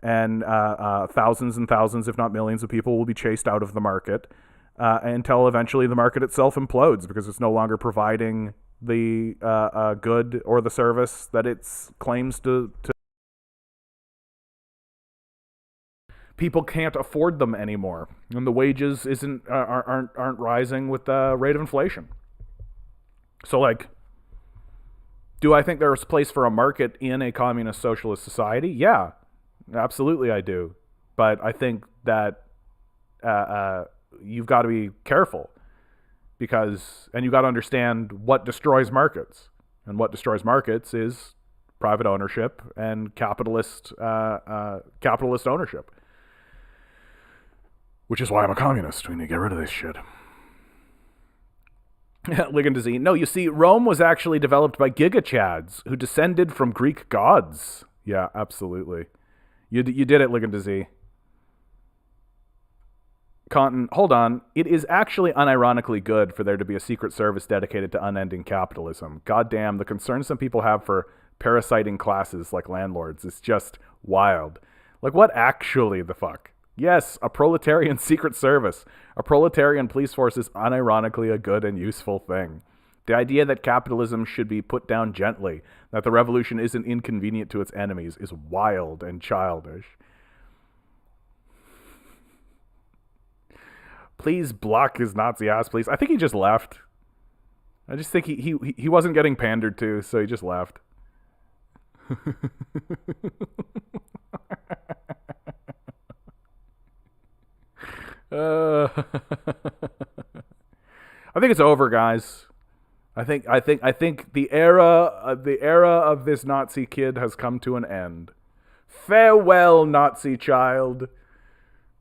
and thousands and thousands, if not millions, of people will be chased out of the market until eventually the market itself implodes because it's no longer providing the good or the service that it claims to. People can't afford them anymore, and the wages aren't rising with the rate of inflation. So, like, do I think there's a place for a market in a communist socialist society? Yeah, absolutely I do. But I think that you've got to be careful and you've got to understand what destroys markets. And what destroys markets is private ownership and capitalist ownership. Which is why I'm a communist. We need to get rid of this shit. Ligand disease. No, you see, Rome was actually developed by gigachads who descended from Greek gods. Yeah, absolutely. You did it, Ligand disease. Content, hold on. It is actually unironically good for there to be a secret service dedicated to unending capitalism. Goddamn, the concern some people have for parasiting classes like landlords is just wild. Like, what actually the fuck? Yes, a proletarian secret service. A proletarian police force is unironically a good and useful thing. The idea that capitalism should be put down gently, that the revolution isn't inconvenient to its enemies, is wild and childish. Please block his Nazi ass, please. I think he just left. I just think he wasn't getting pandered to, so he just left. I think it's over, guys. I think the era of this Nazi kid has come to an end. Farewell, Nazi child.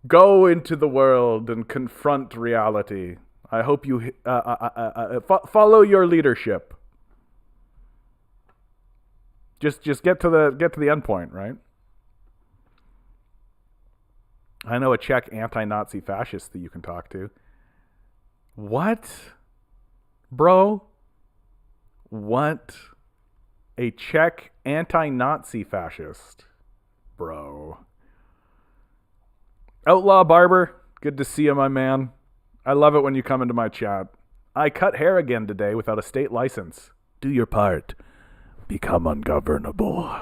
Go into the world and confront reality. I hope you follow your leadership. Just get to the end point, right? I know a Czech anti-Nazi fascist that you can talk to. What? Bro? What? A Czech anti-Nazi fascist? Bro. Outlaw Barber, good to see you, my man. I love it when you come into my chat. I cut hair again today without a state license. Do your part. Become ungovernable.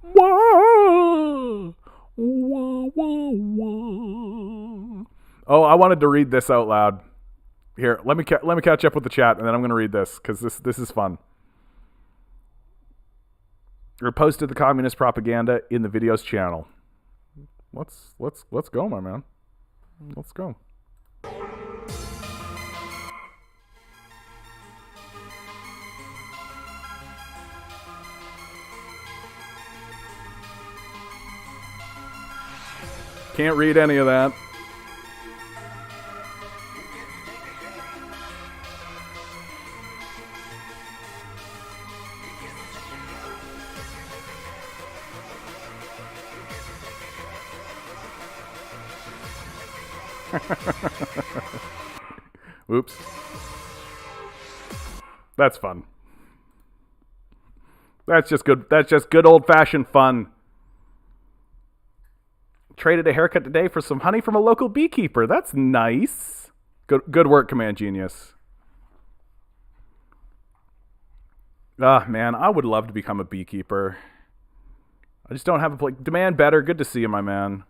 Whoa! Whoa, whoa, whoa. Oh, I wanted to read this out loud. Here, let me catch up with the chat, and then I'm going to read this because this is fun. I posted the communist propaganda in the videos channel. Let's go, my man. Let's go. Can't read any of that. Oops. That's fun. That's just good. That's just good old-fashioned fun. Traded a haircut today for some honey from a local beekeeper. That's nice. Good work, Command Genius. Man, I would love to become a beekeeper. I just don't have a place. Demand better. Good to see you, my man.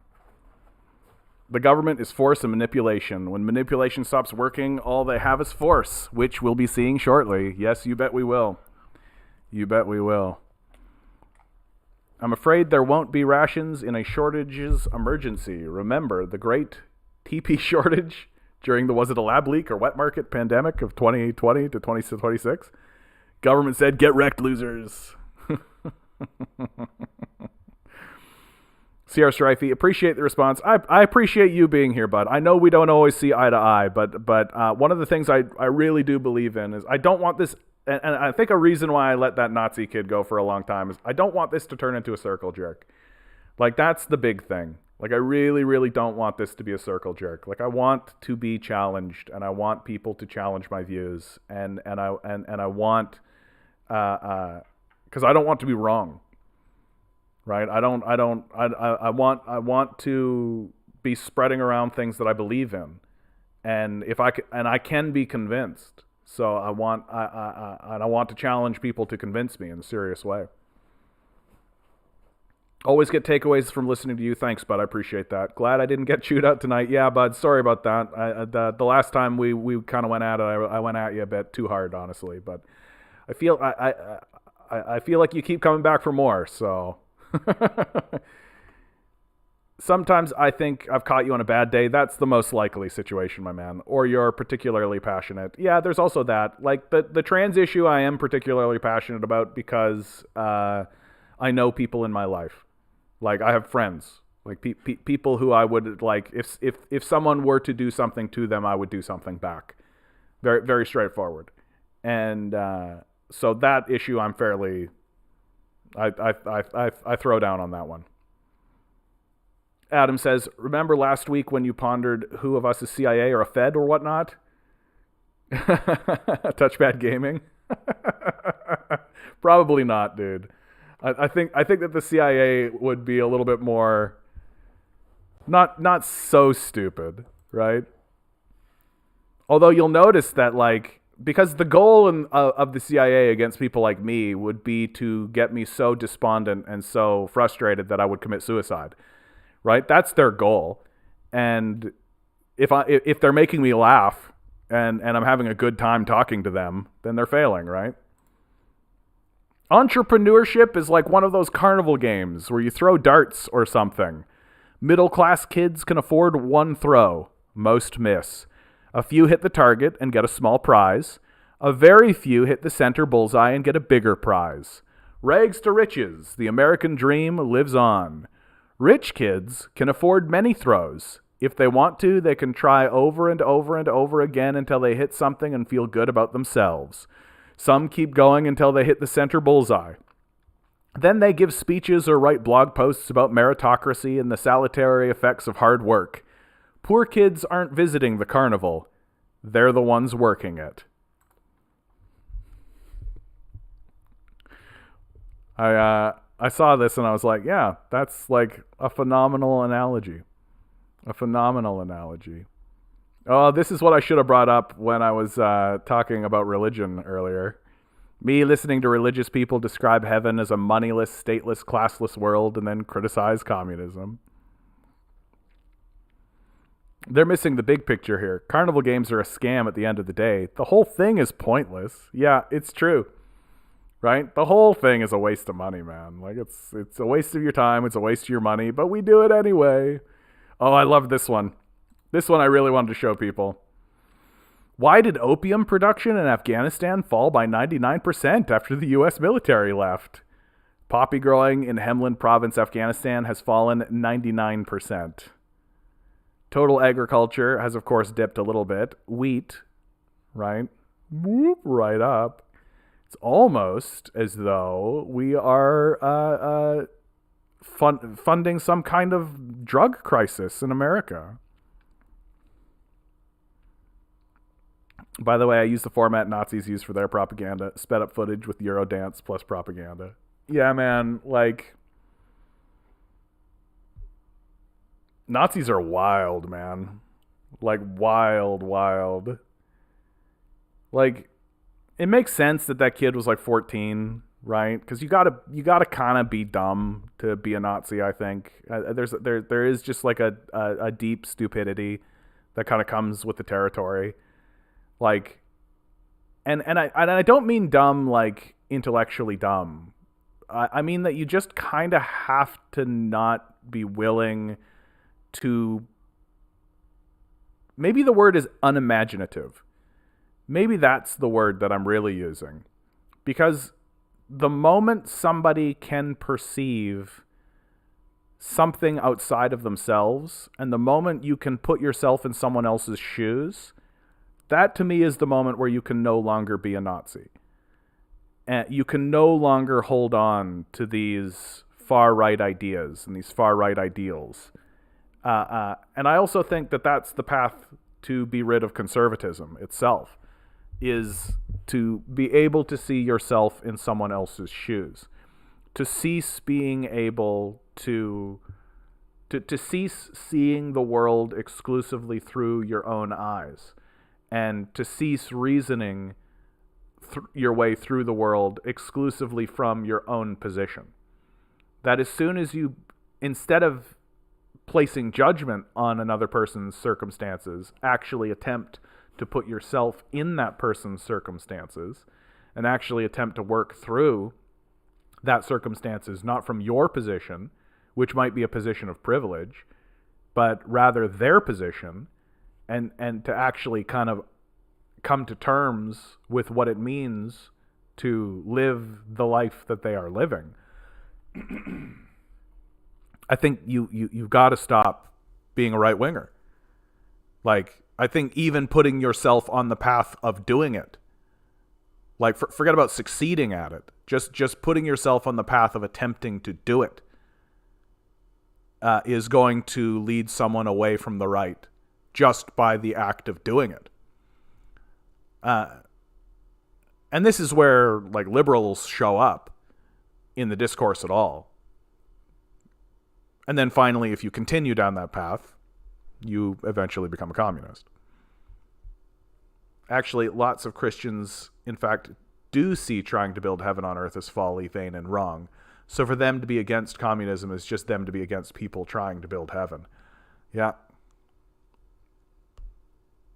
The government is force and manipulation. When manipulation stops working, all they have is force, which we'll be seeing shortly. Yes, you bet we will. You bet we will. I'm afraid there won't be rations in a shortages emergency. Remember the great TP shortage during the, was it a lab leak or wet market pandemic of 2020 to 2026? Government said, get wrecked, losers. CR Strifey, appreciate the response. I appreciate you being here, bud. I know we don't always see eye to eye, but one of the things I really do believe in is I don't want this, and I think a reason why I let that Nazi kid go for a long time is I don't want this to turn into a circle jerk. Like, that's the big thing. Like, I really, really don't want this to be a circle jerk. Like, I want to be challenged, and I want people to challenge my views, and I want, because I don't want to be wrong, right? I want to be spreading around things that I believe in, and I can be convinced. So I want to challenge people to convince me in a serious way. Always get takeaways from listening to you. Thanks, bud. I appreciate that. Glad I didn't get chewed out tonight. Yeah, bud. Sorry about that. The last time we kind of went at it, I went at you a bit too hard, honestly. But I feel I feel like you keep coming back for more. So sometimes I think I've caught you on a bad day. That's the most likely situation, my man. Or you're particularly passionate. Yeah, there's also that. Like the trans issue, I am particularly passionate about because I know people in my life. Like, I have friends, like people who I would, like, if someone were to do something to them, I would do something back. Very, very straightforward. And so that issue, I'm fairly, I throw down on that one. Adam says, remember last week when you pondered who of us is CIA or a Fed or whatnot? Touchpad gaming? Probably not, dude. I think that the CIA would be a little bit more not so stupid, right? Although you'll notice that, like, because the goal of the CIA against people like me would be to get me so despondent and so frustrated that I would commit suicide, right? That's their goal. And if they're making me laugh and I'm having a good time talking to them, then they're failing, right? Entrepreneurship is like one of those carnival games where you throw darts or something. Middle-class kids can afford one throw. Most miss. A few hit the target and get a small prize. A very few hit the center bullseye and get a bigger prize. Rags to riches. The American dream lives on. Rich kids can afford many throws. If they want to, they can try over and over and over again until they hit something and feel good about themselves. Some keep going until they hit the center bullseye. Then they give speeches or write blog posts about meritocracy and the salutary effects of hard work. Poor kids aren't visiting the carnival. They're the ones working it. I saw this and I was like, yeah, that's like a phenomenal analogy. A phenomenal analogy. Oh, this is what I should have brought up when I was talking about religion earlier. Me listening to religious people describe heaven as a moneyless, stateless, classless world and then criticize communism. They're missing the big picture here. Carnival games are a scam at the end of the day. The whole thing is pointless. Yeah, it's true. Right? The whole thing is a waste of money, man. Like, it's a waste of your time. It's a waste of your money, but we do it anyway. Oh, I love this one. This one I really wanted to show people. Why did opium production in Afghanistan fall by 99% after the U.S. military left? Poppy growing in Helmand Province, Afghanistan has fallen 99%. Total agriculture has, of course, dipped a little bit. Wheat, right? Whoop, right up. It's almost as though we are funding some kind of drug crisis in America. By the way, I use the format Nazis use for their propaganda. Sped up footage with Eurodance plus propaganda. Yeah, man, like, Nazis are wild, man. Like, wild. Like, it makes sense that kid was like 14, right? Because you gotta kind of be dumb to be a Nazi, I think. There is just like a deep stupidity that kind of comes with the territory. Like, and I don't mean dumb like intellectually dumb. I mean that you just kind of have to not be willing to. Maybe the word is unimaginative. Maybe that's the word that I'm really using. Because the moment somebody can perceive something outside of themselves, and the moment you can put yourself in someone else's shoes, that to me is the moment where you can no longer be a Nazi. And you can no longer hold on to these far-right ideas and these far-right ideals. And I also think that that's the path to be rid of conservatism itself, is to be able to see yourself in someone else's shoes, to cease being able to cease seeing the world exclusively through your own eyes, and to cease reasoning your way through the world exclusively from your own position. That as soon as you, instead of placing judgment on another person's circumstances, actually attempt to put yourself in that person's circumstances and actually attempt to work through that circumstances, not from your position, which might be a position of privilege, but rather their position, and to actually kind of come to terms with what it means to live the life that they are living. I think you've got to stop being a right winger. Like, I think even putting yourself on the path of doing it, like forget about succeeding at it, just putting yourself on the path of attempting to do it, is going to lead someone away from the right just by the act of doing it. And this is where like liberals show up in the discourse at all. And then finally, if you continue down that path, you eventually become a communist. Actually, lots of Christians, in fact, do see trying to build heaven on earth as folly, vain, and wrong. So for them to be against communism is just them to be against people trying to build heaven. Yeah.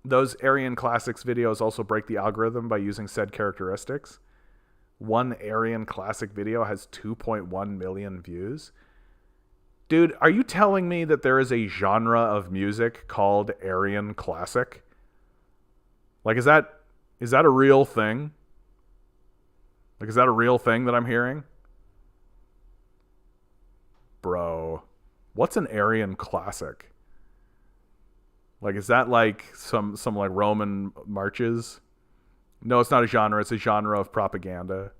Those Aryan Classics videos also break the algorithm by using said characteristics. One Aryan Classic video has 2.1 million views. Dude, are you telling me that there is a genre of music called Aryan Classic? Like, is that a real thing? Like, is that a real thing that I'm hearing? Bro, what's an Aryan Classic? Like, is that like some like Roman marches? No, it's not a genre. It's a genre of propaganda.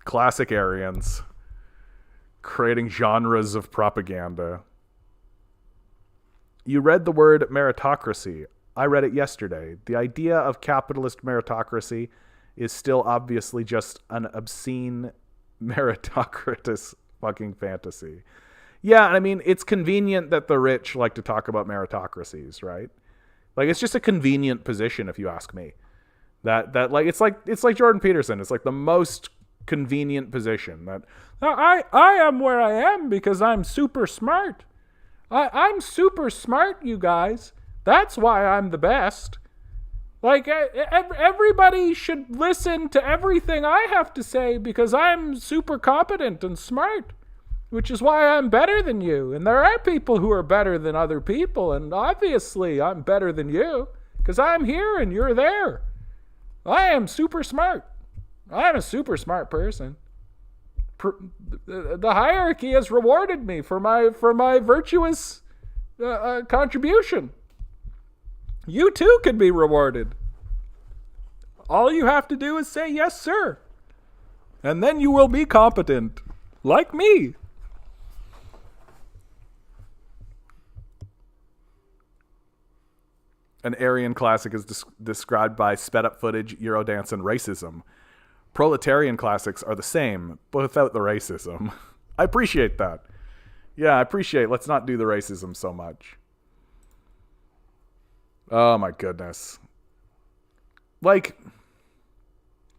Classic Aryans creating genres of propaganda. You read the word meritocracy. I read it yesterday. The idea of capitalist meritocracy is still obviously just an obscene meritocratous fucking fantasy. Yeah, I mean, it's convenient that the rich like to talk about meritocracies, right? Like, it's just a convenient position, if you ask me. That like it's like Jordan Peterson. It's like the most convenient position that I am where I am because I'm super smart. I'm super smart, you guys. That's why I'm the best. Like, everybody should listen to everything I have to say because I'm super competent and smart, which is why I'm better than you. And there are people who are better than other people, and obviously I'm better than you because I'm here and you're there. I am super smart. I'm a super smart person. The hierarchy has rewarded me for my virtuous contribution. You too can be rewarded. All you have to do is say yes, sir. And then you will be competent. Like me. An Aryan Classic is described by sped up footage, Eurodance, and racism. Proletarian classics are the same, but without the racism. I appreciate that. Yeah, I appreciate. Let's not do the racism so much. Oh my goodness. Like,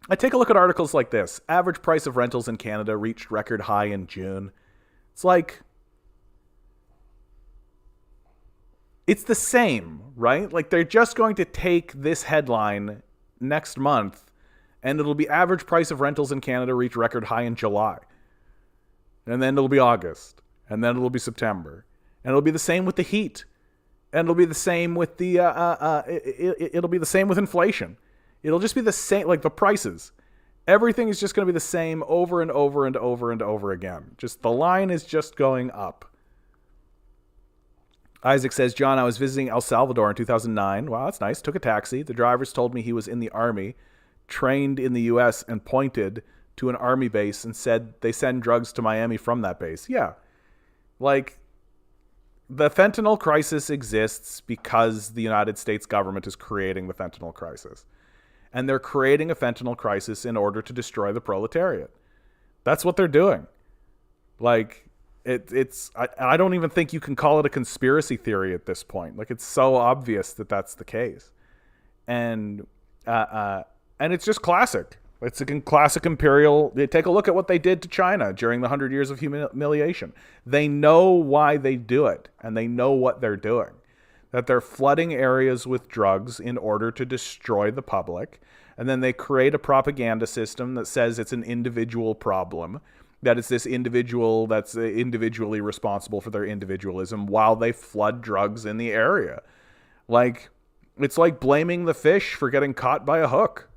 I take a look at articles like this. Average price of rentals in Canada reached record high in June. It's like, it's the same, right? Like, they're just going to take this headline next month and it'll be average price of rentals in Canada reached record high in July. And then it'll be August. And then it'll be September. And it'll be the same with the heat. And it'll be the same with the it'll be the same with inflation. It'll just be the same, like the prices. Everything is just going to be the same over and over and over and over again. Just the line is just going up. Isaac says, John, I was visiting El Salvador in 2009. Wow, that's nice. Took a taxi. The drivers told me he was in the army, trained in the U.S., and pointed to an army base and said they send drugs to Miami from that base. Yeah. Like, the fentanyl crisis exists because the United States government is creating the fentanyl crisis. And they're creating a fentanyl crisis in order to destroy the proletariat. That's what they're doing. Like, I don't even think you can call it a conspiracy theory at this point. Like, it's so obvious that that's the case. And it's just classic. It's a classic imperial. Take a look at what they did to China during the 100 years of humiliation. They know why they do it, and they know what they're doing. That they're flooding areas with drugs in order to destroy the public, and then they create a propaganda system that says it's an individual problem, that it's this individual that's individually responsible for their individualism while they flood drugs in the area. Like, it's like blaming the fish for getting caught by a hook.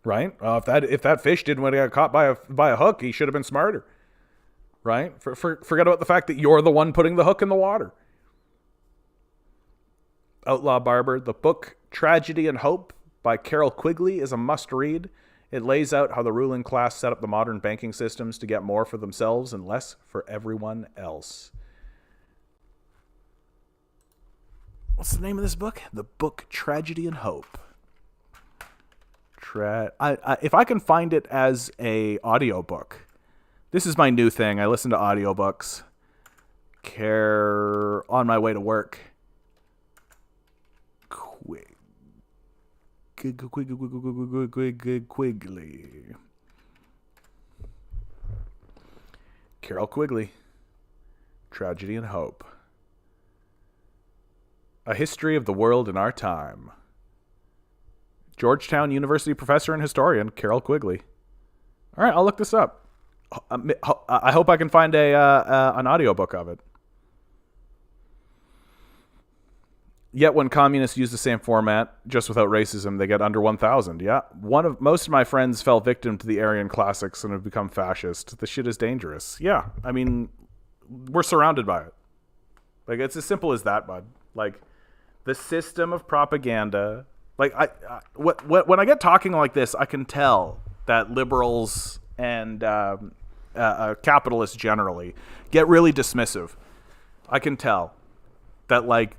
Right? If that fish didn't want to get caught by a hook, he should have been smarter. Right? Forget about the fact that you're the one putting the hook in the water. Outlaw Barber. The book Tragedy and Hope by Carol Quigley is a must-read. It lays out how the ruling class set up the modern banking systems to get more for themselves and less for everyone else. What's the name of this book? The book Tragedy and Hope. If I can find it as a audiobook. This is my new thing. I listen to audiobooks. On my way to work. Quigley. Carol Quigley. Tragedy and Hope. A History of the World in Our Time. Georgetown University professor and historian Carol Quigley. All right, I'll look this up. I hope I can find an audiobook of it. Yet when communists use the same format, just without racism, they get under 1,000. Yeah, most of my friends fell victim to the Aryan classics and have become fascist. The shit is dangerous. Yeah, I mean, we're surrounded by it. Like, it's as simple as that, bud. Like, the system of propaganda. Like, when I get talking like this, I can tell that liberals and capitalists generally get really dismissive. I can tell that, like,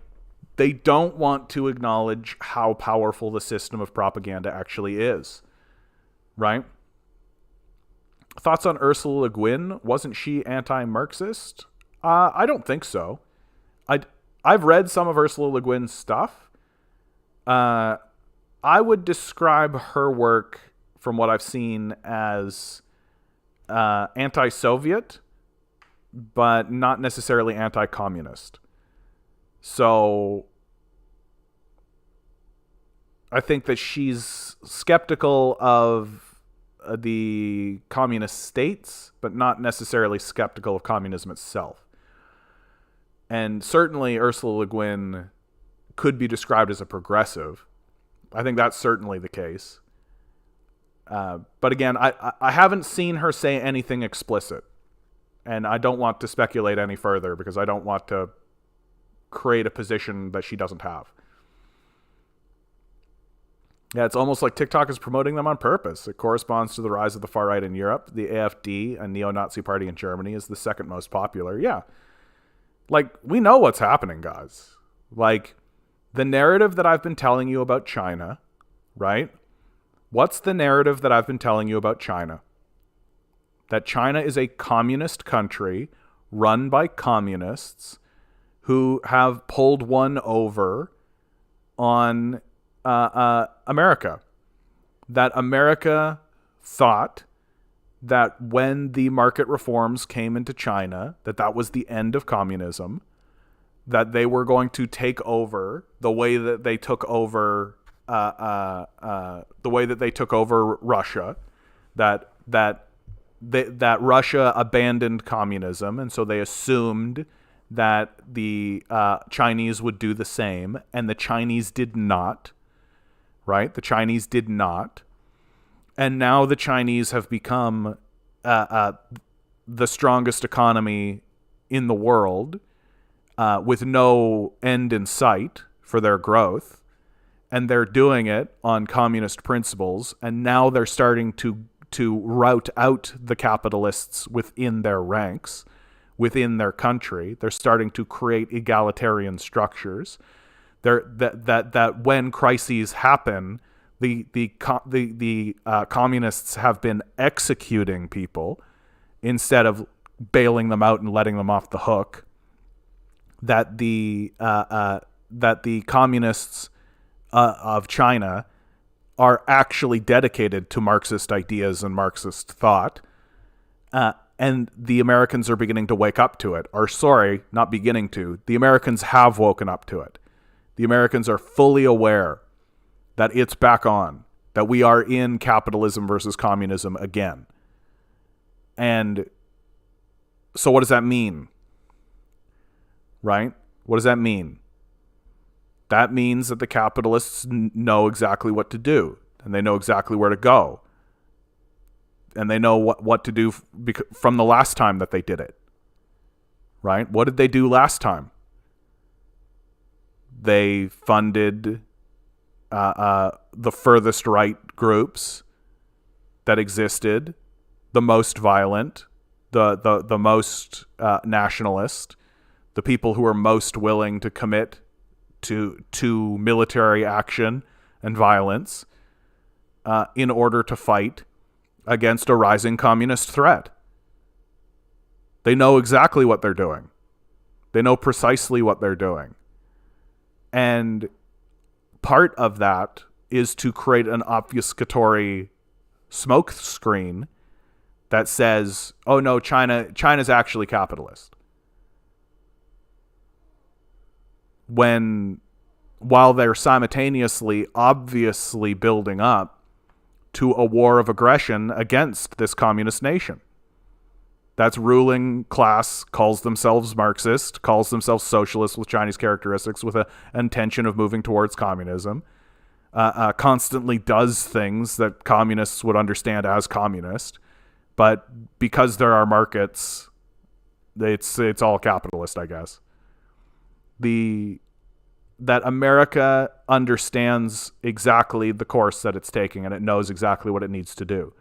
they don't want to acknowledge how powerful the system of propaganda actually is. Right? Thoughts on Ursula Le Guin? Wasn't she anti-Marxist? I don't think so. I've read some of Ursula Le Guin's stuff. I would describe her work, from what I've seen, as anti-Soviet, but not necessarily anti-communist. So I think that she's skeptical of the communist states, but not necessarily skeptical of communism itself. And certainly Ursula Le Guin could be described as a progressive. I think that's certainly the case. But again, I haven't seen her say anything explicit. And I don't want to speculate any further because I don't want to create a position that she doesn't have. Yeah, it's almost like TikTok is promoting them on purpose. It corresponds to the rise of the far right in Europe. The AfD, a neo-Nazi party in Germany, is the second most popular. Yeah. Like, we know what's happening, guys. Like, the narrative that I've been telling you about China, right? What's the narrative that I've been telling you about China? That China is a communist country run by communists who have pulled one over on America. That America thought that when the market reforms came into China, that was the end of communism, that they were going to take over the way that they took over Russia, that Russia abandoned communism, and so they assumed that the Chinese would do the same, and the Chinese did not, right? The Chinese did not. And now the Chinese have become the strongest economy in the world, with no end in sight for their growth. And they're doing it on communist principles. And now they're starting to rout out the capitalists within their ranks, within their country. They're starting to create egalitarian structures. That when crises happen, the communists have been executing people instead of bailing them out and letting them off the hook. That the communists of China are actually dedicated to Marxist ideas and Marxist thought, and the Americans are beginning to wake up to it. Or sorry, not beginning to. The Americans have woken up to it. The Americans are fully aware that it's back on, that we are in capitalism versus communism again. And so what does that mean? Right? What does that mean? That means that the capitalists know exactly what to do, and they know exactly where to go. And they know what to do from the last time that they did it. Right? What did they do last time? They funded the furthest right groups that existed, the most violent, the most nationalist, the people who are most willing to commit to military action and violence in order to fight against a rising communist threat. They know exactly what they're doing. They know precisely what they're doing. And part of that is to create an obfuscatory smoke screen that says, oh no, China's actually capitalist. While they're simultaneously obviously building up to a war of aggression against this communist nation. That's ruling class, calls themselves Marxist, calls themselves socialist with Chinese characteristics, with an intention of moving towards communism, constantly does things that communists would understand as communist, but because there are markets, it's all capitalist, I guess. That America understands exactly the course that it's taking, and it knows exactly what it needs to do,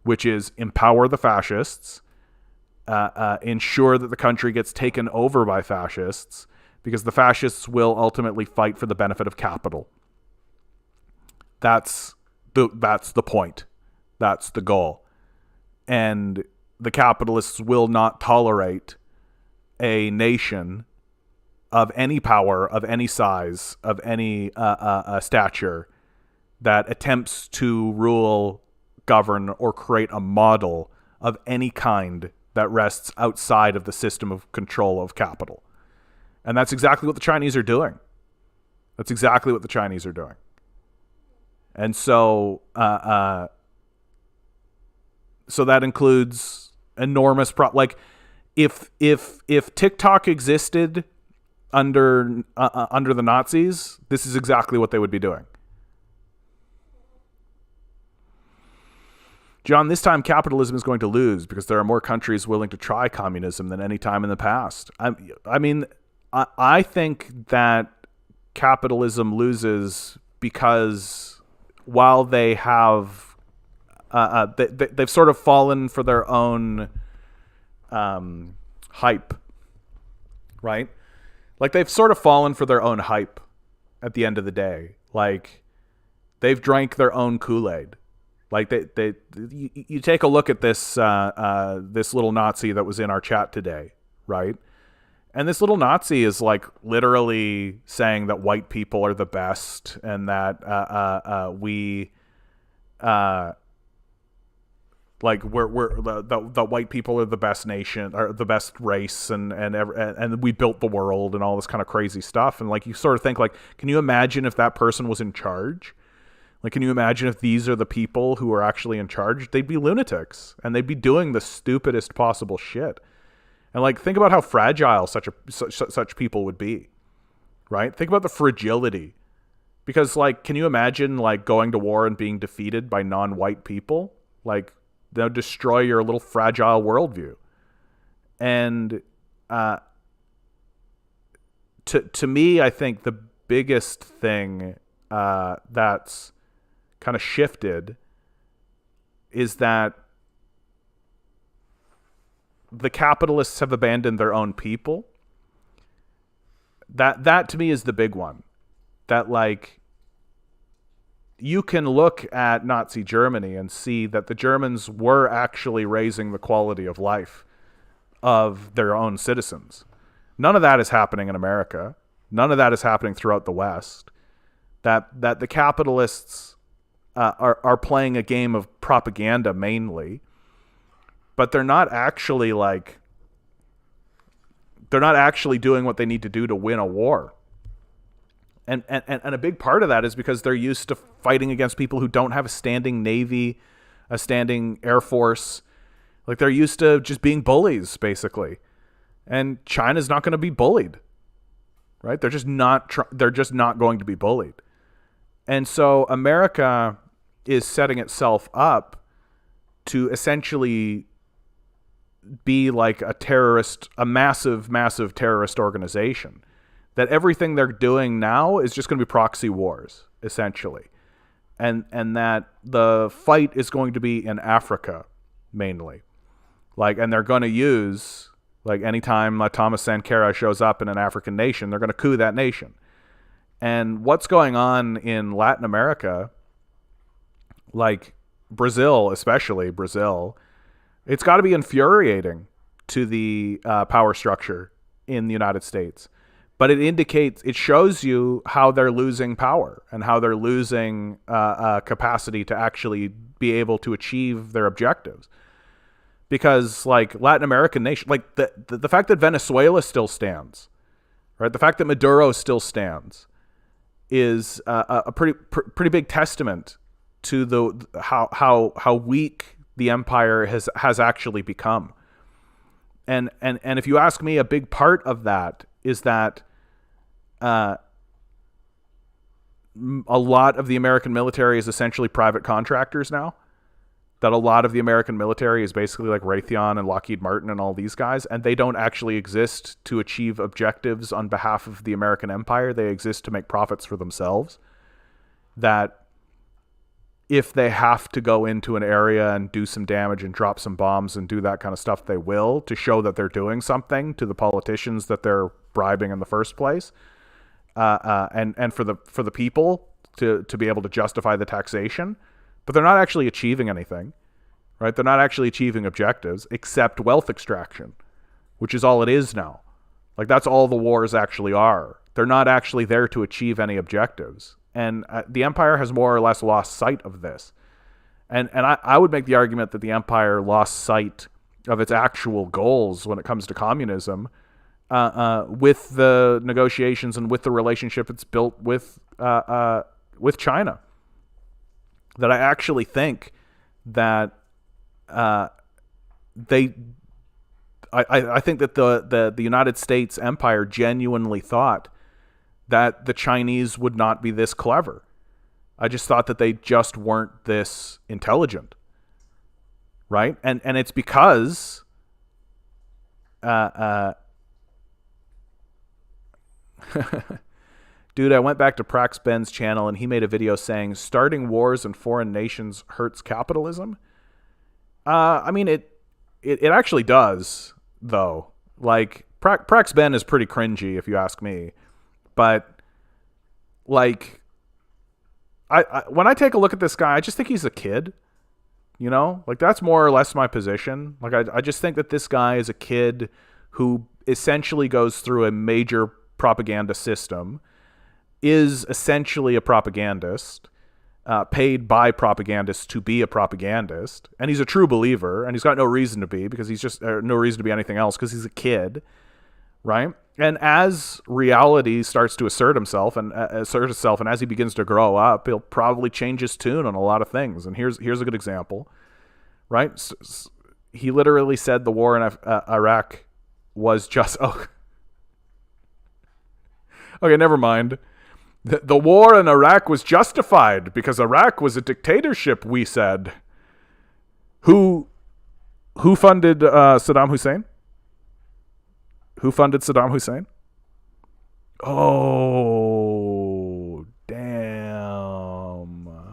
which is empower the fascists, ensure that the country gets taken over by fascists, because the fascists will ultimately fight for the benefit of capital. That's the point. That's the goal. And the capitalists will not tolerate a nation of any power, of any size, of any stature that attempts to rule, govern, or create a model of any kind that rests outside of the system of control of capital. And that's exactly what the Chinese are doing. That's exactly what the Chinese are doing. And so so that includes enormous like if TikTok existed under the Nazis, this is exactly what they would be doing. John, this time capitalism is going to lose because there are more countries willing to try communism than any time in the past. I think that capitalism loses because while they have they've sort of fallen for their own hype, right? Like they've sort of fallen for their own hype at the end of the day. Like they've drank their own Kool-Aid. Like you take a look at this this little Nazi that was in our chat today, right? And this little Nazi is like literally saying that white people are the best, and that we're the white people are the best nation, or the best race, and we built the world, and all this kind of crazy stuff. And like you sort of think, like, can you imagine if that person was in charge? Like, can you imagine if these are the people who are actually in charge? They'd be lunatics, and they'd be doing the stupidest possible shit. And like, think about how fragile such people would be, right? Think about the fragility, because like, can you imagine like going to war and being defeated by non-white people? Like, they'll destroy your little fragile worldview. And to me, I think the biggest thing that's kind of shifted is that the capitalists have abandoned their own people. That to me is the big one. That, like, you can look at Nazi Germany and see that the Germans were actually raising the quality of life of their own citizens. None of that is happening in America. None of that is happening throughout the West. That the capitalists are playing a game of propaganda mainly, but they're not actually doing what they need to do to win a war. And a big part of that is because they're used to fighting against people who don't have a standing navy, a standing air force. Like, they're used to just being bullies, basically. And China's not going to be bullied, right? They're just not going to be bullied. And so America is setting itself up to essentially be like a massive, massive terrorist organization. That everything they're doing now is just going to be proxy wars, essentially. And that the fight is going to be in Africa, mainly. Like, and they're going to use, like, anytime Thomas Sankara shows up in an African nation, they're going to coup that nation. And what's going on in Latin America, like Brazil, especially Brazil, it's got to be infuriating to the power structure in the United States. But it shows you how they're losing power and how they're losing capacity to actually be able to achieve their objectives. Because, like, Latin American nation, like the fact that Venezuela still stands, right? The fact that Maduro still stands is a pretty big testament to how weak the empire has actually become. And if you ask me, a big part of that is that a lot of the American military is essentially private contractors now. That a lot of the American military is basically like Raytheon and Lockheed Martin and all these guys, and they don't actually exist to achieve objectives on behalf of the American empire. They exist to make profits for themselves. That if they have to go into an area and do some damage and drop some bombs and do that kind of stuff, they will, to show that they're doing something to the politicians that they're bribing in the first place, and for the people to be able to justify the taxation. But they're not actually achieving anything, right? They're not actually achieving objectives except wealth extraction, which is all it is now. Like, that's all the wars actually are. They're not actually there to achieve any objectives. And the empire has more or less lost sight of this. And I would make the argument that the empire lost sight of its actual goals when it comes to communism with the negotiations and with the relationship it's built with China. That I actually think that I think that the United States empire genuinely thought that the Chinese would not be this clever. I just thought that they just weren't this intelligent, right? And it's because dude, I went back to Prax Ben's channel and he made a video saying starting wars in foreign nations hurts capitalism. I mean, it actually does, though. Like, Prax Ben is pretty cringy, if you ask me. But, like, I when I take a look at this guy, I just think he's a kid. You know? Like, that's more or less my position. Like, I just think that this guy is a kid who essentially goes through a major propaganda system, is essentially a propagandist, paid by propagandists to be a propagandist, and he's a true believer, and he's got no reason to be, because he's just no reason to be anything else, because he's a kid, right? And as reality starts to assert itself, and as he begins to grow up, he'll probably change his tune on a lot of things. And here's a good example, right? He literally said the war in Iraq was just okay, never mind. The war in Iraq was justified because Iraq was a dictatorship, we said. Who funded Saddam Hussein? Who funded Saddam Hussein? Oh, damn.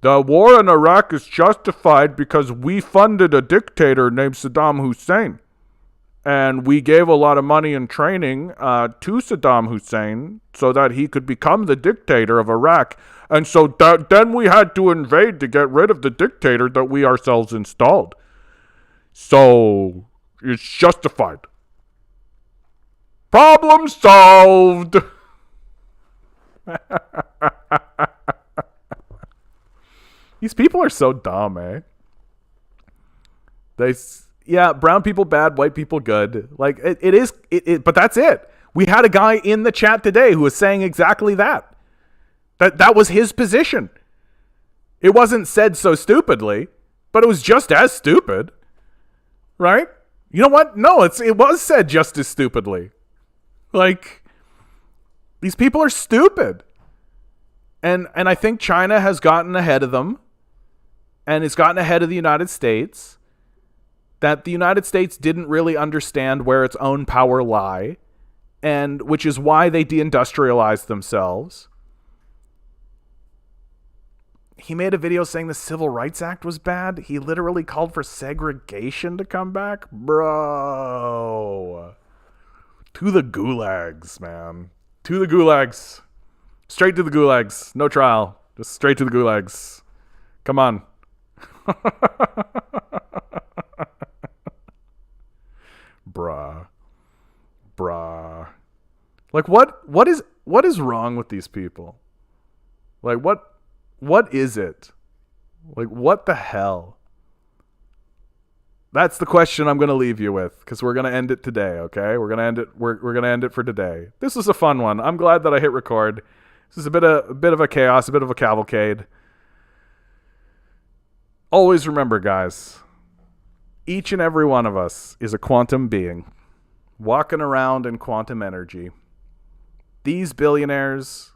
The war in Iraq is justified because we funded a dictator named Saddam Hussein. And we gave a lot of money and training to Saddam Hussein so that he could become the dictator of Iraq. And so then we had to invade to get rid of the dictator that we ourselves installed. So it's justified. Problem solved. These people are so dumb, eh? Yeah, brown people bad, white people good. Like, it is, but that's it. We had a guy in the chat today who was saying exactly that. That was his position. It wasn't said so stupidly, but it was just as stupid. Right? You know what? No, it was said just as stupidly. Like, these people are stupid. And I think China has gotten ahead of them, and it's gotten ahead of the United States. That the United States didn't really understand where its own power lie, and which is why they deindustrialized themselves. He made a video saying the Civil Rights Act was bad. He literally called for segregation to come back. Bro. To the gulags, man. To the gulags. Straight to the gulags. No trial. Just straight to the gulags. Come on. Bruh. Like, what is wrong with these people? Like, what is it? Like, what the hell? That's the question I'm going to leave you with, because we're going to end it today, okay? We're going to end it. We're going to end it for today. This was a fun one. I'm glad that I hit record. This is a bit of a chaos, a bit of a cavalcade. Always remember, guys, each and every one of us is a quantum being walking around in quantum energy. These billionaires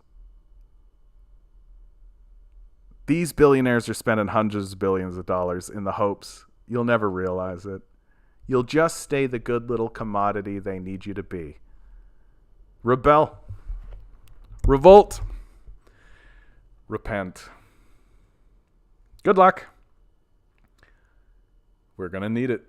are spending hundreds of billions of dollars in the hopes you'll never realize it. You'll just stay the good little commodity they need you to be. Rebel. Revolt. Repent. Good luck. We're going to need it.